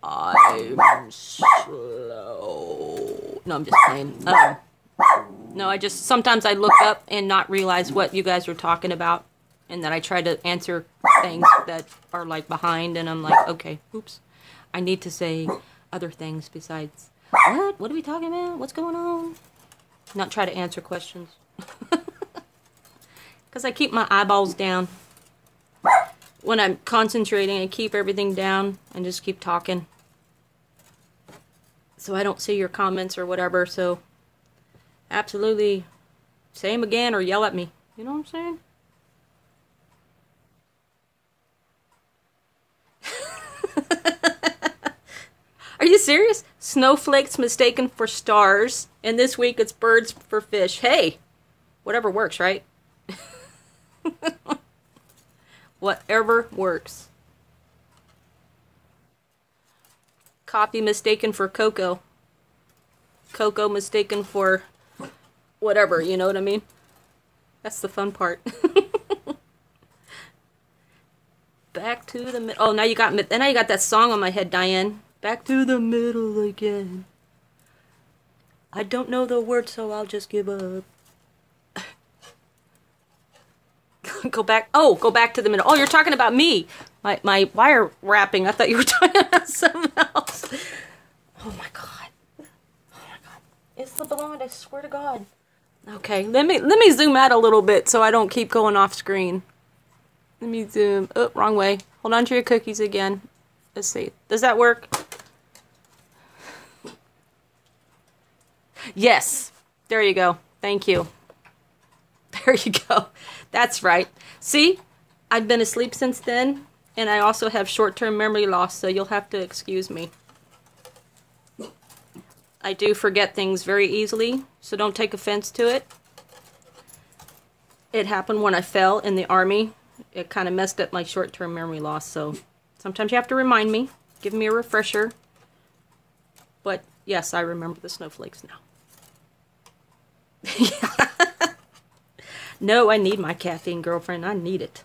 I'm slow. No, I'm just playing. No, sometimes I look up and not realize what you guys are talking about, and then I try to answer things that are like behind, and I'm like, okay, oops. I need to say other things besides, what? What are we talking about? What's going on? Not try to answer questions. Because I keep my eyeballs down. When I'm concentrating, I keep everything down and just keep talking. So I don't see your comments or whatever, so absolutely say them again or yell at me. You know what I'm saying? Are you serious? Snowflakes mistaken for stars, and this week it's birds for fish. Hey, whatever works, right? Whatever works. Coffee mistaken for cocoa. Cocoa mistaken for whatever, you know what I mean? That's the fun part. Back to the middle. Oh, now you got that song on my head, Diane. Back to the middle again. I don't know the words, so I'll just give up. Go back. Oh, go back to the middle. Oh, you're talking about me. My wire wrapping. I thought you were talking about something else. Oh my god. Oh my god. It's the blonde, I swear to God. Okay, let me zoom out a little bit so I don't keep going off screen. Let me zoom. Oh, wrong way. Hold on to your cookies again. Let's see. Does that work? Yes. There you go. Thank you. There you go. That's right. See? I've been asleep since then, and I also have short-term memory loss, so you'll have to excuse me. I do forget things very easily, so don't take offense to it. It happened when I fell in the army. It kind of messed up my short-term memory loss, so sometimes you have to remind me, give me a refresher. But yes, I remember the snowflakes now. No, I need my caffeine, girlfriend. I need it.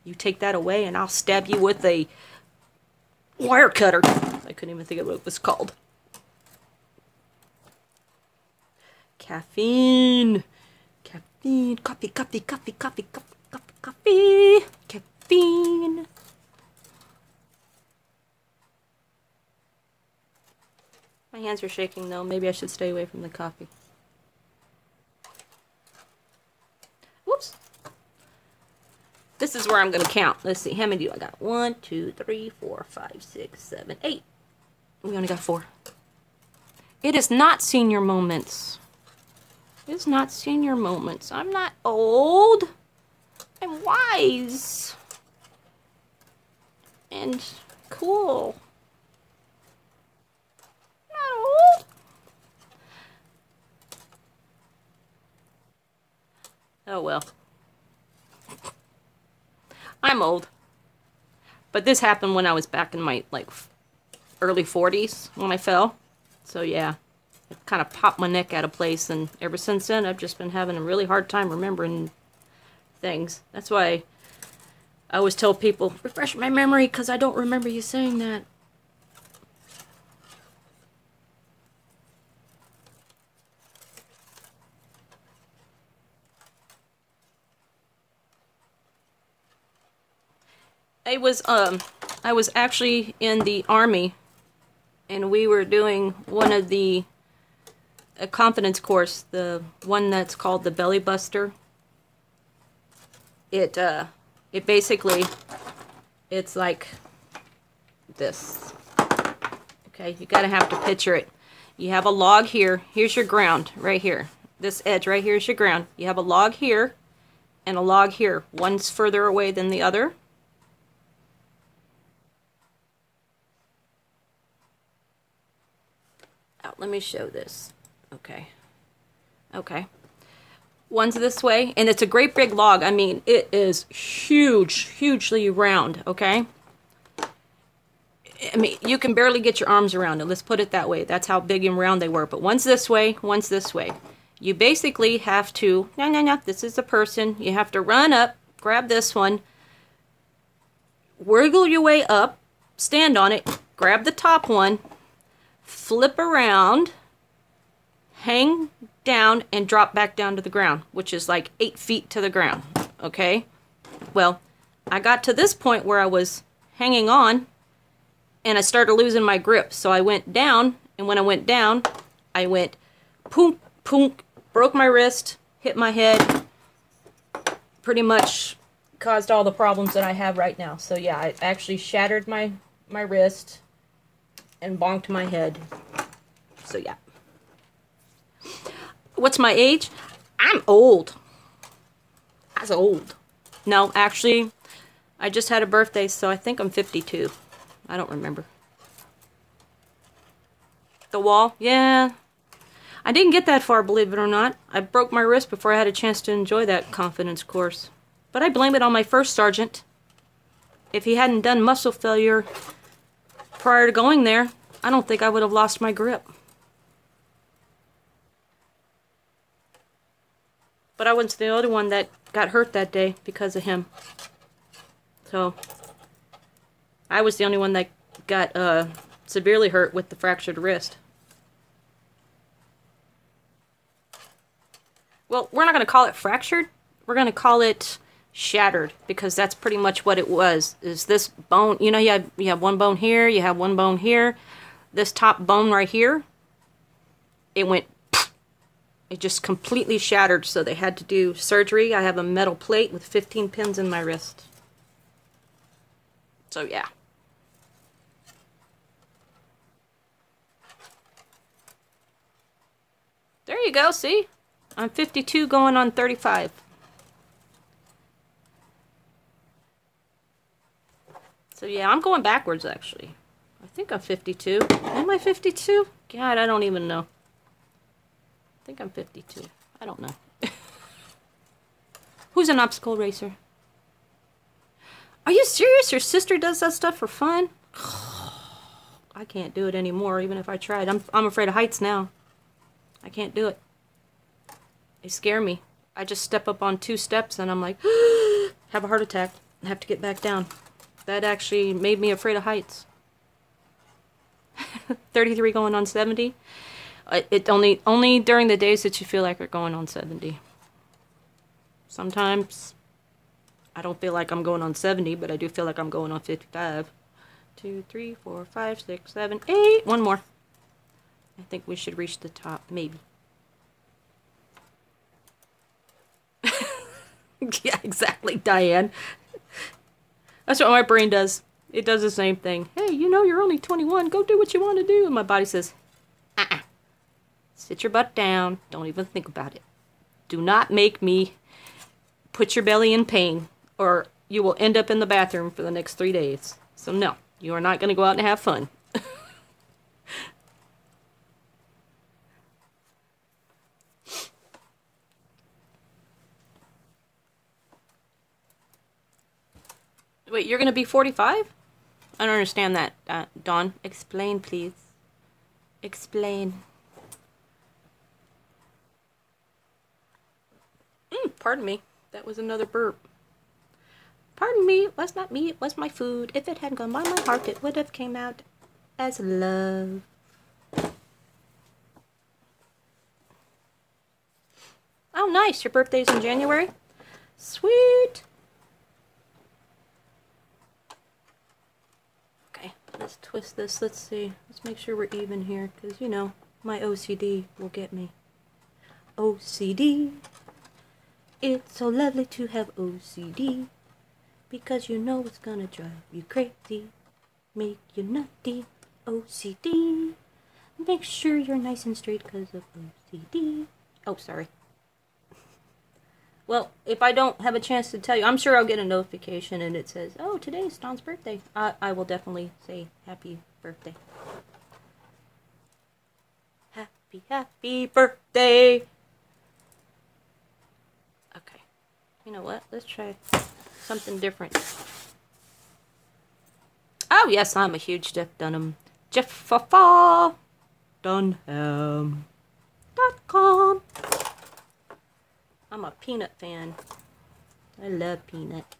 You take that away and I'll stab you with a wire cutter. I couldn't even think of what it was called. Caffeine. Caffeine. Coffee, coffee, coffee, coffee, coffee, coffee, coffee. Caffeine. My hands are shaking though. Maybe I should stay away from the coffee. Whoops. This is where I'm going to count. Let's see. How many do I got? 1, 2, 3, 4, 5, 6, 7, 8. We only got 4. It is not senior moments. It is not senior moments. I'm not old. I'm wise. And cool. Not old. Oh well. I'm old. But this happened when I was back in my, like, early 40s when I fell. So yeah, it kind of popped my neck out of place, and ever since then I've just been having a really hard time remembering things. That's why I always tell people, refresh my memory, because I don't remember you saying that. I was actually in the Army, and we were doing one of the a confidence course, the one that's called the Belly Buster. It basically, it's like this. Okay, you gotta have to picture it. You have a log here. Here's your ground right here. This edge right here is your ground. You have a log here and a log here. One's further away than the other. Let me show this. Okay. Okay. One's this way, and it's a great big log. I mean, it is huge, hugely round, okay? I mean, you can barely get your arms around it. Let's put it that way. That's how big and round they were. But one's this way, one's this way. You basically have to, no, this is the person. You have to run up, grab this one, wiggle your way up, stand on it, grab the top one, flip around, hang down, and drop back down to the ground, which is like 8 feet to the ground, okay? Well, I got to this point where I was hanging on, and I started losing my grip, so I went down, and when I went down, I went poonk, poonk, broke my wrist, hit my head, pretty much caused all the problems that I have right now. So yeah, I actually shattered my wrist and bonked my head. So yeah. What's my age? I'm old. I was old. No, actually, I just had a birthday, so I think I'm 52. I don't remember. The wall? Yeah. I didn't get that far, believe it or not. I broke my wrist before I had a chance to enjoy that confidence course. But I blame it on my first sergeant. If he hadn't done muscle failure prior to going there, I don't think I would have lost my grip. But I wasn't the only one that got hurt that day because of him. So, I was the only one that got severely hurt with the fractured wrist. Well, we're not going to call it fractured. We're going to call it shattered, because that's pretty much what it was. Is this bone, you know, you have one bone here, you have one bone here. This top bone right here, it went, it just completely shattered, so they had to do surgery. I have a metal plate with 15 pins in my wrist. So yeah. There you go, see? I'm 52 going on 35. So yeah, I'm going backwards actually. I think I'm 52. Am I 52? God, I don't even know. I think I'm 52. I don't know. Who's an obstacle racer? Are you serious? Your sister does that stuff for fun? I can't do it anymore, even if I tried. I'm afraid of heights now. I can't do it. They scare me. I just step up on 2 steps and I'm like, have a heart attack. I have to get back down. That actually made me afraid of heights. 33 going on 70. It only during the days that you feel like you're going on 70. Sometimes I don't feel like I'm going on 70, but I do feel like I'm going on 55. 2, 3, 4, 5, 6, 7, 8. One more. I think we should reach the top, maybe. Yeah, exactly, Diane. That's what my brain does. It does the same thing. Hey, you know you're only 21. Go do what you want to do. And my body says, uh-uh. Sit your butt down. Don't even think about it. Do not make me put your belly in pain, or you will end up in the bathroom for the next 3 days. So no, you are not going to go out and have fun. Wait, you're going to be 45? I don't understand that, Dawn. Explain, please. Explain. Pardon me. That was another burp. Pardon me. It was not me. It was my food. If it had gone by my heart, it would have came out as love. Oh, nice. Your birthday's in January? Sweet. Okay, let's twist this. Let's see. Let's make sure we're even here, because, you know, my OCD will get me. OCD. It's so lovely to have OCD, because you know it's gonna drive you crazy, make you nutty. OCD. Make sure you're nice and straight because of OCD. Oh, sorry. Well, if I don't have a chance to tell you, I'm sure I'll get a notification and it says, oh, today's Dawn's birthday. I will definitely say happy birthday. Happy, happy birthday. Okay. You know what? Let's try something different. Oh, yes, I'm a huge Jeff Dunham. Dunham.com. I'm a Peanut fan. I love Peanut.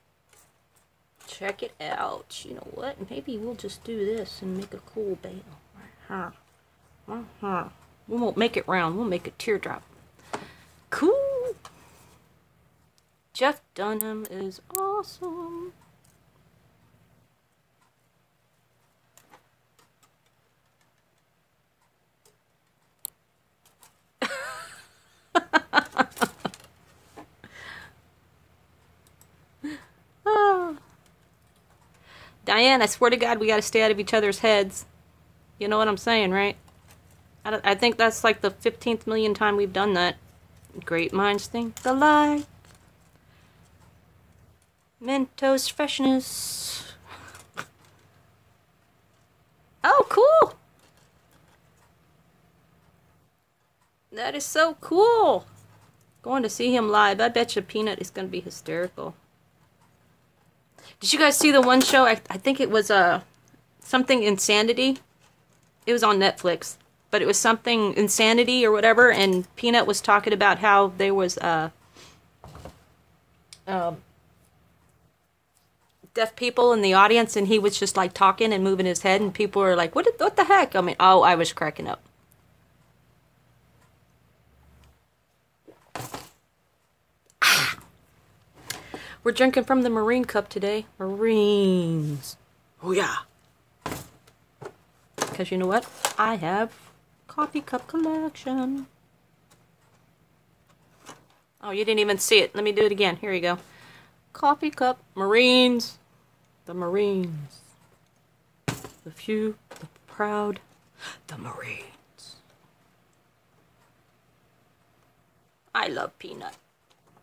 Check it out. You know what? Maybe we'll just do this and make a cool bale. We won't make it round. We'll make a teardrop. Cool. Jeff Dunham is awesome. Diane, I swear to God, we got to stay out of each other's heads. You know what I'm saying, right? I think that's like the 15th million time we've done that. Great minds think alike. Mentos freshness. Oh, cool. That is so cool. Going to see him live. I bet you Peanut is going to be hysterical. Did you guys see the one show? I think it was something Insanity. It was on Netflix. But it was something Insanity or whatever. And Peanut was talking about how there was deaf people in the audience. And he was just like talking and moving his head. And people were like, what the heck? I mean, oh, I was cracking up. We're drinking from the Marine cup today. Marines. Oh, yeah. Because you know what? I have coffee cup collection. Oh, you didn't even see it. Let me do it again. Here you go. Coffee cup. Marines. The Marines. The few. The proud. The Marines. I love Peanut.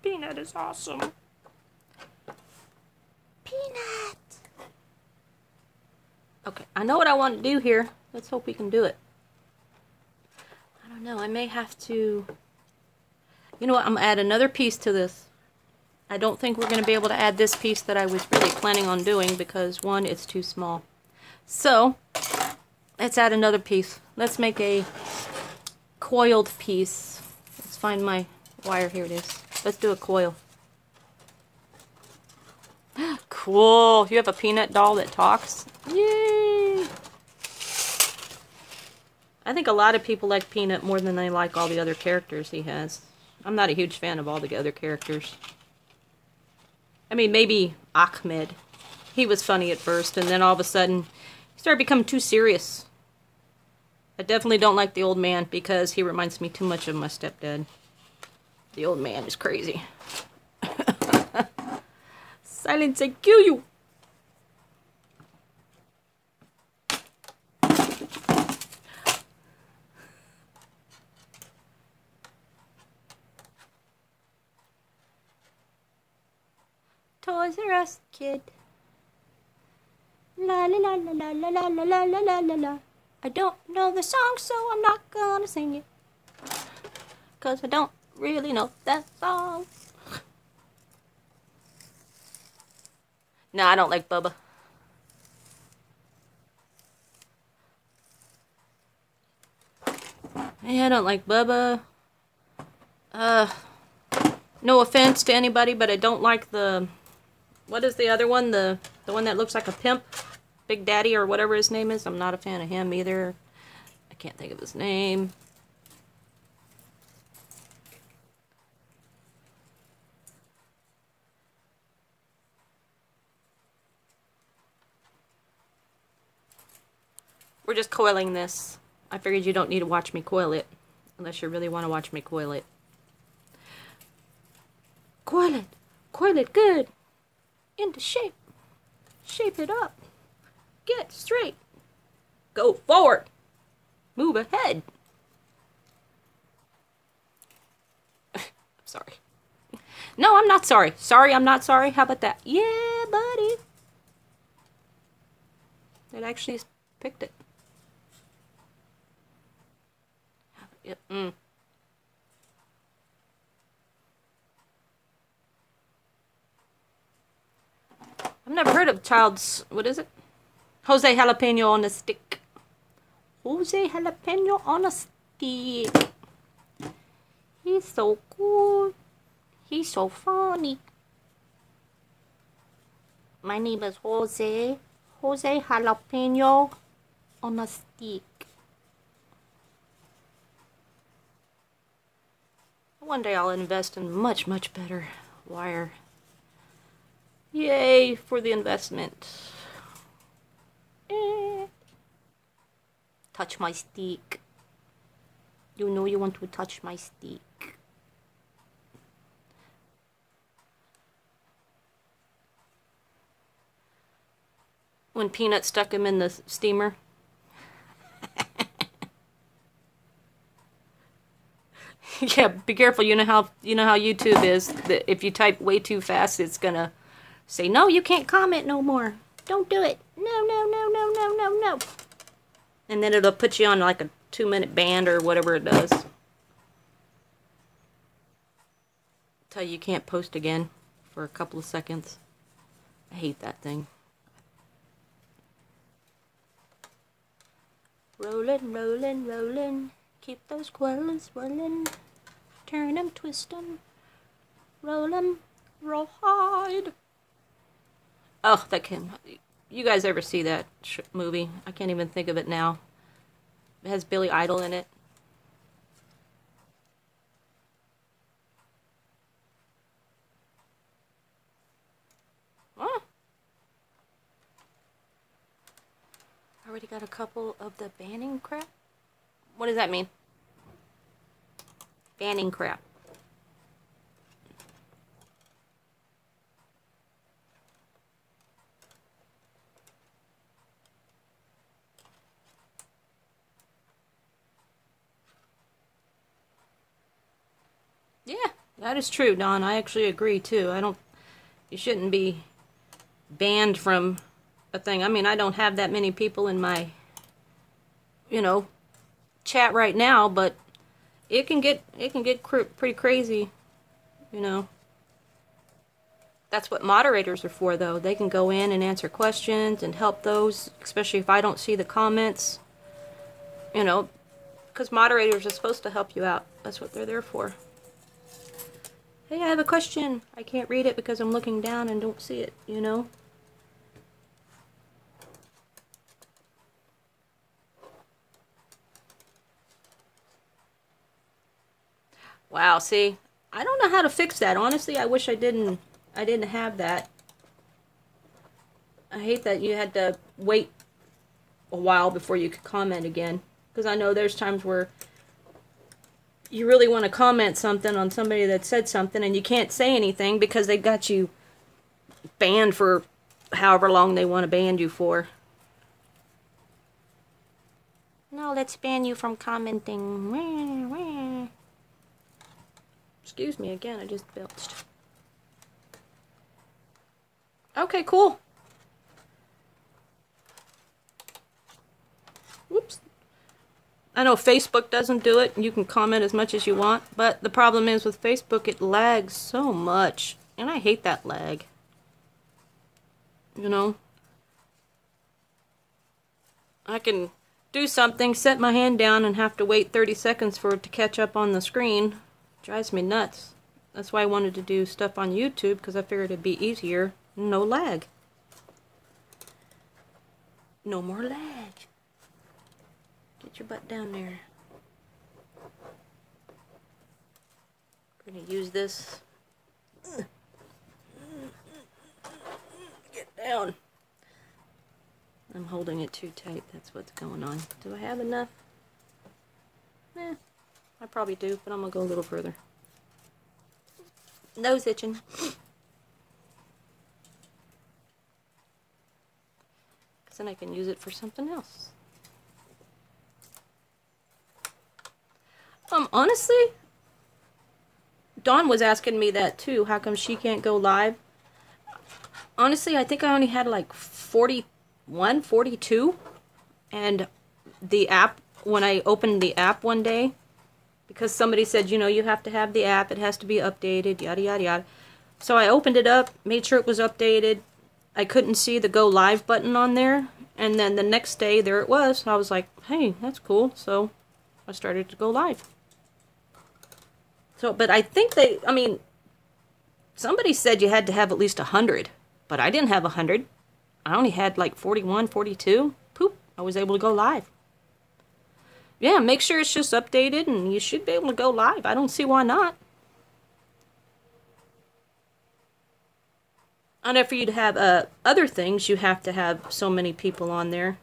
Peanut is awesome. Peanut. Okay, I know what I want to do here. Let's hope we can do it. I don't know. I may have to... You know what? I'm going to add another piece to this. I don't think we're going to be able to add this piece that I was really planning on doing because, one, it's too small. So, let's add another piece. Let's make a coiled piece. Let's find my wire. Here it is. Let's do a coil. Cool. You have a Peanut doll that talks? Yay! I think a lot of people like Peanut more than they like all the other characters he has. I'm not a huge fan of all the other characters. I mean, maybe Ahmed. He was funny at first, and then all of a sudden, he started becoming too serious. I definitely don't like the old man because he reminds me too much of my stepdad. The old man is crazy. Silence, I kill you. Toys R Us kid. La la la la la la la la la la la la. I don't know the song, so I'm not gonna sing it. 'Cause I don't really know that song. No, I don't like Bubba. Yeah, I don't like Bubba. No offense to anybody, but I don't like the... What is the other one? The one that looks like a pimp? Big Daddy or whatever his name is. I'm not a fan of him either. I can't think of his name. We're just coiling this. I figured you don't need to watch me coil it. Unless you really want to watch me coil it. Coil it. Coil it good. Into shape. Shape it up. Get straight. Go forward. Move ahead. I'm sorry. No, I'm not sorry. Sorry, I'm not sorry. How about that? Yeah, buddy. It actually picked it. Yep. I've never heard of Child's... What is it? Jose Jalapeno on a stick. Jose Jalapeno on a stick. He's so cool. He's so funny. My name is Jose. Jose Jalapeno on a stick. One day I'll invest in much, much better wire. Yay for the investment. Touch my stick. You know you want to touch my stick. When Peanut stuck him in the steamer. Yeah, be careful. You know how YouTube is. That if you type way too fast, it's gonna say, no, you can't comment no more. Don't do it. No, no, no, no, no, no, no. And then it'll put you on like a 2-minute ban or whatever it does. Tell you can't post again for a couple of seconds. I hate that thing. Rollin', rollin', rollin'. Keep those coils swirling. Turn 'em, twist 'em. Roll 'em, roll hard. Oh, that came... You guys ever see that movie? I can't even think of it now. It has Billy Idol in it. Oh. I already got a couple of the banning crap. What does that mean? Banning crap. Yeah, that is true, Don. I actually agree, too. You shouldn't be banned from a thing. I mean, I don't have that many people in my, chat right now, but it can get pretty crazy, That's what moderators are for, though. They can go in and answer questions and help those, especially if I don't see the comments, because moderators are supposed to help you out. That's what they're there for. Hey, I have a question. I can't read it because I'm looking down and don't see it, Wow, see, I don't know how to fix that. Honestly, I wish I didn't have that. I hate that you had to wait a while before you could comment again. Because I know there's times where you really want to comment something on somebody that said something and you can't say anything because they got you banned for however long they want to ban you for. No, let's ban you from commenting. Excuse me again, I just belched. Okay, cool. Whoops. I know Facebook doesn't do it, and you can comment as much as you want, but the problem is with Facebook, it lags so much, and I hate that lag. You know? I can do something, set my hand down, and have to wait 30 seconds for it to catch up on the screen. It drives me nuts. That's why I wanted to do stuff on YouTube, because I figured it'd be easier. No lag. No more lag. Get your butt down there. We're going to use this. Get down. I'm holding it too tight. That's what's going on. Do I have enough? I probably do, but I'm going to go a little further. Nose itching. Because then I can use it for something else. Honestly, Dawn was asking me that too. How come she can't go live? Honestly, I think I only had like 41, 42. And the app, when I opened the app one day, because somebody said, you know, you have to have the app, it has to be updated, yada, yada, yada. So I opened it up, made sure it was updated. I couldn't see the go live button on there. And then the next day, there it was. I was like, hey, that's cool. So I started to go live. So, but I think somebody said you had to have at least 100, but I didn't have 100. I only had like 41, 42. Poop, I was able to go live. Yeah, make sure it's just updated and you should be able to go live. I don't see why not. I know for you to have other things, you have to have so many people on there.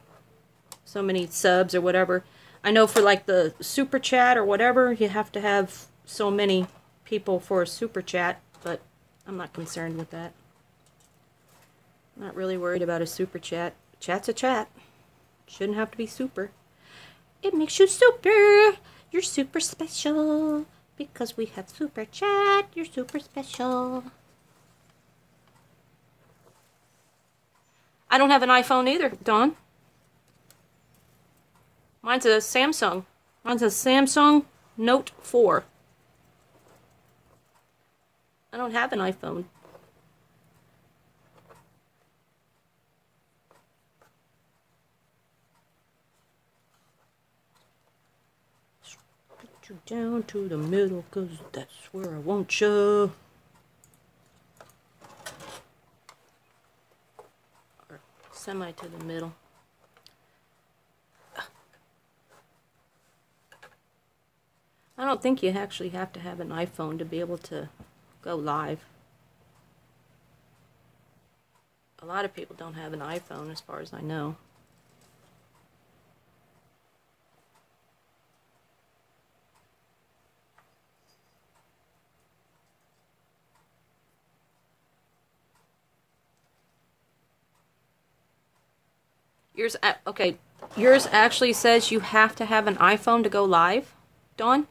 So many subs or whatever. I know for like the super chat or whatever, you have to have so many people for a super chat, but I'm not concerned with that. I'm not really worried about a super chat. Chat's a chat. Shouldn't have to be super. It makes you super. You're super special. Because we have super chat, you're super special. I don't have an iPhone either, Dawn. Mine's a Samsung. Mine's a Samsung Note 4. I don't have an iPhone. Put you down to the middle, 'cause that's where I want you. Or semi to the middle. I don't think you actually have to have an iPhone to be able to go live. A lot of people don't have an iPhone as far as I know. Yours actually says you have to have an iPhone to go live, Dawn?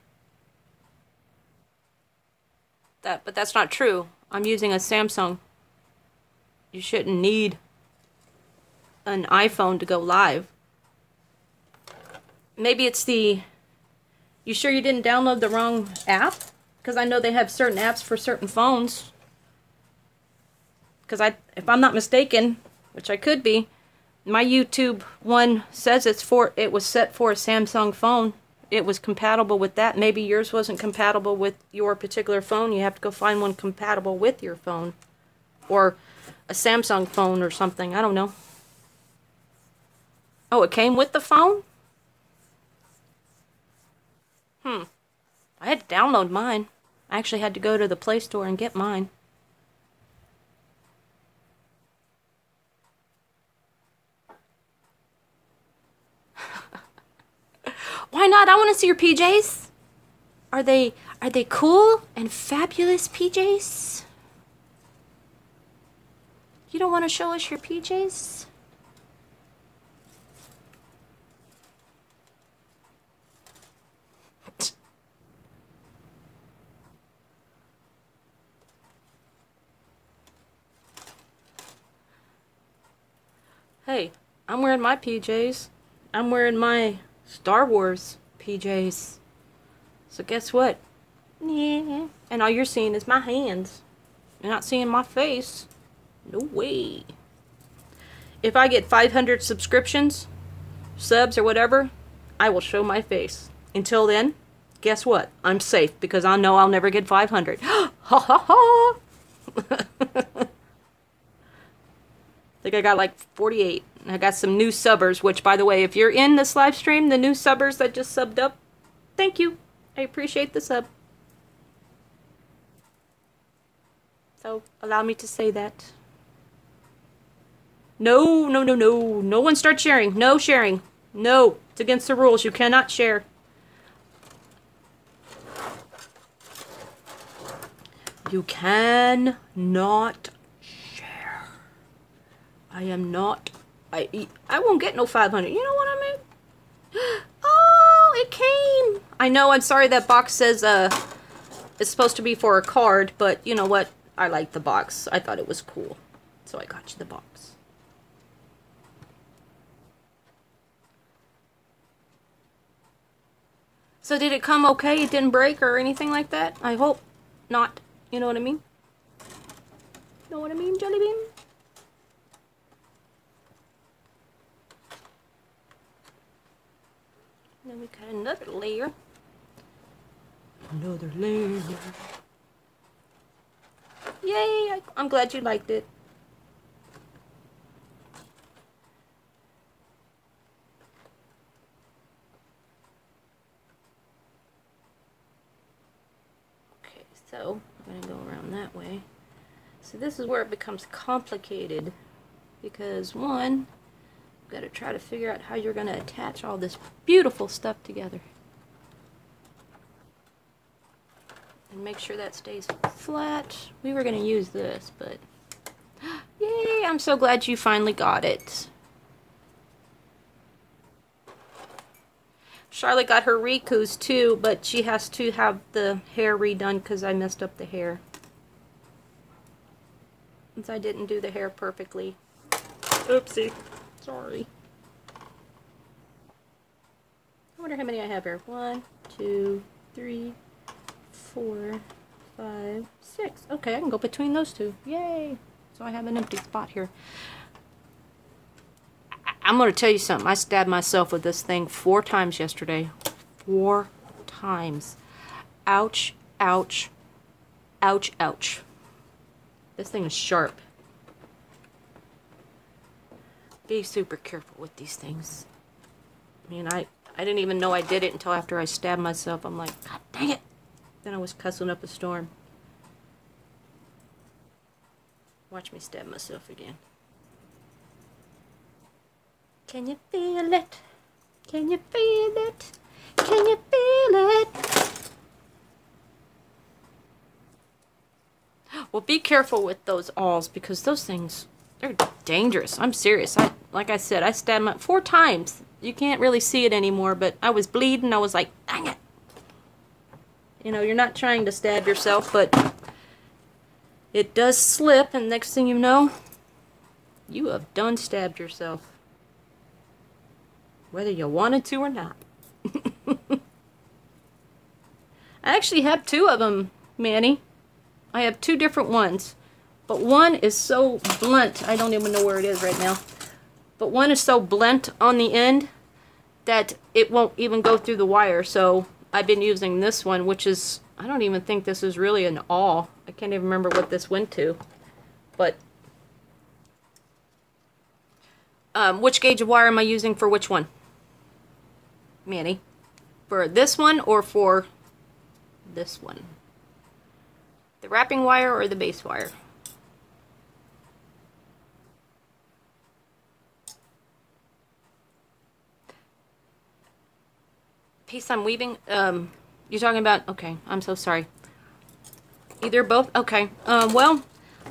But that's not true. I'm using a Samsung. You shouldn't need an iPhone to go live. Maybe it's the... You sure you didn't download the wrong app? Because I know they have certain apps for certain phones. Because if I'm not mistaken, which I could be, my YouTube one says it was set for a Samsung phone. It was compatible with that. Maybe yours wasn't compatible with your particular phone. You have to go find one compatible with your phone. Or a Samsung phone or something. I don't know. Oh, it came with the phone? I had to download mine. I actually had to go to the Play Store and get mine. Why not? I want to see your PJs. Are they cool and fabulous PJs? You don't want to show us your PJs? hey, I'm wearing my PJs. I'm wearing my Star Wars PJs. So guess what? Yeah. And all you're seeing is my hands. You're not seeing my face. No way. If I get 500 subscriptions, subs, or whatever, I will show my face. Until then, guess what? I'm safe because I know I'll never get 500. Ha ha ha! I think I got like 48. I got some new subbers, which, by the way, if you're in this live stream, the new subbers that just subbed up, thank you. I appreciate the sub. So, allow me to say that. No, no, no, no. No one start sharing. No sharing. No. It's against the rules. You cannot share. You cannot share. I am not. I won't get no 500. You know what I mean? Oh, it came. I know. I'm sorry that box says it's supposed to be for a card, but you know what? I like the box. I thought it was cool. So I got you the box. So did it come okay? It didn't break or anything like that? I hope not. You know what I mean? Know what I mean, Jelly Bean? Then we got another layer. Another layer. Yay! I'm glad you liked it. Okay, so I'm gonna go around that way. So this is where it becomes complicated because one, you've got to try to figure out how you're going to attach all this beautiful stuff together. And make sure that stays flat. We were going to use this, but yay, I'm so glad you finally got it. Charlotte got her Riku's too, but she has to have the hair redone because I messed up the hair. Since I didn't do the hair perfectly. Oopsie. Sorry. I wonder how many I have here. 1, 2, 3, 4, 5, 6. Okay, I can go between those two. Yay! So I have an empty spot here. I'm going to tell you something. I stabbed myself with this thing 4 times yesterday. 4 times. Ouch, ouch, ouch, ouch. This thing is sharp. Be super careful with these things. I mean, I didn't even know I did it until after I stabbed myself. I'm like, God dang it. Then I was cussing up a storm. Watch me stab myself again. Can you feel it? Can you feel it? Can you feel it? Well, be careful with those awls because those things, they're dangerous. I'm serious. Like I said, I stabbed my 4 times. You can't really see it anymore, but I was bleeding. I was like, dang it. You know, you're not trying to stab yourself, but it does slip, and next thing you know, you have done stabbed yourself. Whether you wanted to or not. I actually have 2 of them, Manny. I have 2 different ones. But one is so blunt, I don't even know where it is right now. But one is so blunt on the end that it won't even go through the wire. So I've been using this one, which is, I don't even think this is really an awl. I can't even remember what this went to. But which gauge of wire am I using for which one? Manny? For this one or for this one? The wrapping wire or the base wire? Piece I'm weaving? You're talking about, okay, I'm so sorry. Either both? Okay. Well,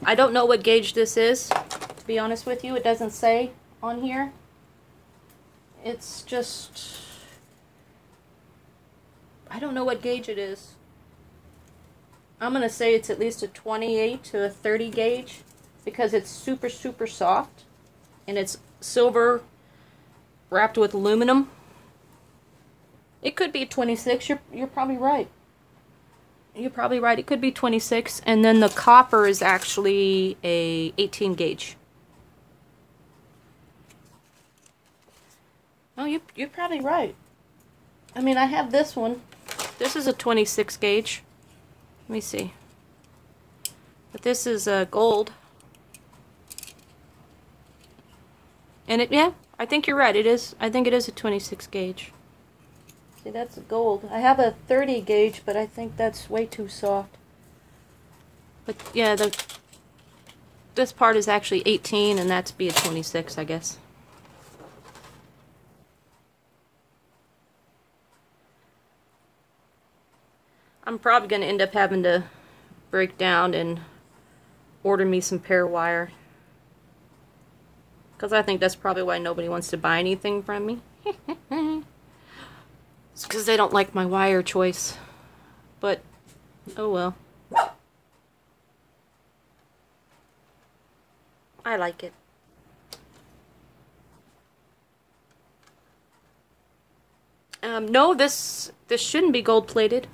I don't know what gauge this is, to be honest with you. It doesn't say on here. It's just, I don't know what gauge it is. I'm going to say it's at least a 28 to a 30 gauge because it's super, super soft and it's silver wrapped with aluminum. It could be 26. You're probably right. You're probably right. It could be 26. And then the copper is actually a 18 gauge. Oh, you're probably right. I mean, I have this one. This is a 26 gauge. Let me see. But this is gold. And yeah, I think you're right. It is. I think it is a 26 gauge. See, that's gold. I have a 30 gauge, but I think that's way too soft. But yeah, this part is actually 18, and that's be a 26, I guess. I'm probably going to end up having to break down and order me some pear wire. Because I think that's probably why nobody wants to buy anything from me. It's because they don't like my wire choice. But, oh well. I like it. No, this shouldn't be gold plated.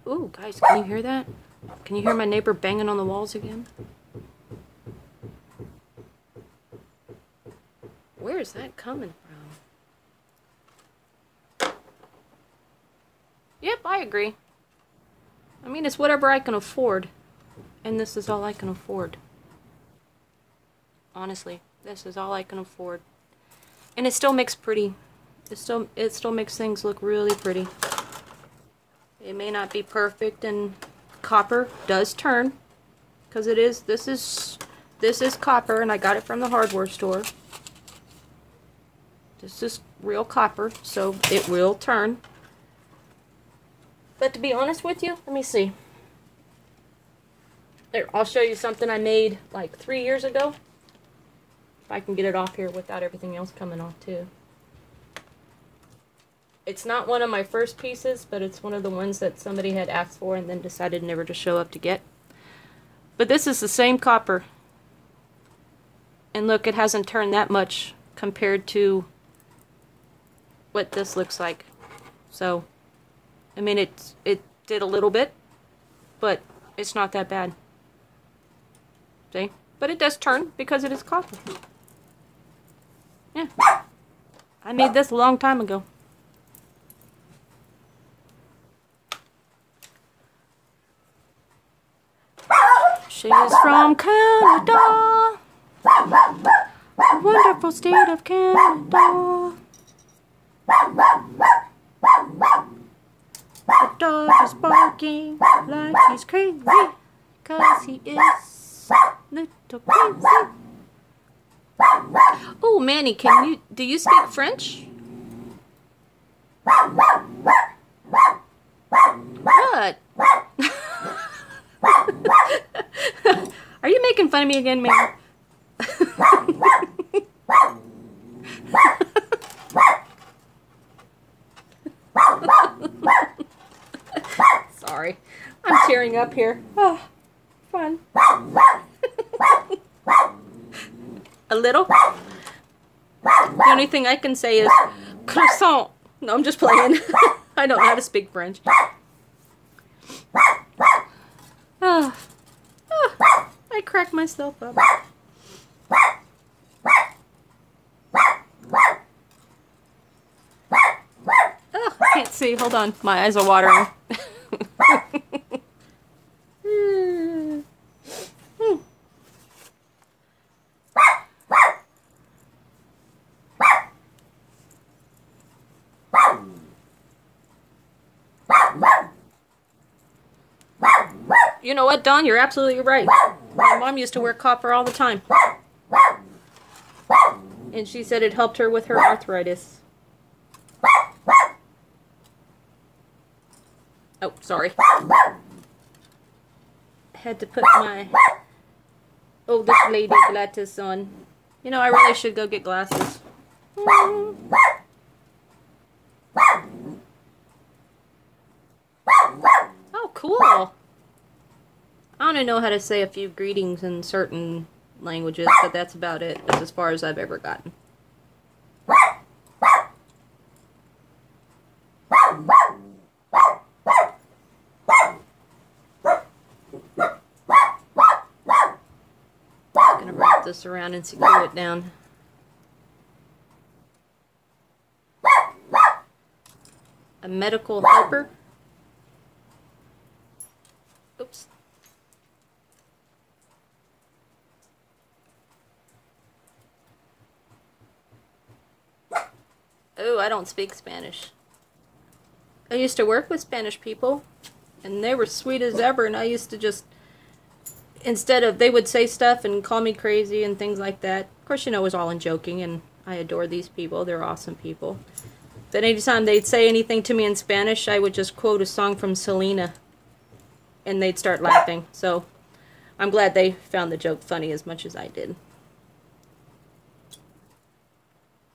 Ooh, guys, can you hear that? Can you hear my neighbor banging on the walls again? Where is that coming from? Yep, I agree. I mean, it's whatever I can afford. And this is all I can afford. Honestly, this is all I can afford. And it still makes pretty. It still makes things look really pretty. It may not be perfect, and copper does turn, because it is. This is copper, and I got it from the hardware store. This is real copper, so it will turn. But to be honest with you, let me see. There, I'll show you something I made like 3 years ago. If I can get it off here without everything else coming off too. It's not one of my first pieces, but it's one of the ones that somebody had asked for and then decided never to show up to get. But this is the same copper. And look, it hasn't turned that much compared to what this looks like. So, I mean, it did a little bit, but it's not that bad. See? But it does turn because it is copper. Yeah. I made this a long time ago. She's from Canada, wonderful state of Canada. The dog is barking like he's crazy, 'cause he is little crazy. Oh, Manny, do you speak French? What? Are you making fun of me again, man? Sorry. I'm tearing up here. Oh, fun. A little? The only thing I can say is croissant. No, I'm just playing. I don't know how to speak French. Oh. Oh, I cracked myself up. Oh, I can't see. Hold on. My eyes are watering. You know what, Dawn? You're absolutely right. My mom used to wear copper all the time. And she said it helped her with her arthritis. Oh, sorry. Had to put my oldest lady glasses on. You know, I really should go get glasses. Oh, cool. I don't know how to say a few greetings in certain languages, but that's about it. That's as far as I've ever gotten. I'm gonna wrap this around and secure it down. A medical helper. Oops. Oh, I don't speak Spanish. I used to work with Spanish people, and they were sweet as ever, and I used to just, instead of, they would say stuff and call me crazy and things like that. Of course, you know, it was all in joking, and I adore these people. They're awesome people. But anytime they'd say anything to me in Spanish, I would just quote a song from Selena, and they'd start laughing. So I'm glad they found the joke funny as much as I did.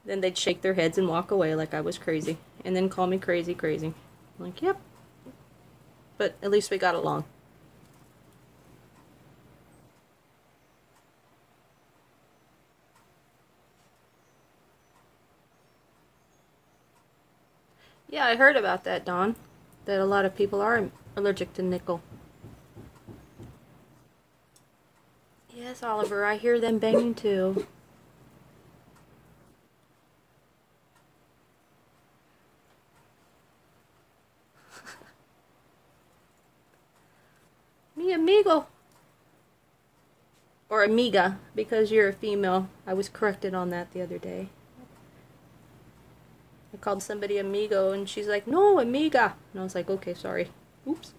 Then they'd shake their heads and walk away like I was crazy, and then call me crazy. I'm like, yep. But at least we got along. Yeah, I heard about that, Dawn. That a lot of people are allergic to nickel. Yes, Oliver, I hear them banging too. Mi amigo. Or amiga, because you're a female. I was corrected on that the other day. I called somebody amigo, and she's like, no, amiga. And I was like, okay, sorry. Oops.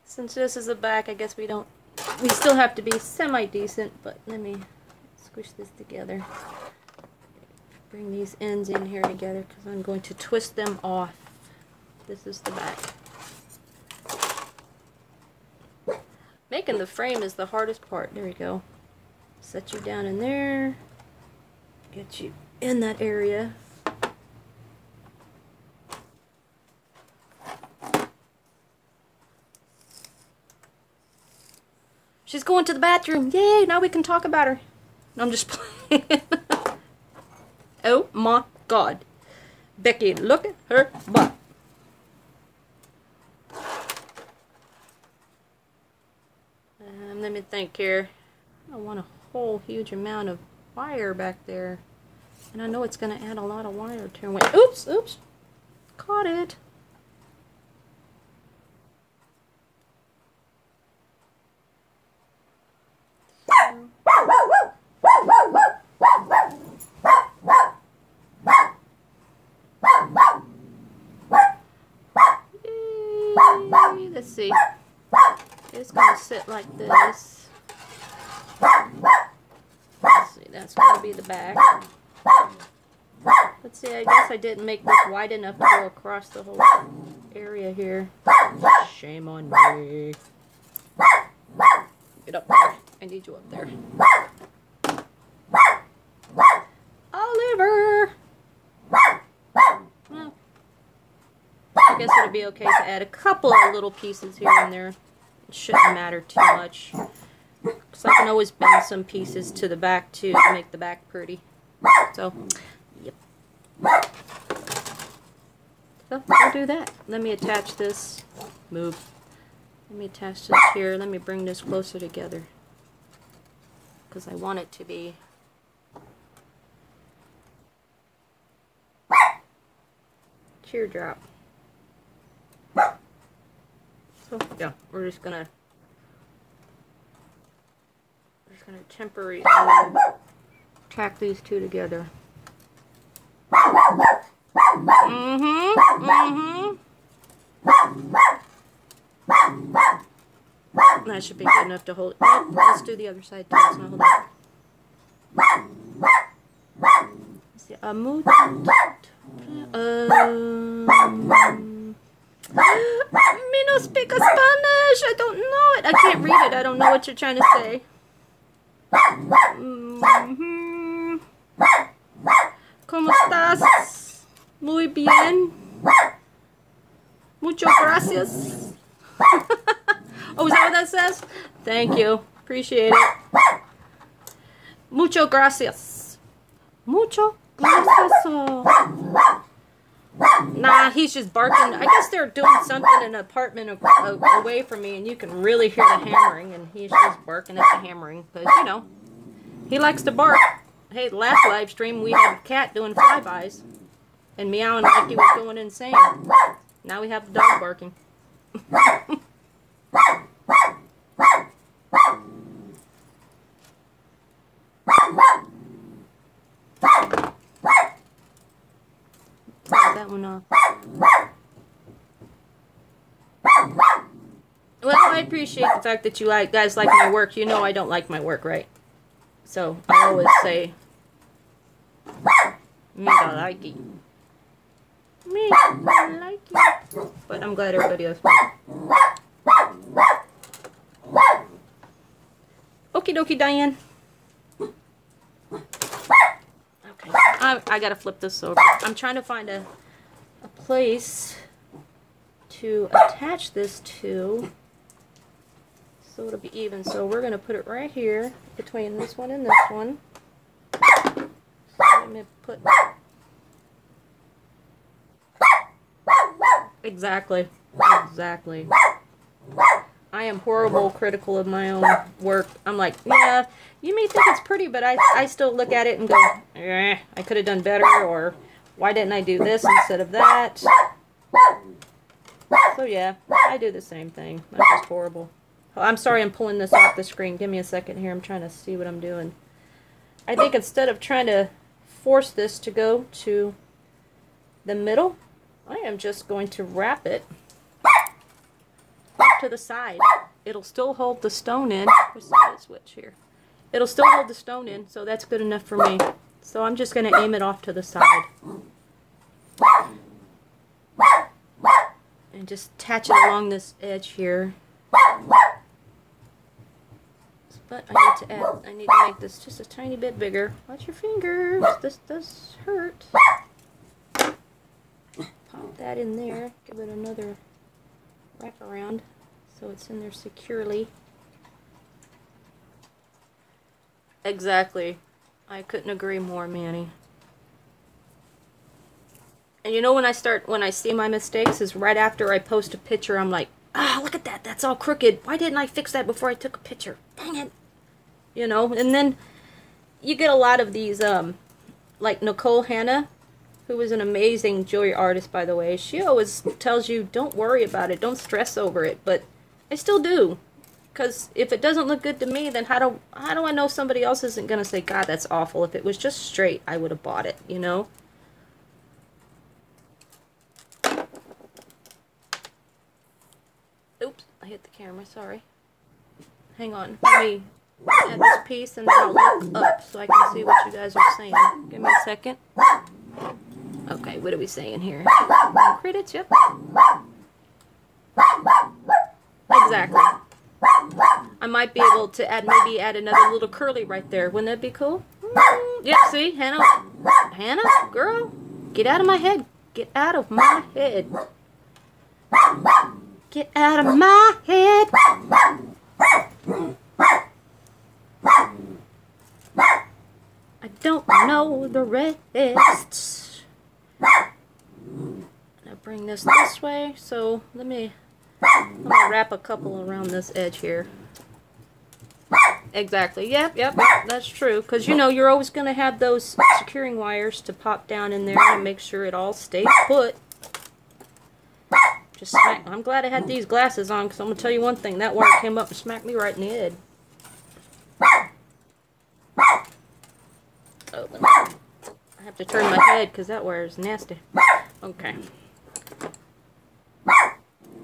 Since this is the back, I guess we still have to be semi-decent, but let me squish this together. Bring these ends in here together, because I'm going to twist them off. This is the back. Making the frame is the hardest part. There we go. Set you down in there. Get you in that area. She's going to the bathroom. Yay, now we can talk about her. No, I'm just playing. Oh my God. Becky, look at her butt. Let me think here. I want a whole huge amount of wire back there. And I know it's going to add a lot of wire to it. Oops, oops. Caught it. Yay. Let's see. It's going to sit like this. Let's see, that's going to be the back. Let's see, I guess I didn't make this wide enough to go across the whole area here. Shame on me. Get up there. I need you up there. Oliver! Well, I guess it'll be okay to add a couple of little pieces here and there. It shouldn't matter too much. Because I can always bend some pieces to the back too to make the back pretty. So, yep. So, we'll do that. Let me attach this. Move. Let me attach this here. Let me bring this closer together. Because I want it to be teardrop. So yeah, we're just gonna temporarily tack these two together. That should be good enough to hold it. Nope, let's do the other side too. Let's not hold it. Let's see. Me no speak a Spanish. I don't know it. I can't read it. I don't know what you're trying to say. ¿Cómo estás? Muy bien. Muchas gracias. Oh, is that says. Thank you. Appreciate it. Mucho gracias. Mucho gracias. Nah, he's just barking. I guess they're doing something in an apartment away from me, and you can really hear the hammering, and he's just barking at the hammering. Because, you know, he likes to bark. Hey, the last live stream, we had a cat doing flybys and meowing like he was going insane. Now we have the dog barking. That one off. Well, I appreciate the fact that you guys like my work. You know I don't like my work, right? So I always say, me don't like it. Me don't like it. But I'm glad everybody else likes it. Okie dokie, Diane. Okay, I gotta flip this over. I'm trying to find a place to attach this to so it'll be even. So we're gonna put it right here between this one and this one. So let me put exactly. I am horrible critical of my own work. I'm like, yeah, you may think it's pretty, but I still look at it and go, I could have done better, or why didn't I do this instead of that? So yeah, I do the same thing. I'm just horrible. Oh, I'm sorry I'm pulling this off the screen. Give me a second here. I'm trying to see what I'm doing. I think instead of trying to force this to go to the middle, I am just going to wrap it off to the side. It'll still hold the stone in. Where's the switch here? It'll still hold the stone in, so that's good enough for me. So I'm just going to aim it off to the side. And just attach it along this edge here. But I need to make this just a tiny bit bigger. Watch your fingers. This does hurt. Pop that in there. Give it another wrap around so it's in there securely. Exactly. I couldn't agree more, Manny. And you know when I see my mistakes is right after I post a picture, I'm like, ah, look at that, that's all crooked. Why didn't I fix that before I took a picture? Dang it. You know, and then you get a lot of these, like Nicole Hanna, who is an amazing jewelry artist, by the way. She always tells you, don't worry about it, don't stress over it, but I still do. Because if it doesn't look good to me, then how do I know somebody else isn't going to say, God, that's awful. If it was just straight, I would have bought it, you know? Oops, I hit the camera, sorry. Hang on, let me add this piece and then I'll look up so I can see what you guys are saying. Give me a second. Okay, what are we saying here? Credits, yep. Exactly. I might be able to maybe add another little curly right there. Wouldn't that be cool? Yep, see, Hannah, girl, get out of my head. Get out of my head. Get out of my head. I don't know the rest. Now bring this way. So I'm gonna wrap a couple around this edge here. Exactly. Yep, that's true. Because you know you're always gonna have those securing wires to pop down in there and make sure it all stays put. Just smack. I'm glad I had these glasses on because I'm gonna tell you one thing. That wire came up and smacked me right in the head. Oh, I have to turn my head because that wire is nasty. Okay.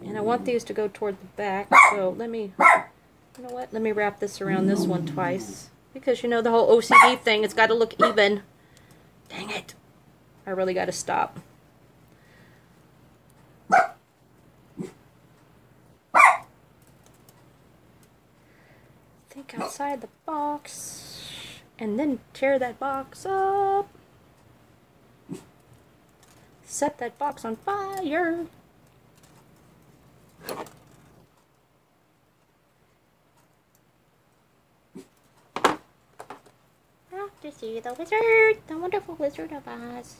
And I want these to go toward the back, so you know what? Let me wrap this around this one twice. Because you know the whole OCD thing, it's got to look even. Dang it. I really got to stop. Think outside the box. And then tear that box up. Set that box on fire. to see the wizard, the wonderful Wizard of Oz.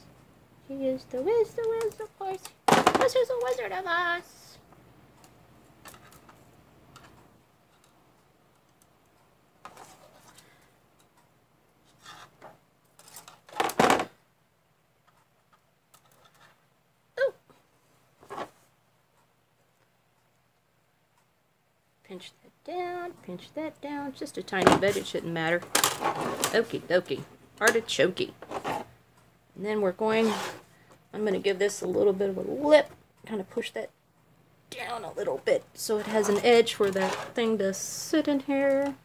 She is the Wiz, of course. This is the Wizard of Oz. Ooh. Pinch that down, just a tiny bit, it shouldn't matter. Okie dokie, artichokey. And then I'm going to give this a little bit of a lip, kind of push that down a little bit so it has an edge for that thing to sit in here.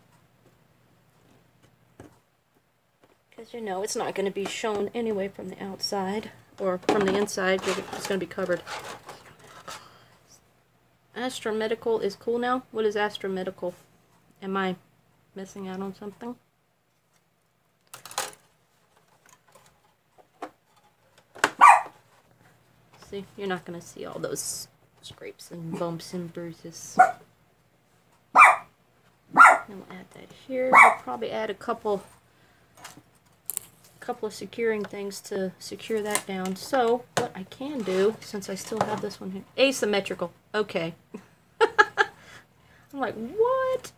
Because you know, it's not going to be shown anyway from the outside, or from the inside, it's going to be covered. Astromedical is cool now? What is astromedical? Am I missing out on something? See, you're not going to see all those scrapes and bumps and bruises. Then we'll add that here. We'll probably add a couple of securing things to secure that down. So what I can do, since I still have this one here, asymmetrical. Okay. I'm like, what?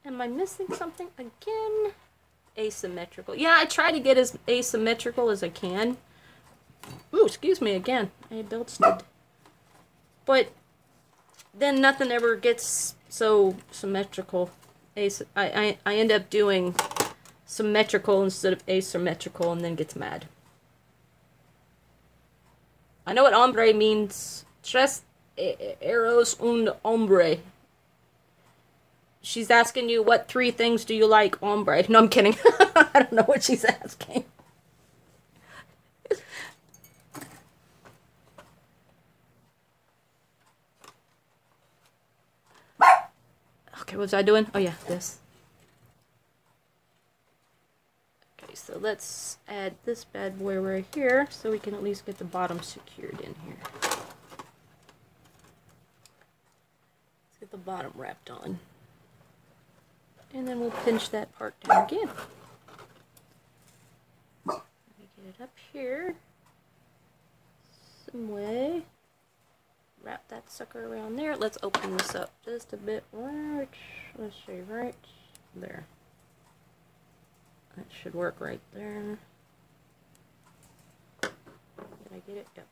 Am I missing something again? Asymmetrical. Yeah, I try to get as asymmetrical as I can. Ooh, excuse me again. I belched. But then nothing ever gets so symmetrical. I end up doing symmetrical instead of asymmetrical and then gets mad. I know what ombre means. Tres eros un hombre. She's asking you, what 3 things do you like, ombre? No, I'm kidding. I don't know what she's asking. Okay, what was I doing? Oh yeah, this. Okay, so let's add this bad boy right here so we can at least get the bottom secured in here. Let's get the bottom wrapped on. And then we'll pinch that part down again. Let me get it up here some way. Wrap that sucker around there. Let's open this up just a bit. Right, let's see, right there. That should work right there. Did I get it? Yep.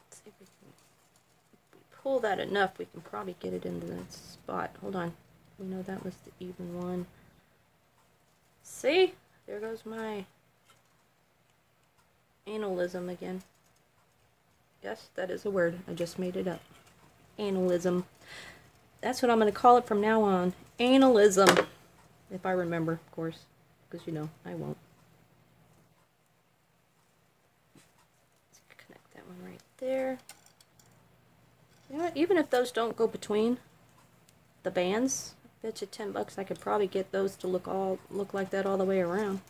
Let's see if we can pull that enough, we can probably get it into that spot. Hold on. We know that was the even one. See? There goes my analism again. Yes, that is a word. I just made it up. Analism. That's what I'm going to call it from now on. Analism. If I remember, of course. Because you know, I won't. Let's connect that one right there. You know what? Even if those don't go between the bands, I bet you $10 I could probably get those to look like that all the way around.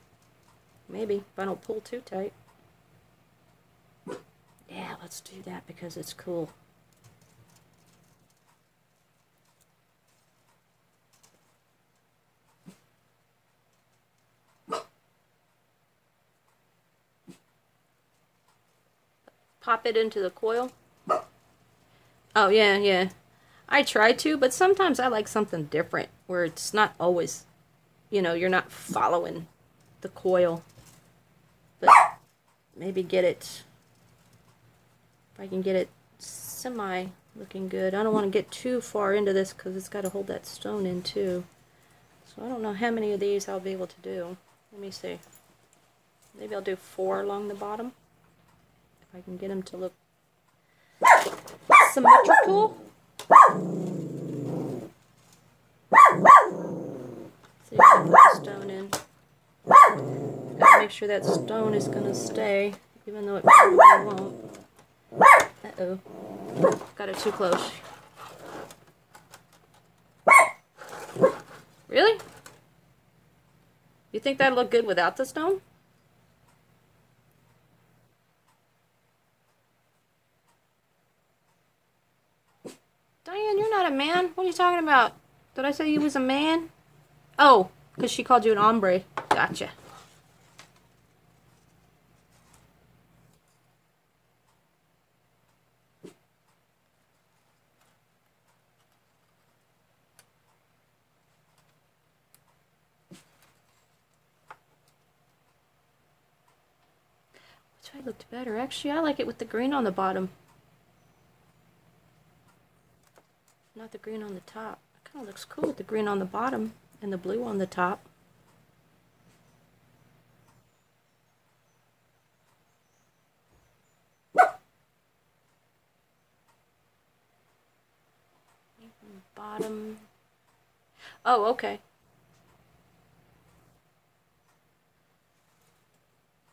Maybe if I don't pull too tight. Yeah, let's do that because it's cool. Pop it into the coil. Oh, yeah. I try to, but sometimes I like something different where it's not always, you know, you're not following the coil. But maybe get it, if I can get it semi looking good. I don't want to get too far into this because it's got to hold that stone in too. So I don't know how many of these I'll be able to do. Let me see. Maybe I'll do 4 along the bottom. If I can get them to look symmetrical. See if I can put the stone in. Gotta make sure that stone is gonna stay, even though it probably won't. Uh-oh. Got it too close. Really? You think that'd look good without the stone? talking about? Did I say you was a man? Oh, because she called you an hombre. Gotcha. Which way looked better? Actually, I like it with the green on the bottom. Not the green on the top. It kind of looks cool with the green on the bottom and the blue on the top. Bottom. Oh, okay.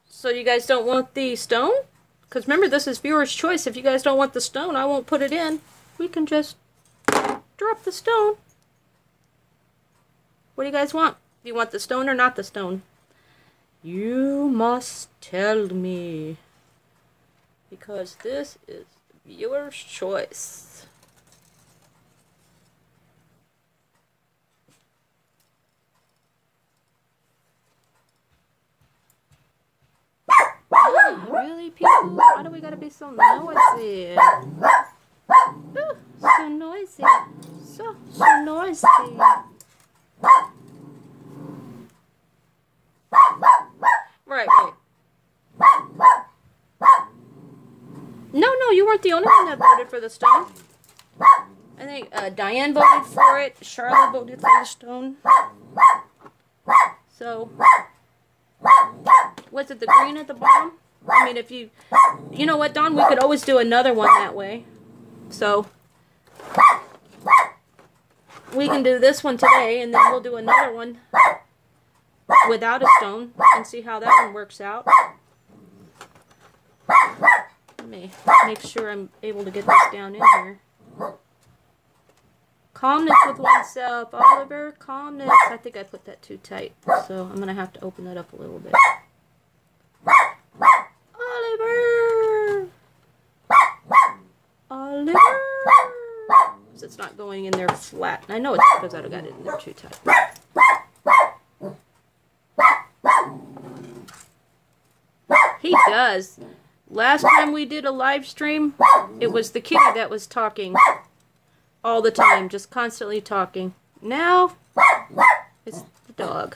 So you guys don't want the stone? Because remember, this is viewer's choice. If you guys don't want the stone, I won't put it in. We can just drop the stone. What do you guys want? Do you want the stone or not the stone? You must tell me. Because this is viewer's choice. Really, people? Why do we gotta be so noisy? Ooh, so noisy. So noisy. Right. No, you weren't the only one that voted for the stone. I think Diane voted for it. Charlotte voted for the stone. So, was it the green at the bottom? I mean, if you know what, Dawn, we could always do another one that way. So, we can do this one today, and then we'll do another one without a stone, and see how that one works out. Let me make sure I'm able to get this down in here. Calmness with oneself. Oliver, calmness. I think I put that too tight, so I'm going to have to open that up a little bit. Oliver! So it's not going in there flat. I know it's because I got it in there too tight. He does. Last time we did a live stream, it was the kitty that was talking all the time, just constantly talking. Now, it's the dog.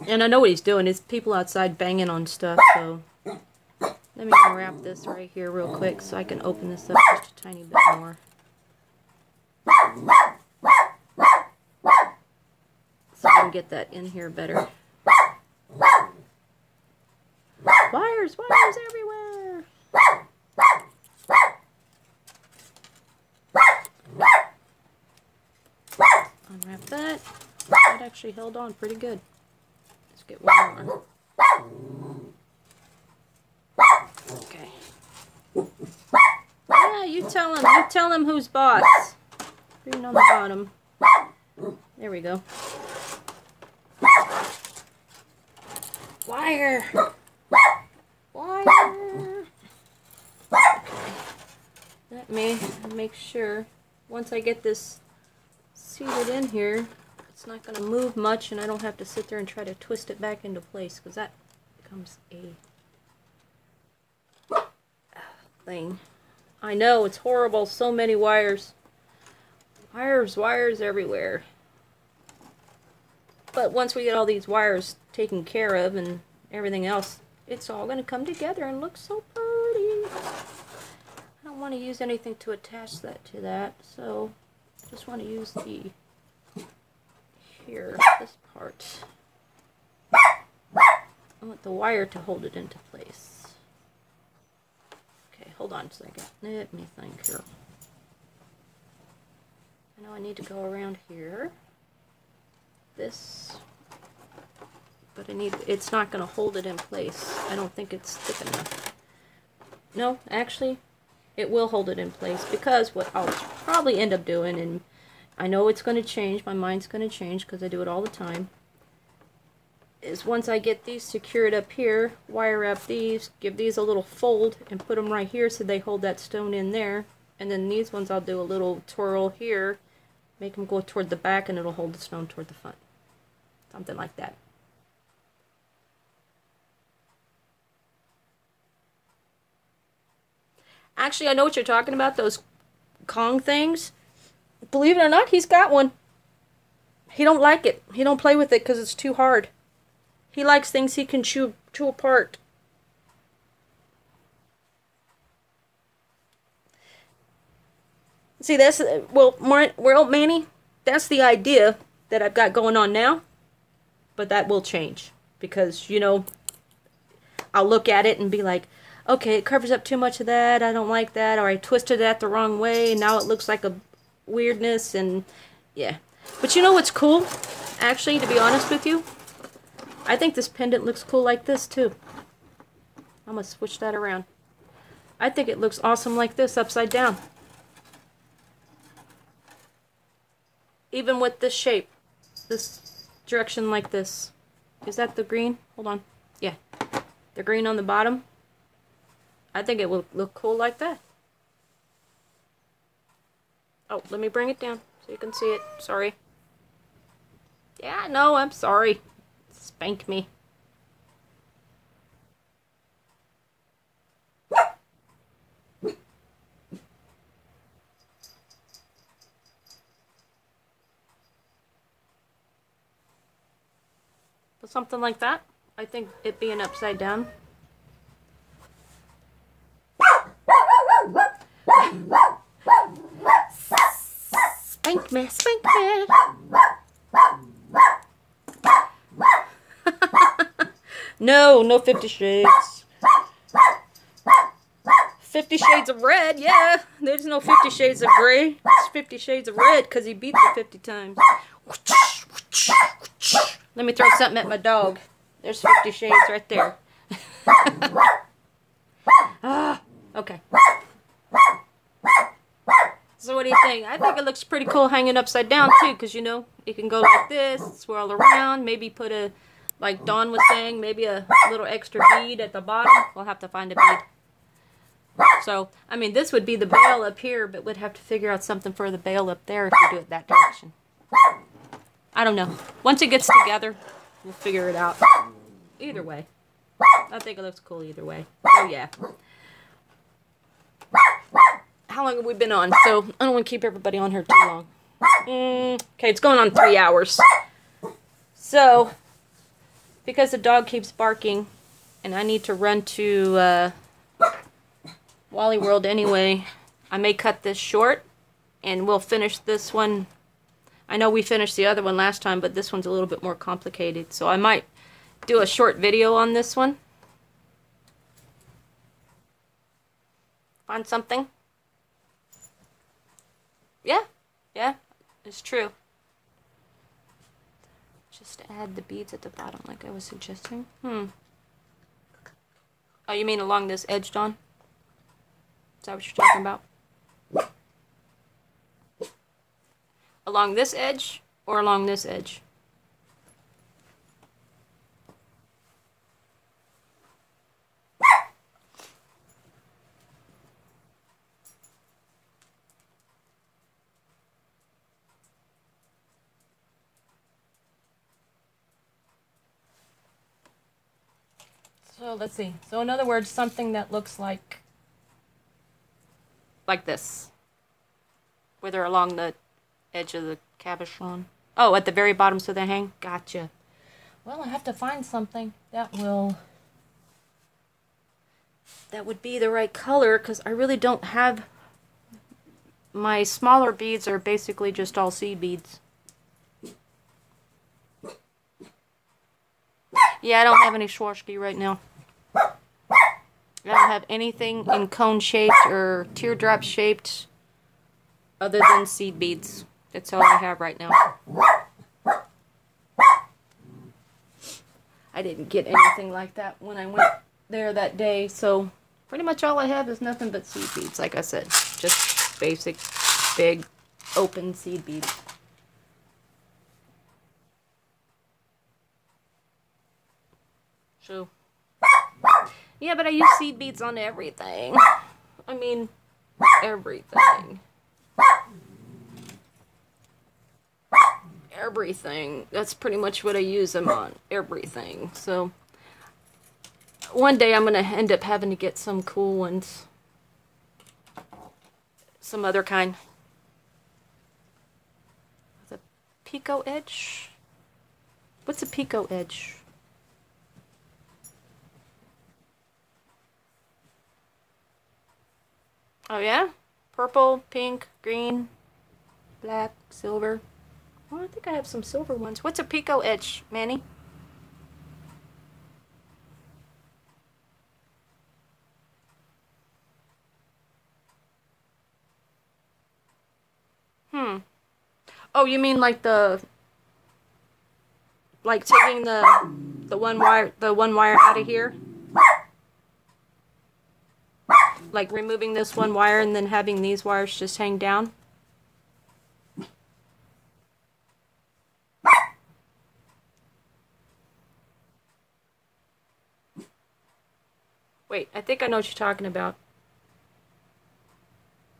And I know what he's doing. It's people outside banging on stuff, so let me unwrap this right here real quick so I can open this up just a tiny bit more. So I can get that in here better. Wires everywhere! Unwrap that. That actually held on pretty good. Let's get one more. Okay. Yeah, you tell him who's boss. Green on the bottom. There we go. Wire. Let me make sure once I get this seated in here, it's not going to move much and I don't have to sit there and try to twist it back into place, because that becomes a thing. I know, it's horrible. So many wires. Wires everywhere. But once we get all these wires taken care of and everything else, it's all going to come together and look so pretty. I don't want to use anything to attach that to that, so I just want to use this part. I want the wire to hold it into place. Okay, hold on a second. Let me think here. I know I need to go around here. This, but it's not going to hold it in place. I don't think it's thick enough. No, actually, it will hold it in place, because what I'll probably end up doing, and I know it's going to change, my mind's going to change because I do it all the time, is once I get these secured up here, wire wrap these, give these a little fold, and put them right here so they hold that stone in there. And then these ones I'll do a little twirl here, make them go toward the back, and it'll hold the stone toward the front. Something like that. Actually, I know what you're talking about, those Kong things. Believe it or not, he's got one. He don't like it. He don't play with it because it's too hard. He likes things he can chew apart. See, that's, well, Manny, that's the idea that I've got going on now. But that will change. Because, you know, I'll look at it and be like, okay, it covers up too much of that. I don't like that. Or I twisted that the wrong way. And now it looks like a weirdness. And, yeah. But you know what's cool? Actually, to be honest with you, I think this pendant looks cool like this, too. I'm going to switch that around. I think it looks awesome like this, upside down. Even with this shape. This direction like this. Is that the green? Hold on. Yeah. The green on the bottom. I think it will look cool like that. Oh, let me bring it down so you can see it. Sorry. Yeah, no, I'm sorry. Spank me. But something like that. I think it being upside down. Spank me, spank me. No 50 Shades. 50 Shades of Red, yeah. There's no 50 Shades of Gray. It's 50 Shades of Red because he beat it 50 times. Let me throw something at my dog. There's 50 Shades right there. Okay. So what do you think? I think it looks pretty cool hanging upside down too, because you know, you can go like this, swirl around, maybe put a, like Dawn was saying, maybe a little extra bead at the bottom. We'll have to find a bead. So, I mean, this would be the bail up here, but we'd have to figure out something for the bail up there if we do it that direction. I don't know. Once it gets together, we'll figure it out. Either way. I think it looks cool either way. So, yeah. How long have we been on? So, I don't want to keep everybody on here too long. Okay, it's going on 3 hours. So, because the dog keeps barking, and I need to run to Wally World anyway, I may cut this short, and we'll finish this one. I know we finished the other one last time, but this one's a little bit more complicated, so I might do a short video on this one. Find something? Yeah, it's true. Just add the beads at the bottom like I was suggesting. Oh, you mean along this edge, Dawn? Is that what you're talking about? Along this edge or along this edge? So let's see. So in other words, something that looks like this. Where they're along the edge of the cabochon. Oh, at the very bottom so they hang? Gotcha. Well, I have to find something that would be the right color, because I really don't have... My smaller beads are basically just all seed beads. Yeah, I don't have any Swarovski right now. I don't have anything in cone shaped or teardrop shaped other than seed beads. That's all I have right now. I didn't get anything like that when I went there that day, so pretty much all I have is nothing but seed beads, like I said. Just basic, big, open seed beads. So, yeah, but I use seed beads on everything. I mean, everything. Everything. That's pretty much what I use them on. Everything. So one day I'm going to end up having to get some cool ones. Some other kind. The Pico edge? What's a Pico edge? Oh yeah? Purple, pink, green, black, silver. Oh, I think I have some silver ones. What's a Pico edge, Manny? Oh, you mean like taking the one wire out of here? Like removing this one wire and then having these wires just hang down? Wait, I think I know what you're talking about.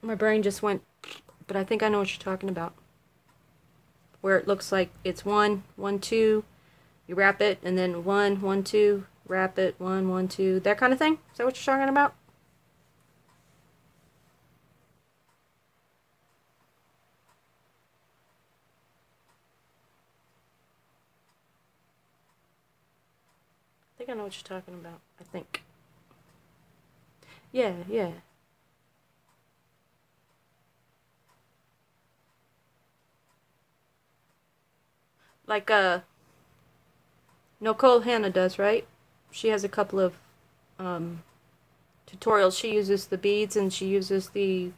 My brain just went, but I think I know what you're talking about. Where it looks like it's 1, 1, 2, you wrap it, and then 1, 1, 2, wrap it, 1, 1, 2, that kind of thing? Is that what you're talking about? I think I know what you're talking about. I think. Yeah, yeah. Like Nicole Hannah does, right? She has a couple of tutorials. She uses the beads and she uses the...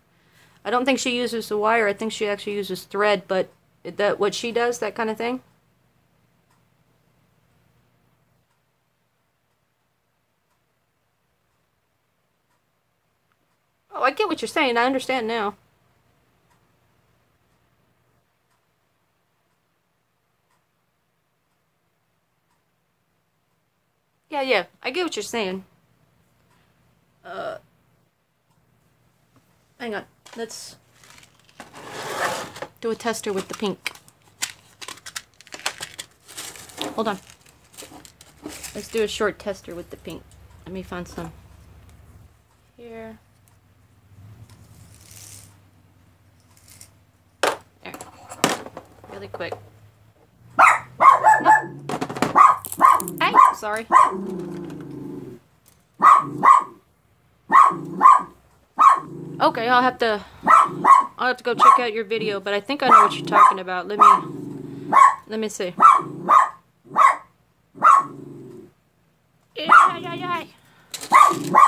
I don't think she uses the wire. I think she actually uses thread, but that what she does, that kind of thing. Oh, I get what you're saying. I understand now. Yeah, yeah. I get what you're saying. Uh, Hang on. Let's do a tester with the pink. Hold on. Let's do a short tester with the pink. Let me find some. Here. There. Really quick. Hey, sorry. Okay, I'll have to go check out your video, but I think I know what you're talking about. Let me see.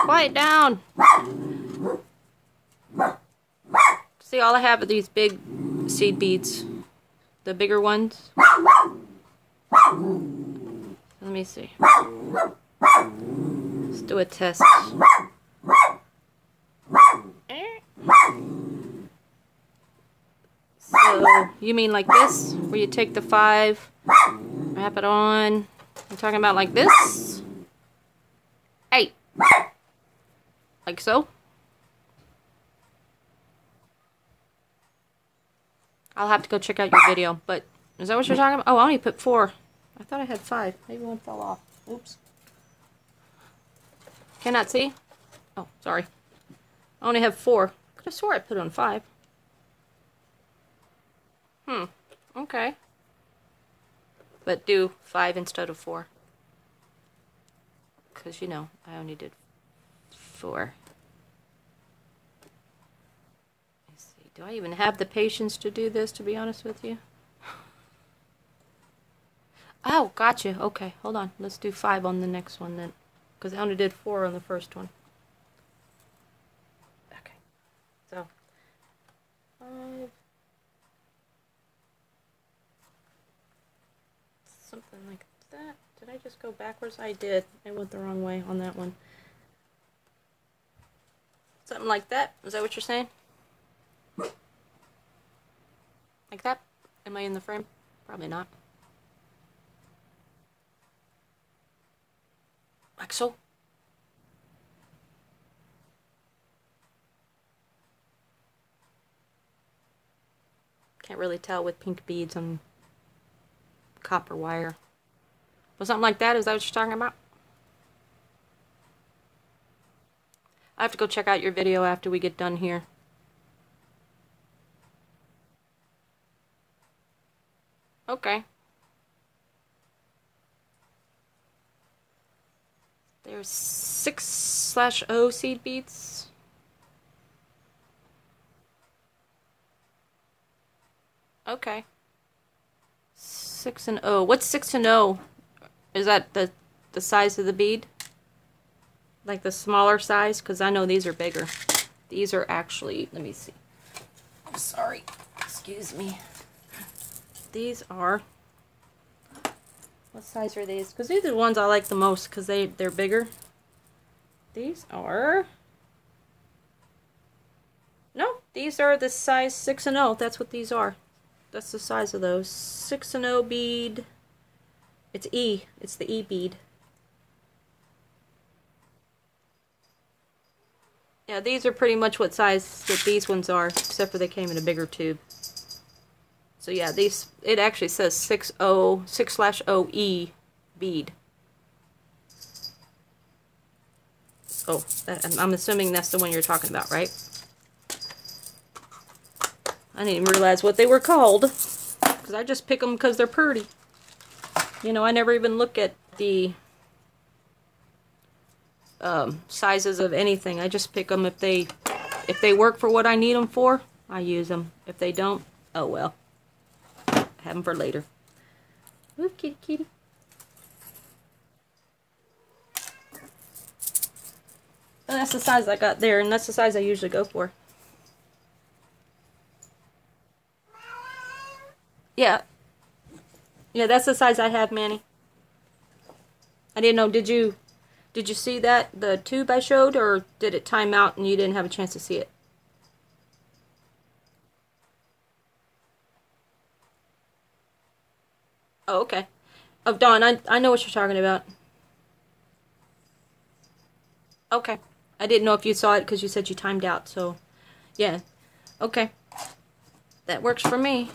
Quiet down. See, all I have are these big seed beads. The bigger ones. Let me see. Let's do a test. So, you mean like this? Where you take the 5, wrap it on. I'm talking about like this? 8. Like so? I'll have to go check out your video, but is that what you're talking about? Oh, I only put 4. I thought I had 5. Maybe one fell off. Oops. Cannot see? Oh, sorry. I only have 4. Could have swore I put on 5. Okay. But do 5 instead of 4. Because, you know, I only did 4. Let's see. Do I even have the patience to do this, to be honest with you? Oh, gotcha. Okay, hold on. Let's do 5 on the next one then. Because I only did 4 on the first one. Okay. So, 5. Something like that. Did I just go backwards? I did. I went the wrong way on that one. Something like that. Is that what you're saying? Like that? Am I in the frame? Probably not. Like so? Can't really tell with pink beads on copper wire. But something like that, is that what you're talking about? I have to go check out your video after we get done here. Okay. There's 6/0 seed beads. Okay. 6 and O. What's 6 and O? Is that the size of the bead? Like the smaller size? Because I know these are bigger. These are actually, let me see. I'm sorry. Excuse me. These are, what size are these? Because these are the ones I like the most because they're bigger. These are, no, these are the size 6 and O. That's what these are. That's the size of those. 6 and O bead. It's E. It's the E bead. Yeah, these are pretty much what size that these ones are, except for they came in a bigger tube. So yeah, these, it actually says 6/0E bead. Oh, I'm assuming that's the one you're talking about, right? I didn't even realize what they were called, because I just pick them because they're pretty. You know, I never even look at the sizes of anything. I just pick them if they work for what I need them for. I use them. If they don't, oh well. Have them for later. Ooh, kitty, kitty. And that's the size I got there, and that's the size I usually go for. Yeah. Yeah, that's the size I have, Manny. I didn't know, did you see that, the tube I showed, or did it time out and you didn't have a chance to see it? Oh, okay. Oh, Dawn, I know what you're talking about. Okay. I didn't know if you saw it because you said you timed out, so yeah. Okay. That works for me.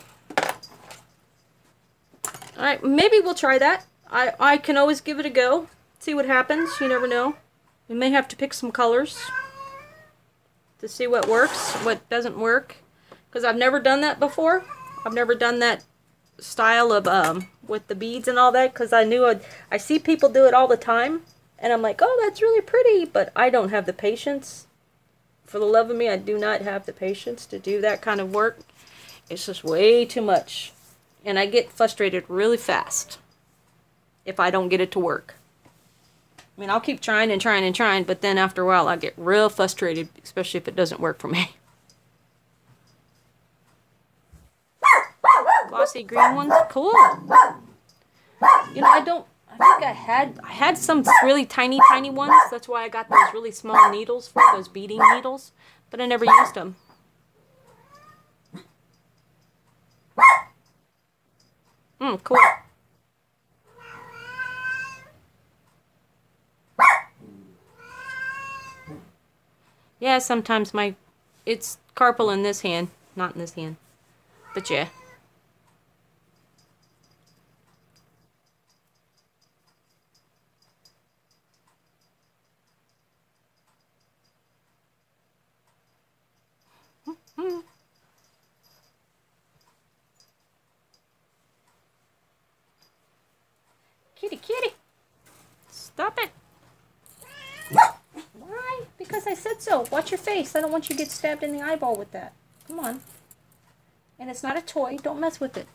Alright, maybe we'll try that. I can always give it a go. See what happens. You never know. We may have to pick some colors to see what works, what doesn't work. Because I've never done that before. I've never done that style of, with the beads and all that. Because I see people do it all the time. And I'm like, oh, that's really pretty. But I don't have the patience. For the love of me, I do not have the patience to do that kind of work. It's just way too much. And I get frustrated really fast if I don't get it to work. I mean, I'll keep trying and trying and trying, but then after a while I get real frustrated, especially if it doesn't work for me. Glossy green ones? Cool. You know, I think I had some really tiny ones. That's why I got those really small needles for those beading needles, but I never used them. Cool. Yeah, sometimes it's carpal in this hand, not in this hand. But yeah. Kitty, kitty. Stop it. Why? Because I said so. Watch your face. I don't want you to get stabbed in the eyeball with that. Come on. And it's not a toy. Don't mess with it.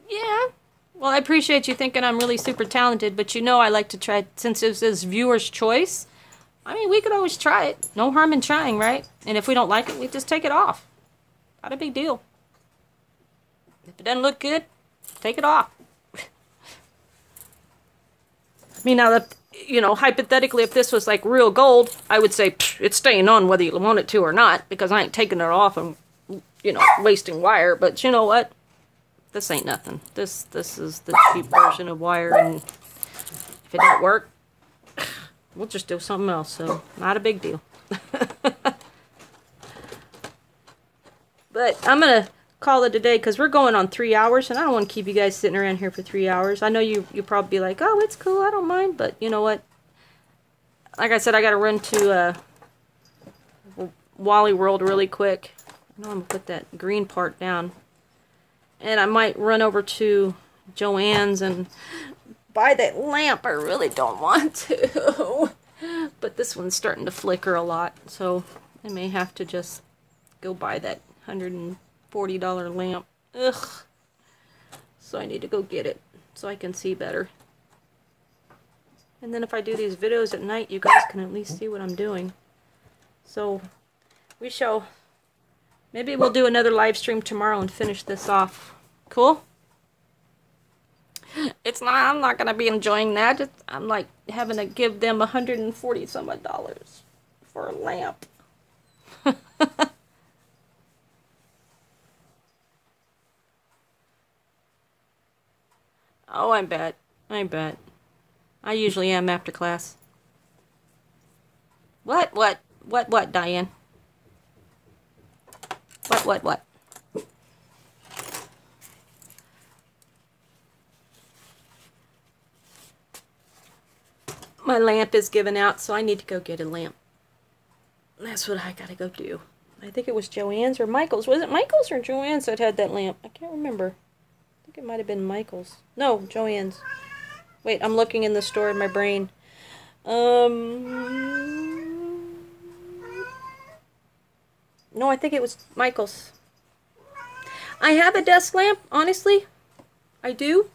Yeah. Well, I appreciate you thinking I'm really super talented, but you know I like to try, since this is viewer's choice, I mean, we could always try it. No harm in trying, right? And if we don't like it, we just take it off. Not a big deal. If it doesn't look good, take it off. I mean, now that, you know, hypothetically, if this was like real gold, I would say it's staying on whether you want it to or not, because I ain't taking it off and, you know, wasting wire. But you know what? This ain't nothing. This is the cheap version of wire, and if it don't work, we'll just do something else, so not a big deal. But I'm going to call it a day because we're going on 3 hours, and I don't want to keep you guys sitting around here for 3 hours. I know you'll probably be like, oh, it's cool, I don't mind, but you know what? Like I said, I got to run to Wally World really quick. I know I'm going to put that green part down. And I might run over to Joann's and buy that lamp. I really don't want to. But this one's starting to flicker a lot, so I may have to just go buy that $140 lamp. Ugh. So I need to go get it so I can see better. And then if I do these videos at night, you guys can at least see what I'm doing. So we shall... Maybe we'll do another live stream tomorrow and finish this off. Cool? It's not, I'm not going to be enjoying that. I'm like having to give them $140 some odd dollars for a lamp. Oh, I'm bad. I'm bad. I usually am after class. What, Diane? What? My lamp is giving out, so I need to go get a lamp. That's what I gotta go do. I think it was Joann's or Michael's. Was it Michael's or Joann's that had that lamp? I can't remember. I think it might have been Michael's. No, Joann's. Wait, I'm looking in the store in my brain. No, I think it was Michael's. I have a desk lamp, honestly. I do.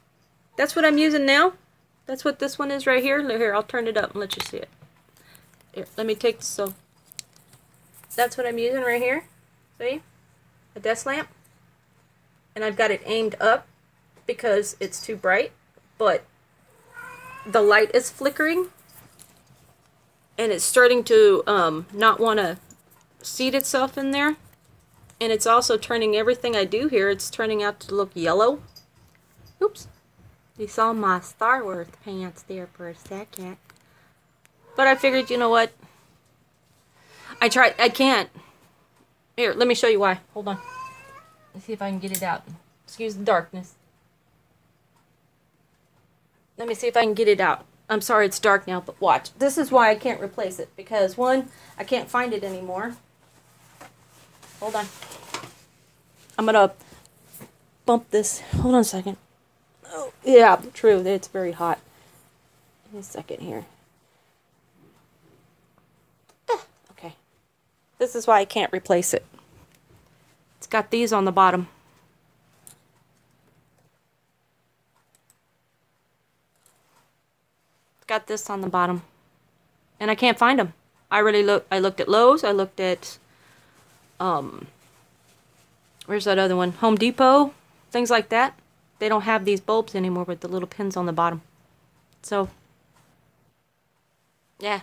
That's what I'm using now. That's what this one is right here. Here, I'll turn it up and let you see it. Here, let me take this. So, that's what I'm using right here. See? A desk lamp. And I've got it aimed up because it's too bright. But the light is flickering. And it's starting to not want to seat itself in there. And it's also turning everything I do here, it's turning out to look yellow. Oops. You saw my Star Wars pants there for a second. But I figured, you know what? I can't. Here, let me show you why. Hold on. Let's see if I can get it out. Excuse the darkness. Let me see if I can get it out. I'm sorry it's dark now, but watch. This is why I can't replace it. Because, one, I can't find it anymore. Hold on. I'm going to bump this. Hold on a second. Oh, yeah, true. It's very hot. Give me a second here. Okay. This is why I can't replace it. It's got these on the bottom. It's got this on the bottom. And I can't find them. I looked at Lowe's. I looked at... where's that other one? Home Depot, things like that. They don't have these bulbs anymore with the little pins on the bottom. So, yeah.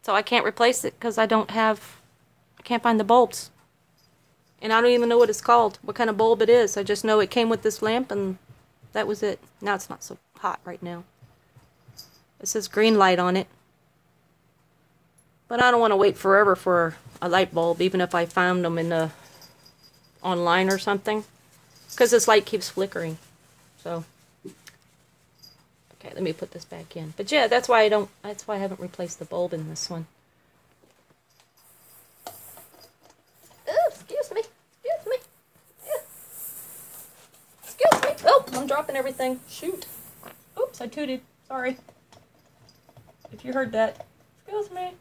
So I can't replace it because I can't find the bulbs. And I don't even know what it's called, what kind of bulb it is. I just know it came with this lamp and that was it. Now it's not so hot right now. It says green light on it. But I don't want to wait forever for a light bulb, even if I found them in the online or something, because this light keeps flickering. So, okay, let me put this back in. But yeah, that's why I haven't replaced the bulb in this one. Oh, excuse me. Oh, I'm dropping everything. Shoot. Oops, I tooted. Sorry. If you heard that. Excuse me.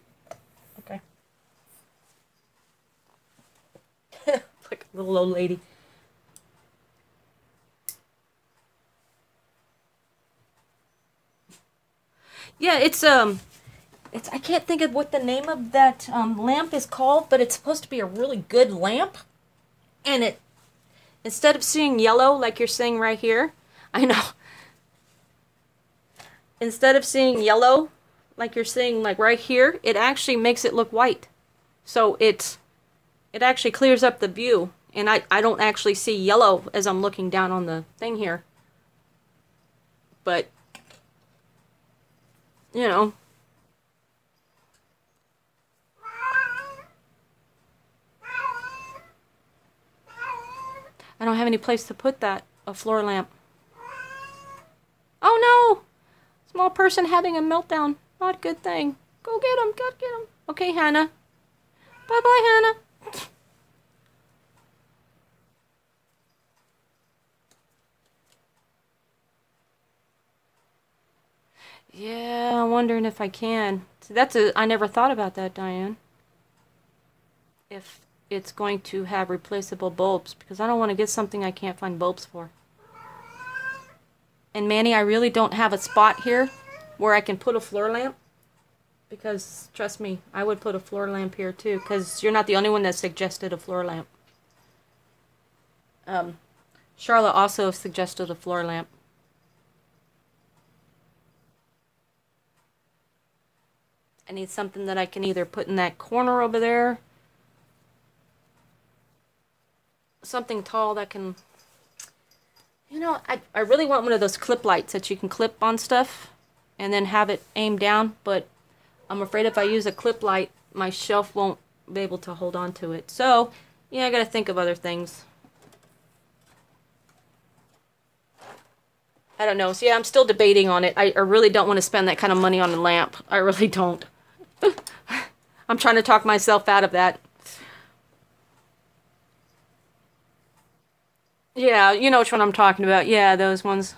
Okay. Like a little old lady. Yeah, it's I can't think of what the name of that lamp is called, but it's supposed to be a really good lamp. And it, instead of seeing yellow like you're seeing right here, I know. Instead of seeing yellow like you're seeing like right here, it actually makes it look white. So it actually clears up the view And I don't actually see yellow as I'm looking down on the thing here. But, you know. I don't have any place to put that, a floor lamp. Oh no! Small person having a meltdown. Not a good thing. Go get him, go get him. Okay, Hannah. Bye-bye, Hannah. Yeah, I'm wondering if I can. So I never thought about that, Diane. If it's going to have replaceable bulbs, because I don't want to get something I can't find bulbs for. And Manny, I really don't have a spot here where I can put a floor lamp. Because, trust me, I would put a floor lamp here too, because you're not the only one that suggested a floor lamp. Charlotte also suggested a floor lamp. I need something that I can either put in that corner over there. Something tall that can... You know, I really want one of those clip lights that you can clip on stuff and then have it aimed down, but I'm afraid if I use a clip light, my shelf won't be able to hold on to it. So, yeah, I gotta think of other things. I don't know. So, yeah, I'm still debating on it. I really don't want to spend that kind of money on a lamp. I really don't. I'm trying to talk myself out of that. Yeah, you know which one I'm talking about. Yeah, those ones.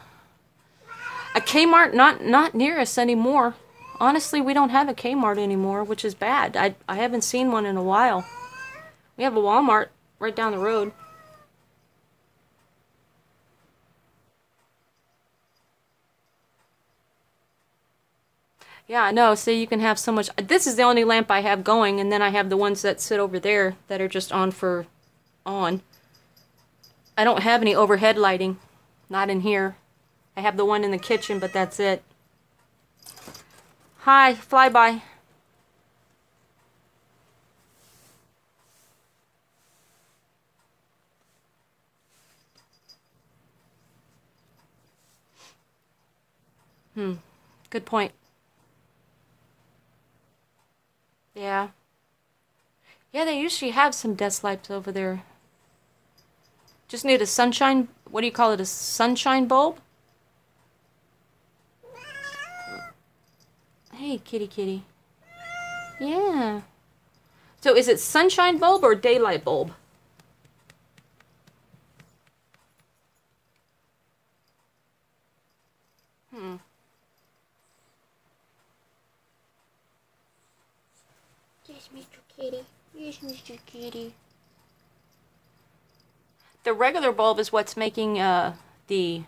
A Kmart not near us anymore. Honestly, we don't have a Kmart anymore, which is bad. I haven't seen one in a while. We have a Walmart right down the road. Yeah, I know. So you can have so much. This is the only lamp I have going, and then I have the ones that sit over there that are just on for on. I don't have any overhead lighting. Not in here. I have the one in the kitchen, but that's it. Hi, flyby. Good point. Yeah. Yeah, they usually have some desk lights over there. Just need a sunshine, what do you call it, a sunshine bulb? Hey, kitty kitty. Yeah. So is it sunshine bulb or daylight bulb? Yes, Mr. Kitty. Yes, Mr. Kitty. The regular bulb is what's making the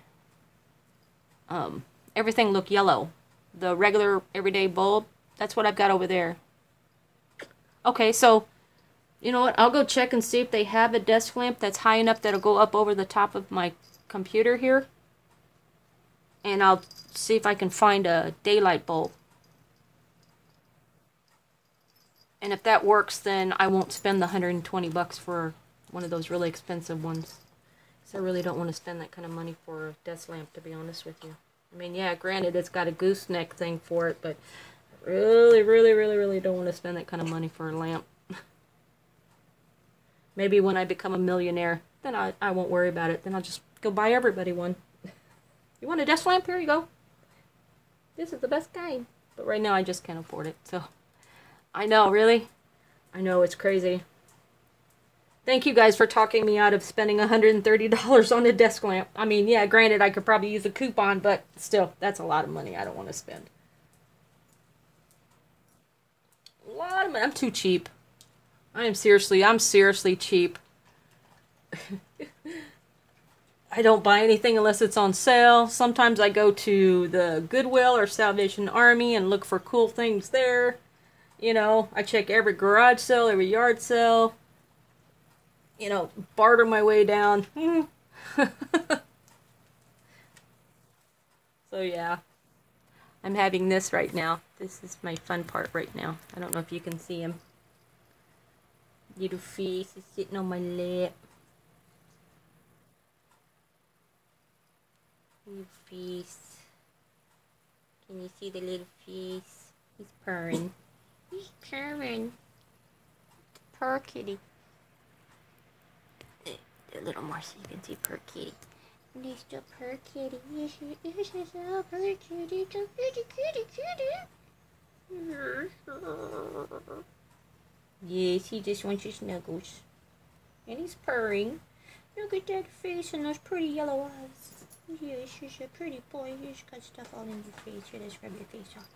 everything look yellow. The regular everyday bulb, that's what I've got over there. Okay, so you know what? I'll go check and see if they have a desk lamp that's high enough that'll go up over the top of my computer here. And I'll see if I can find a daylight bulb. And if that works, then I won't spend the $120 for one of those really expensive ones. So I really don't want to spend that kind of money for a desk lamp, to be honest with you. I mean, yeah, granted, it's got a gooseneck thing for it, but I really don't want to spend that kind of money for a lamp. Maybe when I become a millionaire, then I won't worry about it. Then I'll just go buy everybody one. You want a desk lamp? Here you go. This is the best kind. But right now I just can't afford it. So, I know, really? I know, it's crazy. Thank you guys for talking me out of spending $130 on a desk lamp. I mean, yeah, granted, I could probably use a coupon, but still, that's a lot of money I don't want to spend. A lot of money. I'm too cheap. I'm seriously cheap. I don't buy anything unless it's on sale. Sometimes I go to the Goodwill or Salvation Army and look for cool things there. You know, I check every garage sale, every yard sale. You know, barter my way down. So yeah, I'm having this right now. This is my fun part right now. I don't know if you can see him. Little face is sitting on my lap. Little face. Can you see the little face? He's purring. He's purring. Purr kitty. A little more so you can see purr kitty. There's the purr kitty. Yes, yes, yes, oh, purr kitty. So kitty, kitty, kitty. Yes, he just wants your snuggles. And he's purring. Look at that face and those pretty yellow eyes. Yes, he's a pretty boy. He's got stuff all in your face. Here, let's rub your face off.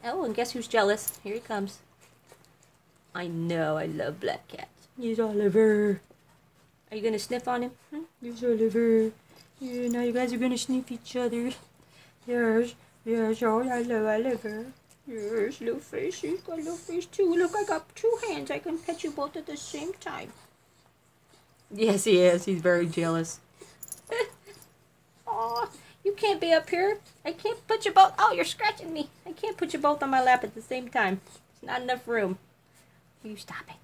Oh, and guess who's jealous? Here he comes. I know, I love black cats. Here's Oliver. Are you going to sniff on him? Here's Oliver. Yeah, now you guys are going to sniff each other. Yes, yes, oh, I love Oliver. Yes, little face. He's got a little face too. Look, I got two hands. I can pet you both at the same time. Yes, he is. He's very jealous. Oh, you can't be up here. I can't put you both. Oh, you're scratching me. I can't put you both on my lap at the same time. There's not enough room. You stop it.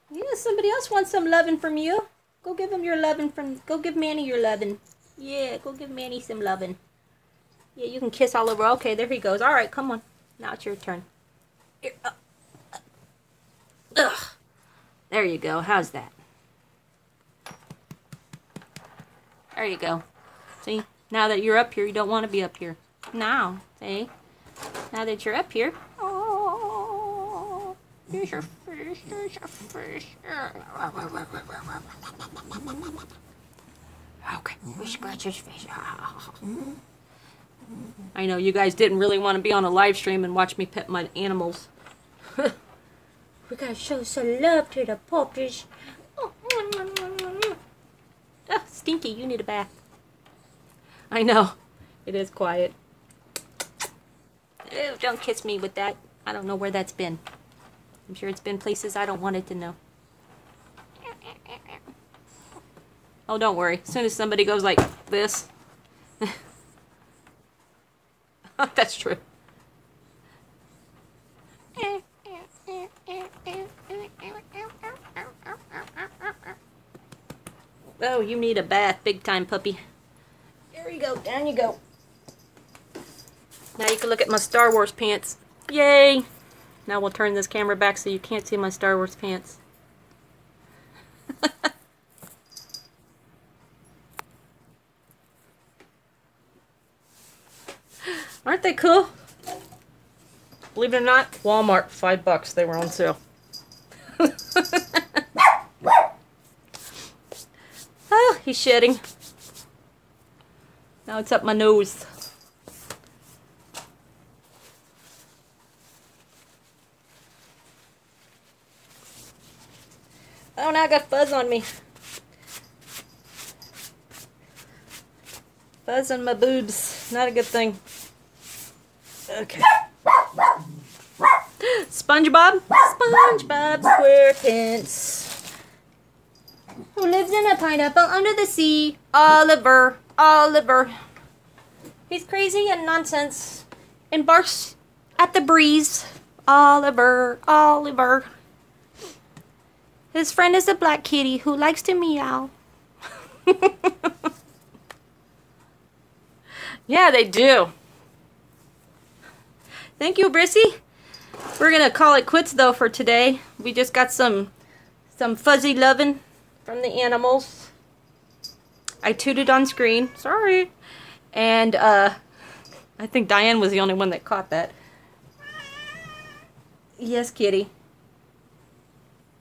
Yeah, somebody else wants some loving from you. Go give him your loving from. Go give Manny your loving. Yeah, go give Manny some loving. Yeah, you can kiss all over. Okay, there he goes. All right, come on. Now it's your turn. Here, ugh. There you go. How's that? There you go. See? Now that you're up here, you don't want to be up here. Now, see? Now that you're up here. Oh, here's your fish. Here's your fish. Okay, we scratch his face. I know you guys didn't really want to be on a live stream and watch me pet my animals. We gotta show some love to the puppies. Oh, Stinky, you need a bath. I know. It is quiet. Ew, don't kiss me with that. I don't know where that's been. I'm sure it's been places I don't want it to know. Oh, don't worry. As soon as somebody goes like this. That's true. Oh, you need a bath, big time puppy. There you go, down you go. Now you can look at my Star Wars pants. Yay! Now we'll turn this camera back so you can't see my Star Wars pants. Aren't they cool? Believe it or not, Walmart, $5. They were on sale. Oh, he's shedding. Now it's up my nose. Oh, now I got fuzz on me. Fuzz on my boobs. Not a good thing. Okay. SpongeBob? SpongeBob SquarePants. Who lives in a pineapple under the sea? Oliver. Oliver. He's crazy and nonsense and barks at the breeze. Oliver. Oliver. His friend is a black kitty who likes to meow. Yeah, they do. Thank you, Brissy. We're gonna call it quits though for today. We just got some fuzzy loving from the animals. I tooted on screen. Sorry. And I think Diane was the only one that caught that. Yes, kitty.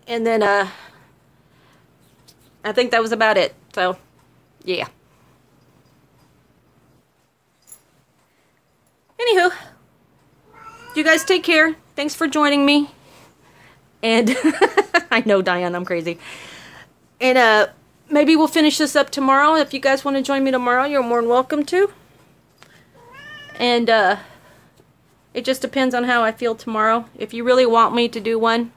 And then I think that was about it. So, yeah. Anywho, you guys take care. Thanks for joining me. And I know, Diane, I'm crazy. And maybe we'll finish this up tomorrow. If you guys want to join me tomorrow, you're more than welcome to. And it just depends on how I feel tomorrow. If you really want me to do one,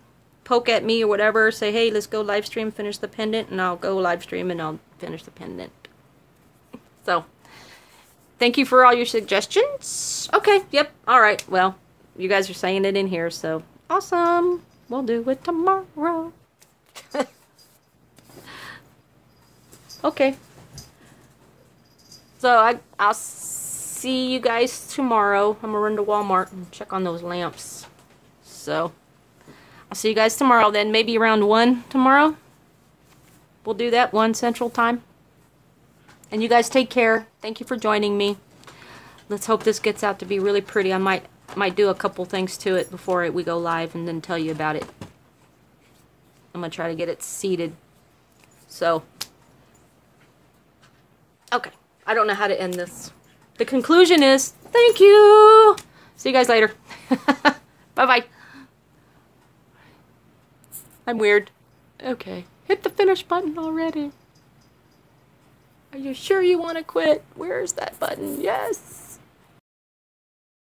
poke at me or whatever. Say, hey, let's go live stream, finish the pendant. And I'll go live stream and I'll finish the pendant. So, thank you for all your suggestions. Okay, yep, alright. Well, you guys are saying it in here, so awesome. We'll do it tomorrow. Okay. So I'll see you guys tomorrow. I'm gonna run to Walmart and check on those lamps. So I'll see you guys tomorrow then. Maybe around 1 tomorrow. We'll do that, 1 Central Time. And you guys take care. Thank you for joining me. Let's hope this gets out to be really pretty. I might do a couple things to it before we go live and then tell you about it. I'm going to try to get it seated. So, okay. I don't know how to end this. The conclusion is, thank you. See you guys later. Bye-bye. I'm weird. Okay. Hit the finish button already. Are you sure you want to quit? Where's that button? Yes.